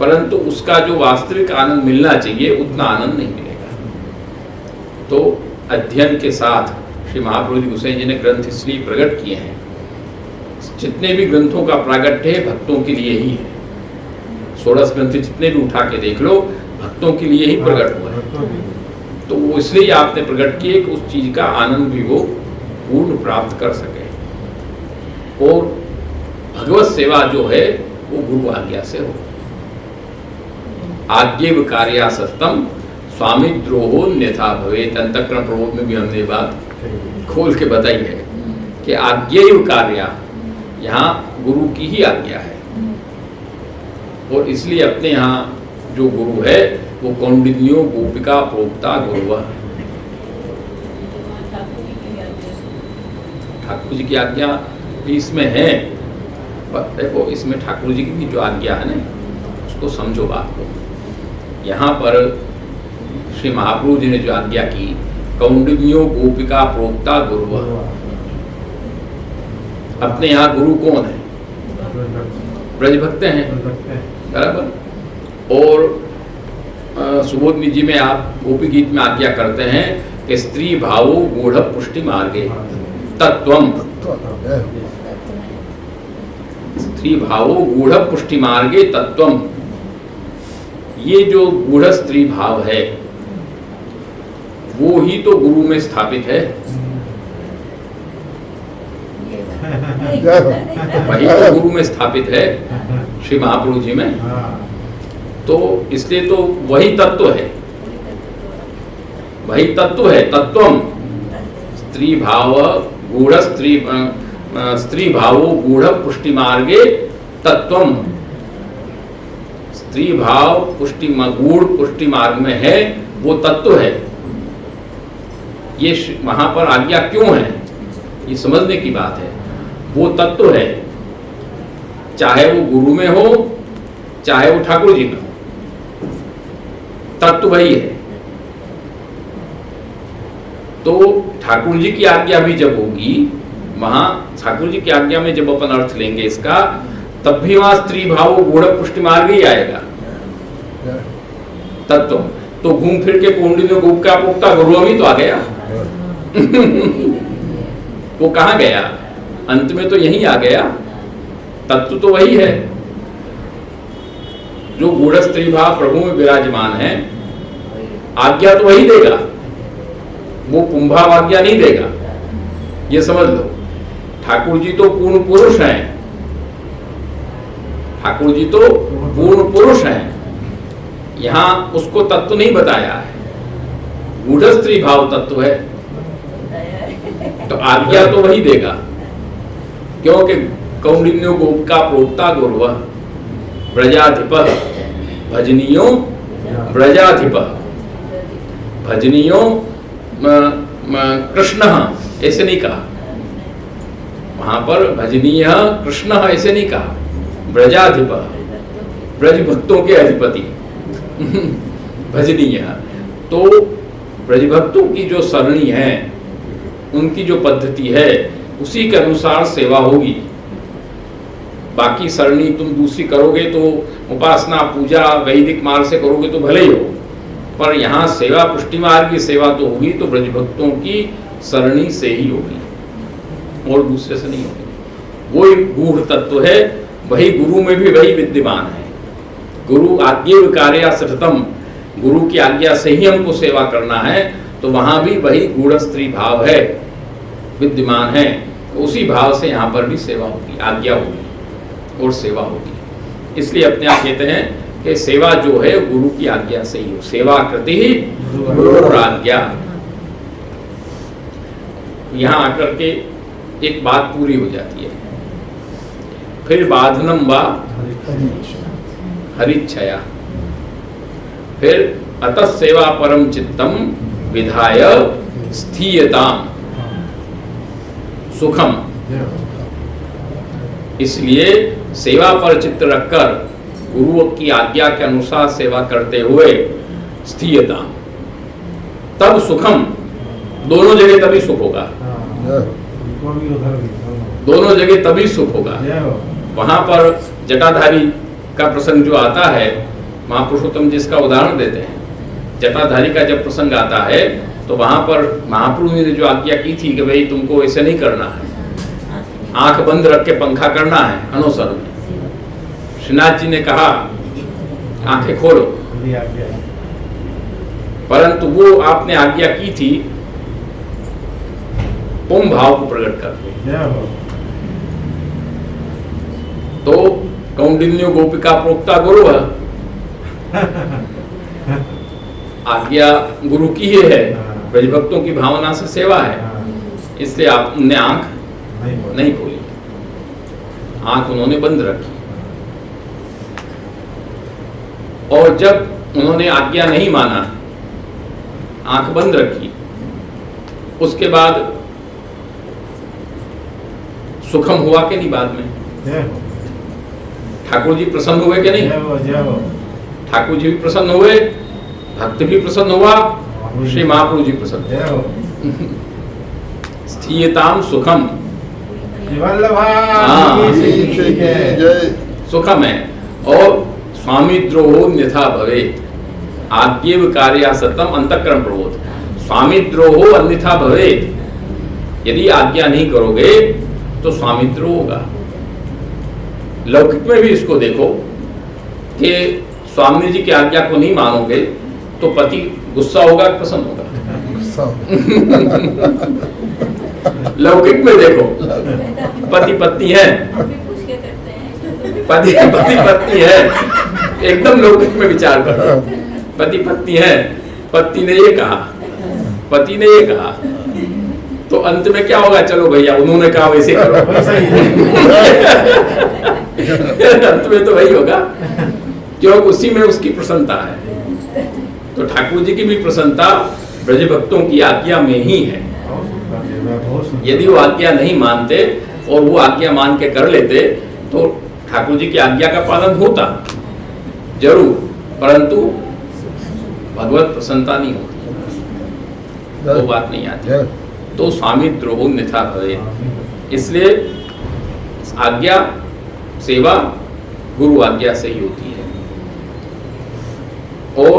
परंतु उसका जो वास्तविक आनंद मिलना चाहिए उतना आनंद नहीं मिलेगा। तो अध्ययन के साथ श्री महाप्रभु जी गोसाई जी ने ग्रंथ इसलिए प्रकट किए हैं, जितने भी ग्रंथों का प्रागट्य है भक्तों के लिए ही है। 16 ग्रंथ जितने भी उठा के देख लो, भक्तों के लिए ही प्रकट हुआ है। तो वो इसलिए आपने प्रकट किए कि उस चीज का आनंद भी वो पूर्ण प्राप्त कर सके। और भगवत सेवा जो है वो गुरु आज्ञा से हो। आज्ञेव कार्या सत्यम स्वामी द्रोहो अन्यथा भवेत। अंतःकरण प्रबोध में भी हमने बात खोल के बताई है कि आज्ञेव कार्या, यहाँ गुरु की ही आज्ञा है। और इसलिए अपने यहाँ जो गुरु है वो कौंडिन्यो गोपिका प्रोक्ता गुरु, ठाकुर जी की आज्ञा भी इसमें है। देखो इसमें ठाकुर जी की भी जो आज्ञा है ना, उसको समझो बात को। यहाँ पर श्री महाप्रभु जी ने जो आज्ञा की, कौंडिन्यो गोपिका प्रोक्ता गुरु, अपने यहाँ गुरु कौन है? ब्रज भक्त हैं, बराबर। और सुबोधनी जी में आप गोपी गीत में आज्ञा करते हैं कि स्त्री भावो गूढ़ पुष्टि मार्गे तत्वम, स्त्री भावो गूढ़ पुष्टि मार्गे तत्वम। ये जो गूढ़ स्त्री भाव है वो ही तो गुरु में स्थापित है, वही तो गुरु में स्थापित है श्री महाप्रभु जी में। तो इसलिए तो वही तत्व है, वही तत्व है। तत्वम स्त्री भाव गूढ़ स्त्री भावो गूढ़ पुष्टि मार्गे तत्वम। स्त्री भाव पुष्टि गूढ़ पुष्टि मार्ग में है, वो तत्व है। ये वहां पर आज्ञा क्यों है, ये समझने की बात है। वो तत्व है, चाहे वो गुरु में हो चाहे वो ठाकुर जी में हो, तत्व वही है। तो ठाकुर जी की आज्ञा भी जब होगी, वहां ठाकुर जी की आज्ञा में जब अपन अर्थ लेंगे इसका, तब भी वहां स्त्री भाव गूढ़ पुष्टि मार्ग ही आएगा तत्व। तो घूम फिर के कुंडी में गोप का पुख्ता गुरु ही तो आ गया वो कहाँ गया? अंत में तो यही आ गया, तत्व तो वही है। जो गूढ़ स्त्री भाव प्रभु में विराजमान है, आज्ञा तो वही देगा, वो पुंभाव आज्ञा नहीं देगा, ये समझ लो। ठाकुर जी तो पूर्ण पुरुष हैं, ठाकुर जी तो पूर्ण पुरुष हैं, यहाँ उसको तत्व नहीं बताया है, गूढ़ स्त्री भाव तत्व है, तो आज्ञा तो वही देगा, क्योंकि कौंडिन्यो गोपिका प्रोक्ता गुरुवः ब्रजाधिपः भजनीयो ब्रजाधिपः भजनीयो कृष्ण ऐसे नहीं कहा, वहां पर भजनीय कृष्ण ऐसे नहीं कहा, ब्रजाधिपः ब्रज भक्तों के अधिपति भजनीय। तो ब्रज भक्तों की जो सरणी है, उनकी जो पद्धति है, उसी के अनुसार सेवा होगी। बाकी सरणी तुम दूसरी करोगे तो उपासना पूजा वैदिक मार्ग से करोगे तो भले ही हो, पर यहाँ सेवा पुष्टि मार्ग की सेवा तो होगी तो ब्रज भक्तों की सरणी से ही होगी और दूसरे से नहीं होगी। वो एक गूढ़ तत्व है, वही गुरु में भी वही विद्यमान है। गुरु आज्ञेव कार्या सततम, गुरु की आज्ञा से ही हमको सेवा करना है, तो वहां भी वही गूढ़ स्त्री भाव है, विद्यमान है। उसी भाव से यहाँ पर भी सेवा होगी, आज्ञा होगी और सेवा होगी। इसलिए अपने आप कहते हैं कि सेवा जो है गुरु की आज्ञा से ही हो, सेवा कृति ही गुरु आज्ञा। यहाँ आकर के एक बात पूरी हो जाती है। फिर बाधनम वा हरिच्छया, फिर अतः सेवा परम चित्तम विधाय स्थीयताम सुखम, इसलिए सेवा पर चित्त रखकर गुरु की आज्ञा के अनुसार सेवा करते हुए स्थीयता, तब सुखम, दोनों जगह तभी सुख होगा, दोनों जगह तभी सुख होगा। वहां पर जटाधारी का प्रसंग जो आता है, महापुरुषोत्तम जी इसका उदाहरण देते हैं। जटाधारी का जब प्रसंग आता है तो वहां पर महाप्रभु ने जो आज्ञा की थी कि भाई तुमको ऐसे नहीं करना है, आंख बंद रख के पंखा करना है अनुसर में, श्रीनाथ जी ने कहा आंखें खोलो, परंतु वो आपने आज्ञा की थी पुम भाव को प्रकट करके। तो कौंडिन्यो गोपिका प्रोक्ता गुरु है, आज्ञा गुरु की ही है, ब्रज भक्तों की भावना से सेवा है, इसलिए आपने आंख नहीं खोली, आंख उन्होंने बंद रखी। और जब उन्होंने आज्ञा नहीं माना, आंख बंद रखी, उसके बाद सुखम हुआ कि नहीं? बाद में ठाकुर जी प्रसन्न हुए कि नहीं? ठाकुर जी भी प्रसन्न हुए, भक्त भी प्रसन्न हुआ, श्री महाप्रभु जी प्रसन्न हुए। स्थीयताम सुखम, सुखम है। और स्वामी द्रोहो अन्यथा भवेत्, आज्ञेव कार्या सतम अंतःकरण प्रबोध। स्वामी द्रोहो अन्यथा भवेत्, यदि आज्ञा नहीं करोगे तो स्वामी द्रोह होगा। लौकिक में भी इसको देखो कि स्वामी जी की आज्ञा को नहीं मानोगे तो पति गुस्सा होगा कि प्रसन्न होगा? लौकिक में देखो, पति पत्नी है, पति पत्नी है, एकदम लौकिक में विचार करो, पति पत्नी है, पत्नी ने ये कहा, पति ने ये कहा, तो अंत में क्या होगा? चलो भैया उन्होंने कहा वैसे करो। अंत में तो वही होगा, क्योंकि उसी में उसकी प्रसन्नता है। तो ठाकुर जी की भी प्रसन्नता ब्रज भक्तों की आज्ञा में ही है। यदि वो आज्ञा नहीं मानते और वो आज्ञा मान के कर लेते तो ठाकुर जी की आज्ञा का पालन होता जरूर, परंतु भगवत प्रसन्नता नहीं होती, वो बात नहीं आती। तो स्वामी द्रोह अन्यथा भवेत्, इसलिए आज्ञा सेवा गुरु आज्ञा से ही होती है और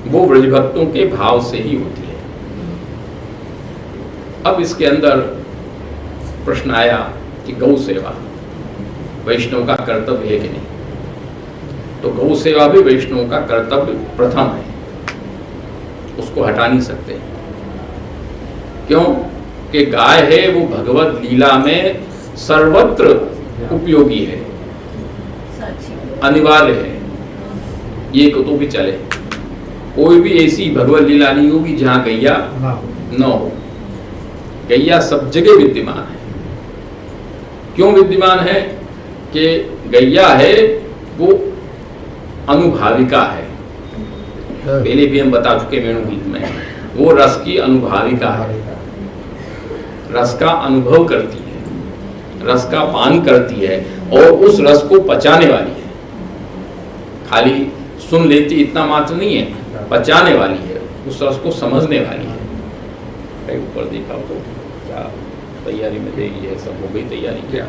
वो ब्रज भक्तों के भाव से ही होती है। अब इसके अंदर प्रश्न आया कि गौ सेवा वैष्णव का कर्तव्य है कि नहीं? तो गौ सेवा भी वैष्णव का कर्तव्य प्रथम है, उसको हटा नहीं सकते। क्यों? कि गाय है वो भगवत लीला में सर्वत्र उपयोगी है, अनिवार्य है, ये तो भी चले। कोई भी ऐसी भगवत लीला नहीं होगी जहां गैया ना न हो। गैया सब जगह विद्यमान है। क्यों विद्यमान है? कि गैया है वो अनुभाविका है। पहले भी हम बता चुके वेणु गीत में, वो रस की अनुभाविका है, रस का अनुभव करती है, रस का पान करती है और उस रस को पचाने वाली है। खाली सुन लेती इतना मात्र नहीं है, पचाने वाली है, उस रस को समझने वाली है। कहीं ऊपर देखा तो क्या तैयारी में देगी है, सब हो गई तैयारी क्या?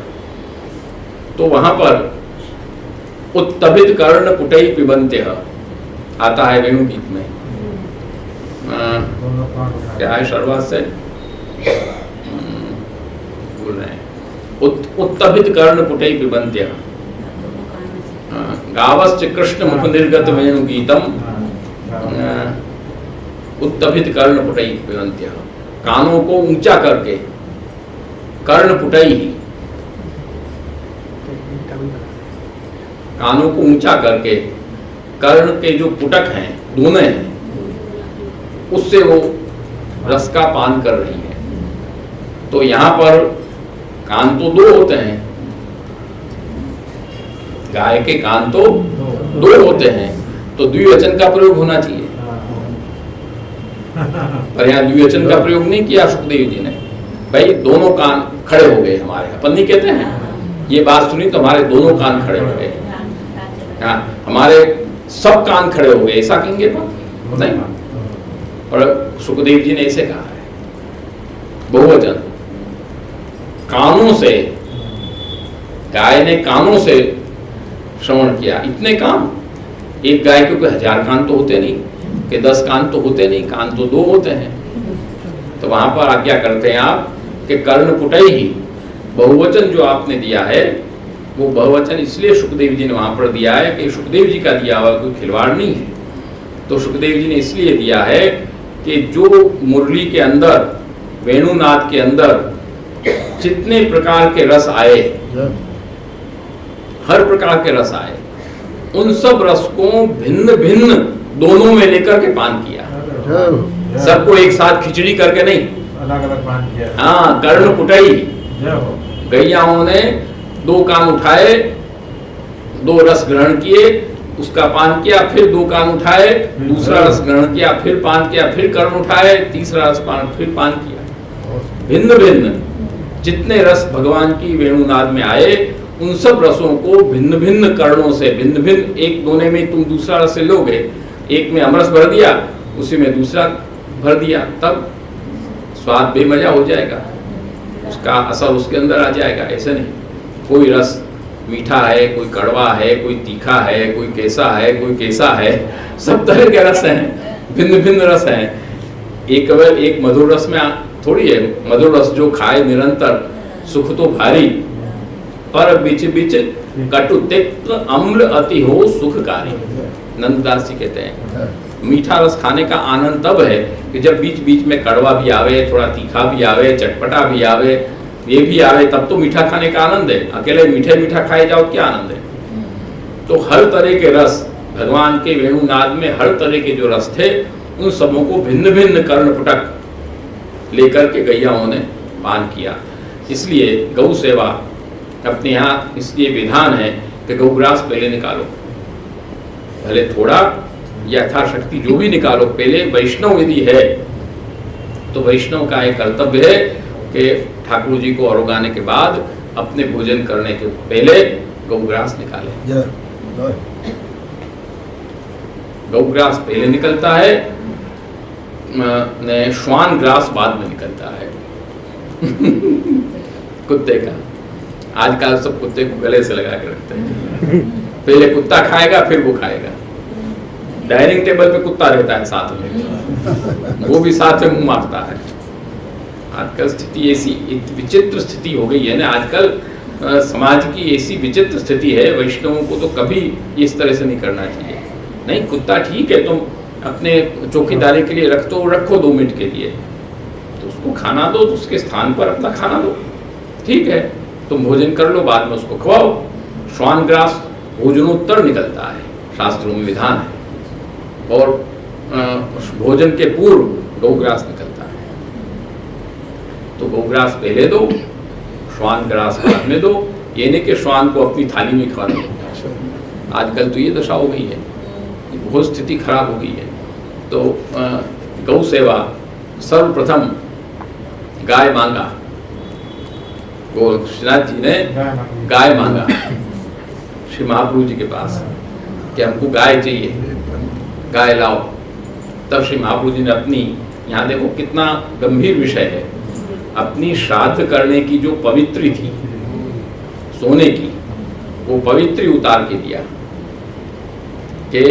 तो वहां पर उत्तभित कर्ण पुटई पिबंत्य आता है वेणु गीत में। दोनों कान उठा क्या है शुरुआत से? बोल रहे हैं उत्तभित कर्ण पुटई पिबंत्य गावश्च कृष्ण मुख निर्गत वेणु गीतम उत्तभित कर्ण पुटई पिबंत्य। कानों को ऊंचा करके, कर्ण पुटई, कानों को ऊंचा करके, कर्ण के जो पुटक हैं, दोने हैं, उससे वो रस का पान कर रही है। तो यहां पर कान तो दो होते हैं, गाय के कान तो दो होते हैं, तो द्विवचन का प्रयोग होना चाहिए, पर यहाँ द्विवचन का प्रयोग नहीं किया सुखदेव जी ने। भाई दोनों कान खड़े हो गए हमारे, अपन नहीं कहते हैं, ये बात सुनी तो हमारे दोनों कान खड़े हो गए। हाँ, हमारे सब कान खड़े हो गए, ऐसा कहेंगे तो नहीं, और सुखदेव जी ने ऐसे कहा है, बहुवचन। कानों से, गाय ने कानों से श्रवण किया। इतने कान, एक गाय के कोई 1000 कान तो होते नहीं, कि 10 कान तो होते नहीं, कान तो 2 होते हैं। तो वहां पर आज्ञा करते हैं आप कि कर्ण पुटई ही, बहुवचन जो आपने दिया है वो बहुवचन इसलिए सुखदेव जी ने वहां पर दिया है कि सुखदेव जी का दिया हुआ कोई खिलवाड़ नहीं है। तो सुखदेव जी ने इसलिए दिया है कि जो मुरली के अंदर, वेणुनाद के अंदर जितने प्रकार के रस आए, हर प्रकार के रस आए, उन सब रस को भिन्न भिन्न दोनों में लेकर के पान किया। सबको एक साथ खिचड़ी करके नहीं, अलग अलग पान किया। हाँ, कर्ण पुटई, गैयाओं ने 2 कान उठाए, 2 रस ग्रहण किए, उसका पान किया, फिर 2 कान उठाए, दूसरा रस ग्रहण किया, फिर पान किया, फिर कर्ण उठाए, तीसरा रस पान, फिर पान किया। भिन्न भिन्न जितने रस भगवान की वेणुनाद में आए, उन सब रसों को भिन्न भिन्न कर्णों से, भिन्न भिन्न, एक दोने में तुम दूसरा रस से लोगे, एक में अमरस भर दिया, उसी में दूसरा भर दिया, तब स्वाद बेमजा हो जाएगा, उसका असर उसके अंदर आ जाएगा। ऐसे नहीं, कोई रस मीठा है, कोई कड़वा है, कोई तीखा है, कोई कैसा है, कोई कैसा है, सब तरह के रस हैं, भिन्न भिन्न रस हैं। एक मधुर रस में थोड़ी है, मधुर रस जो खाए निरंतर सुख तो भारी, पर बीच बीच कटु तिक्त अम्ल अति हो सुखकारी। नंददास जी कहते हैं मीठा रस खाने का आनंद तब है कि जब बीच बीच में कड़वा भी आवे, थोड़ा तीखा भी आवे, चटपटा भी आवे, ये भी आवे, तब तो मीठा खाने का आनंद है। अकेले मीठे मीठा खाए जाओ क्या आनंद है? तो हर तरह के रस भगवान के वेणुनाद में, हर तरह के जो रस थे, उन सबों को भिन्न भिन्न कर्णपुटक लेकर के गैयाओं ने पान किया। इसलिए गौ सेवा अपने यहाँ इसलिए विधान है कि गौग्रास पहले निकालो, भले थोड़ा यथाशक्ति जो भी निकालो, पहले वैष्णव यदि है तो वैष्णव का एक कर्तव्य है कि ठाकुर जी को अरोगाने के बाद अपने भोजन करने के पहले गौग्रास निकाले। गौग्रास पहले निकलता है, श्वान ग्रास बाद में निकलता है। कुत्ते का आजकल सब कुत्ते को गले से लगा के रखते हैं, पहले कुत्ता खाएगा फिर वो खाएगा। डाइनिंग टेबल पे कुत्ता रहता है साथ में, वो भी साथ में मुंह मारता है। आजकल स्थिति ऐसी विचित्र स्थिति हो गई है ना, आजकल समाज की ऐसी विचित्र स्थिति है, वैष्णवों को तो कभी इस तरह से नहीं करना चाहिए। नहीं, कुत्ता ठीक है, तुम अपने चौकीदारी के लिए रखो 2 मिनट के लिए, तो उसको खाना दो, तो उसके स्थान पर अपना खाना दो, ठीक है, तुम भोजन कर लो, बाद में उसको खवाओ। श्वान ग्रास भोजनोत्तर निकलता है, शास्त्रों में विधान है। और भोजन के पूर्व गौग्रास निकलता है, तो गौग्रास पहले दो, श्वान ग्रास बाद में दो। ये नहीं कि श्वान को अपनी थाली में खा दो। आजकल तो ये दशा हो गई है, बहुत स्थिति खराब हो गई है। तो गौ सेवा सर्वप्रथम गाय मांगा, गोरक्षनाथ जी ने गाय मांगा श्री महाप्रभु जी के पास कि हमको गाय चाहिए, गाय लाओ। तब श्री महाप्रभु जी ने अपनी, यहाँ देखो कितना गंभीर विषय है, अपनी श्राद्ध करने की जो पवित्री थी सोने की, वो पवित्री उतार के दिया कि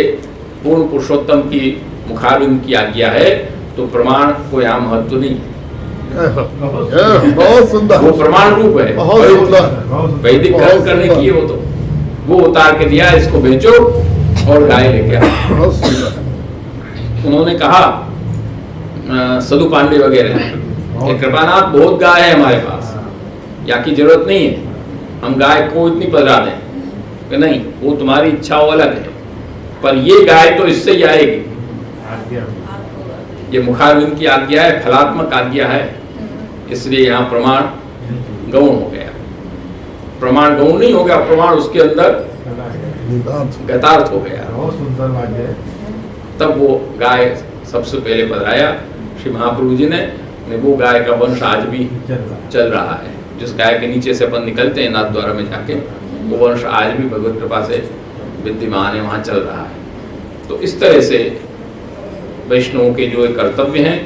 पूर्ण पुरुषोत्तम की मुखारविंद की आज्ञा है, तो प्रमाण को यहाँ महत्व नहीं है। बहुत सुंदर, वो प्रमाण रूप है, बहुत सुंदर, वैदिक कर्म करने की है वो उतार के दिया, इसको बेचो और गाय लेके आओ। बहुत सुंदर। उन्होंने कहा सदु पांडे वगैरह कि कृपानाथ बहुत गाय है हमारे पास, या की जरूरत नहीं है, हम गाय को इतनी पधरा दें कि नहीं, वो तुम्हारी इच्छा वो अलग है, पर ये गाय तो इससे ही आएगी। ये मुखारविंद की आज्ञा है, फलात्मक आज्ञा है, इसलिए यहाँ प्रमाण गौण हो गया। प्रमाण गौण नहीं हो गया, प्रमाण उसके अंदर गतार्थ हो गया। बहुत सुंदर बात है। तब वो गाय सबसे पहले पधराया श्री महाप्रभु जी ने, वो गाय का वंश आज भी चल रहा है। जिस गाय के नीचे से अपन निकलते हैं नाथ द्वारा में जाके, वो वंश आज भी भगवत कृपा से विद्यमान है, वहाँ चल रहा है। तो इस तरह से वैष्णवों के जो कर्तव्य हैं,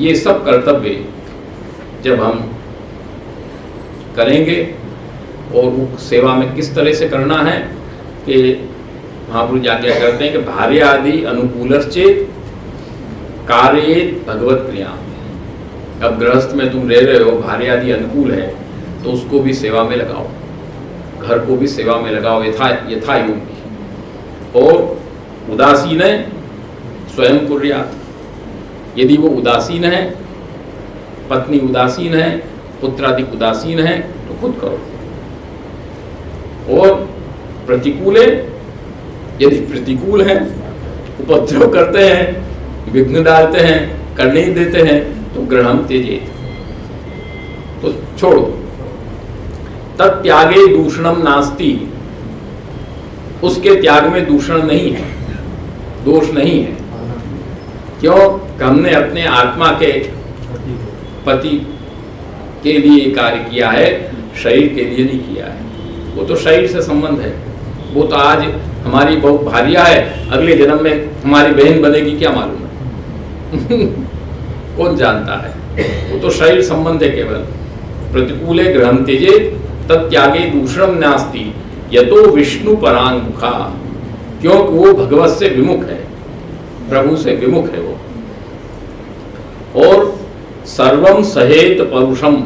ये सब कर्तव्य जब हम करेंगे, और वो सेवा में किस तरह से करना है कि महाप्रभु जी आज्ञा करते हैं कि भार्य आदि अनुकूलश्चेत कार्येत भगवत क्रिया। अब गृहस्थ में तुम रह रहे हो, भार्य आदि अनुकूल है, तो उसको भी सेवा में लगाओ, घर को भी सेवा में लगाओ यथा योग्य। और उदासीन है स्वयं कुर्यात, यदि वो उदासीन है, पत्नी उदासीन है, पुत्रादिक उदासीन है, तो खुद करो। और प्रतिकूल है, यदि प्रतिकूल है, उपद्रव करते हैं, विघ्न डालते हैं, करने ही देते हैं, तो गृहम त्यजेत, तो छोड़ दो। तत्यागे दूषणम नास्ति, उसके त्याग में दूषण नहीं है, दोष नहीं है। क्यों? हमने अपने आत्मा के पति के लिए कार्य किया है, शरीर के लिए नहीं किया है। वो तो शरीर से संबंध है, वो तो आज हमारी बहुत भारिया है, अगले जन्म में हमारी बहन बनेगी क्या मालूम है कौन जानता है। वो तो शरीर संबंध है केवल। प्रतिकूले गृहम त्यजेत तत्यागे दूषणम नास्ति यतो विष्णु परांगमुखा, क्योंकि वो भगवत से विमुख है, प्रभु से विमुख है वो। और सर्वम सहेत परुषम,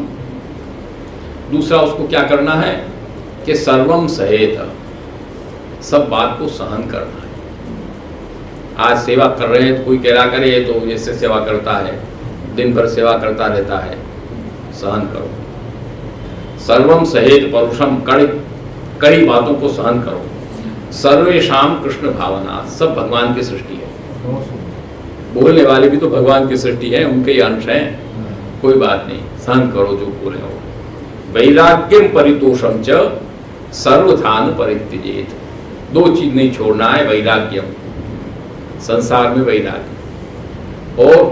दूसरा उसको क्या करना है कि सर्वम सहेत, सब बात को सहन करना है। आज सेवा कर रहे हैं तो कोई कह रहा करे तो जैसे सेवा करता है, दिन भर सेवा करता रहता है, सहन करो। सर्वम सहेत परुषम, कड़ी बातों को सहन करो। सर्वेशाम कृष्ण भावना, सब भगवान की सृष्टि है, बोलने वाले भी तो भगवान की सृष्टि है, उनके ही अंश हैं, कोई बात नहीं, सहन करो जो बोले हो। वैराग्यम परितोषम च सर्वधान परित्यजेत, दो चीज नहीं छोड़ना है, वैराग्यम, संसार में वैराग्य, और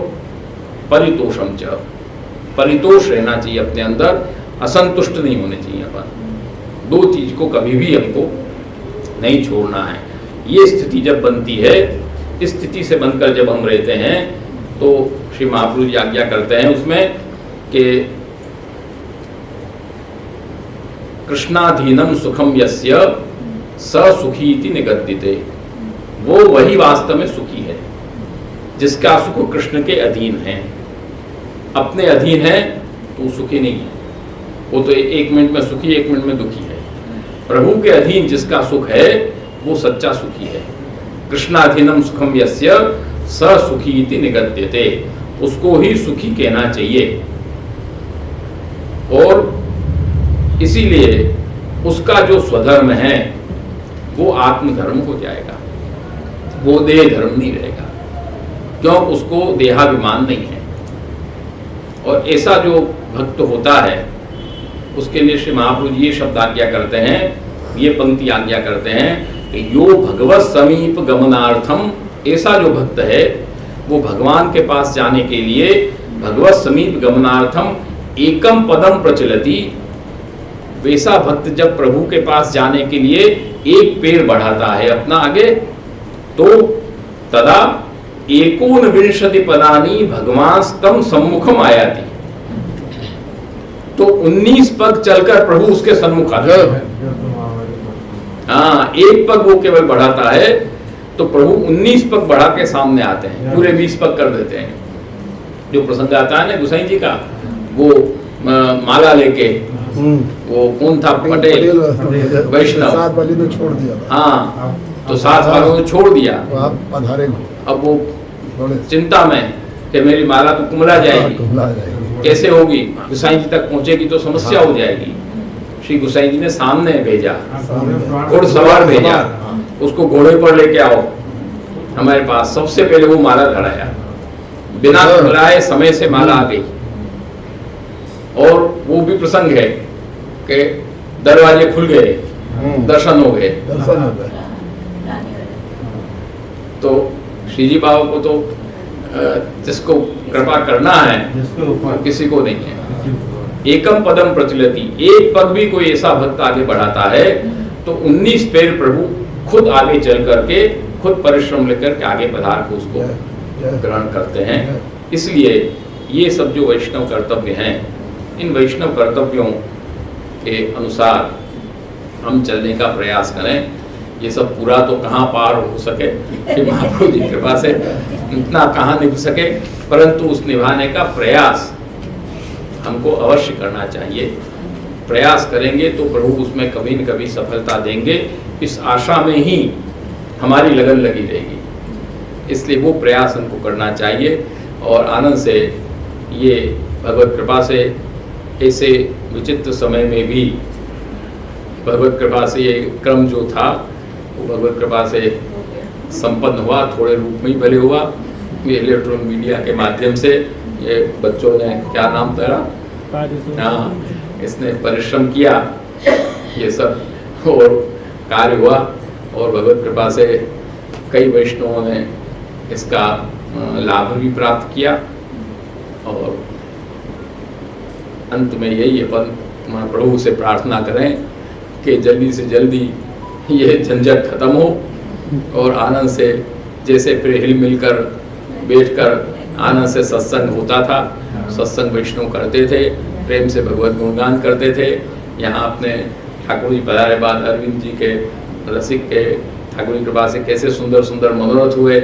परितोषम च, परितोष रहना चाहिए अपने अंदर, असंतुष्ट नहीं होने चाहिए अपन। दो चीज को कभी भी हमको नहीं छोड़ना है। ये स्थिति जब बनती है, इस स्थिति से बनकर जब हम रहते हैं, तो श्री महाप्रभु जी आज्ञा करते हैं उसमें कि कृष्णाधीनम सुखम यस्य स सुखी इति निगद्यते, वो वही वास्तव में सुखी है जिसका सुख कृष्ण के अधीन है। अपने अधीन है तो सुखी नहीं है, वो तो एक मिनट में सुखी, एक मिनट में दुखी है। प्रभु के अधीन जिसका सुख है वो सच्चा सुखी है। कृष्णाधीनम सुखम यस्य स सुखी इति निगद्यते, उसको ही सुखी कहना चाहिए। और इसीलिए उसका जो स्वधर्म है वो आत्मधर्म हो जाएगा, वो देह धर्म नहीं रहेगा। क्यों? उसको देहाभिमान नहीं है। और ऐसा जो भक्त होता है उसके लिए श्री महाप्रभु जी ये शब्द आज्ञा करते हैं, ये पंक्ति आज्ञा करते हैं कि यो भगवत समीप गमनार्थम, ऐसा जो भक्त है वो भगवान के पास जाने के लिए भगवत समीप गमनार्थम एकम पदम प्रचलति, वैसा भक्त जब प्रभु के पास जाने के लिए एक पैर बढ़ाता है अपना आगे, तो तदा एकोनविंशति पदानी भगवान तम सम्मुखम आयाति, तो 19 पग चलकर प्रभु उसके सम्मुख आते हैं। हाँ, एक पग वो केवल बढ़ाता है तो प्रभु 19 पग बढ़ा के सामने आते हैं, पूरे 20 पग कर देते हैं। जो प्रसंग आता है ना गोसाई जी का, वो माला लेके, वो कौन था, पटेल वैष्णव, 7 वाली ने छोड़ दिया था। हाँ, तो 7 वालों ने छोड़ दिया। तो आप पधारे अब वो थोड़े चिंता में कि मेरी माला तो कुमला जाएगी, कुमला जाएगी, कैसे होगी, गोसाई जी तक पहुंचेगी तो समस्या हो जाएगी। श्री गोसाई जी ने सामने भेजा, घुड़सवार भेजा, उसको घोड़े पर लेके आओ हमारे पास। सबसे पहले वो माला धराया, बिना बुलाए समय से माला आ गई। और वो भी प्रसंग है कि दरवाजे खुल गए, दर्शन हो गए। दर्शन हो गए। तो श्री जी बाबा को तो जिसको कृपा करना है जिसके ऊपर किसी को नहीं है। एकम पदम प्रचलति, एक पग भी कोई ऐसा भक्त आगे बढ़ाता है तो 19 पैर प्रभु खुद आगे चल करके, खुद परिश्रम लेकर के आगे पधार को उसको ग्रहण करते हैं। इसलिए ये सब जो वैष्णव कर्तव्य हैं, इन वैष्णव कर्तव्यों के अनुसार हम चलने का प्रयास करें। ये सब पूरा तो कहाँ पार हो सके, कि महाप्रभु जी की कृपा से इतना कहाँ निभ सके, परंतु उस निभाने का प्रयास हमको अवश्य करना चाहिए। प्रयास करेंगे तो प्रभु उसमें कभी न कभी सफलता देंगे, इस आशा में ही हमारी लगन लगी रहेगी। इसलिए वो प्रयास हमको करना चाहिए। और आनंद से ये भगवत कृपा से ऐसे विचित्र समय में भी भगवत कृपा से ये क्रम जो था वो भगवत कृपा से संपन्न हुआ, थोड़े रूप में ही भले हुआ। ये इलेक्ट्रॉनिक मीडिया के माध्यम से ये बच्चों ने, क्या नाम तेरा, हाँ, इसने परिश्रम किया, ये सब और कार्य हुआ। और भगवत कृपा से कई वैष्णवों ने इसका लाभ भी प्राप्त किया। और अंत में यही अपन प्रभु से प्रार्थना करें कि जल्दी से जल्दी ये झंझट खत्म हो और आनंद से, जैसे फिर हिल मिलकर बैठकर आनंद से सत्संग होता था, सत्संग वैष्णव करते थे, प्रेम से भगवत गुणगान करते थे। यहाँ अपने ठाकुर जी पधारे बाद अरविंद जी के रसिक के ठाकुर जी कृपा से कैसे सुंदर सुंदर मनोरथ हुए,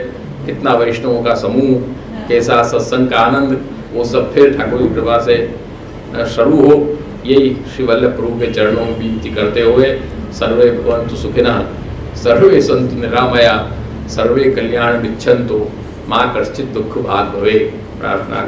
कितना वैष्णवों का समूह, कैसा सत्संग का आनंद, वो सब फिर ठाकुर जी कृपा से शुरू हो। यही श्री वल्लभ प्रभु के चरणों में विनती करते हुए सर्वे भवन्तु सुखिनः, सर्वे सन्तु निरामया, सर्वे कल्याण विच्छन्तु, माँ कश्चित् दुःख भाग् भवेत्। प्रार्थना।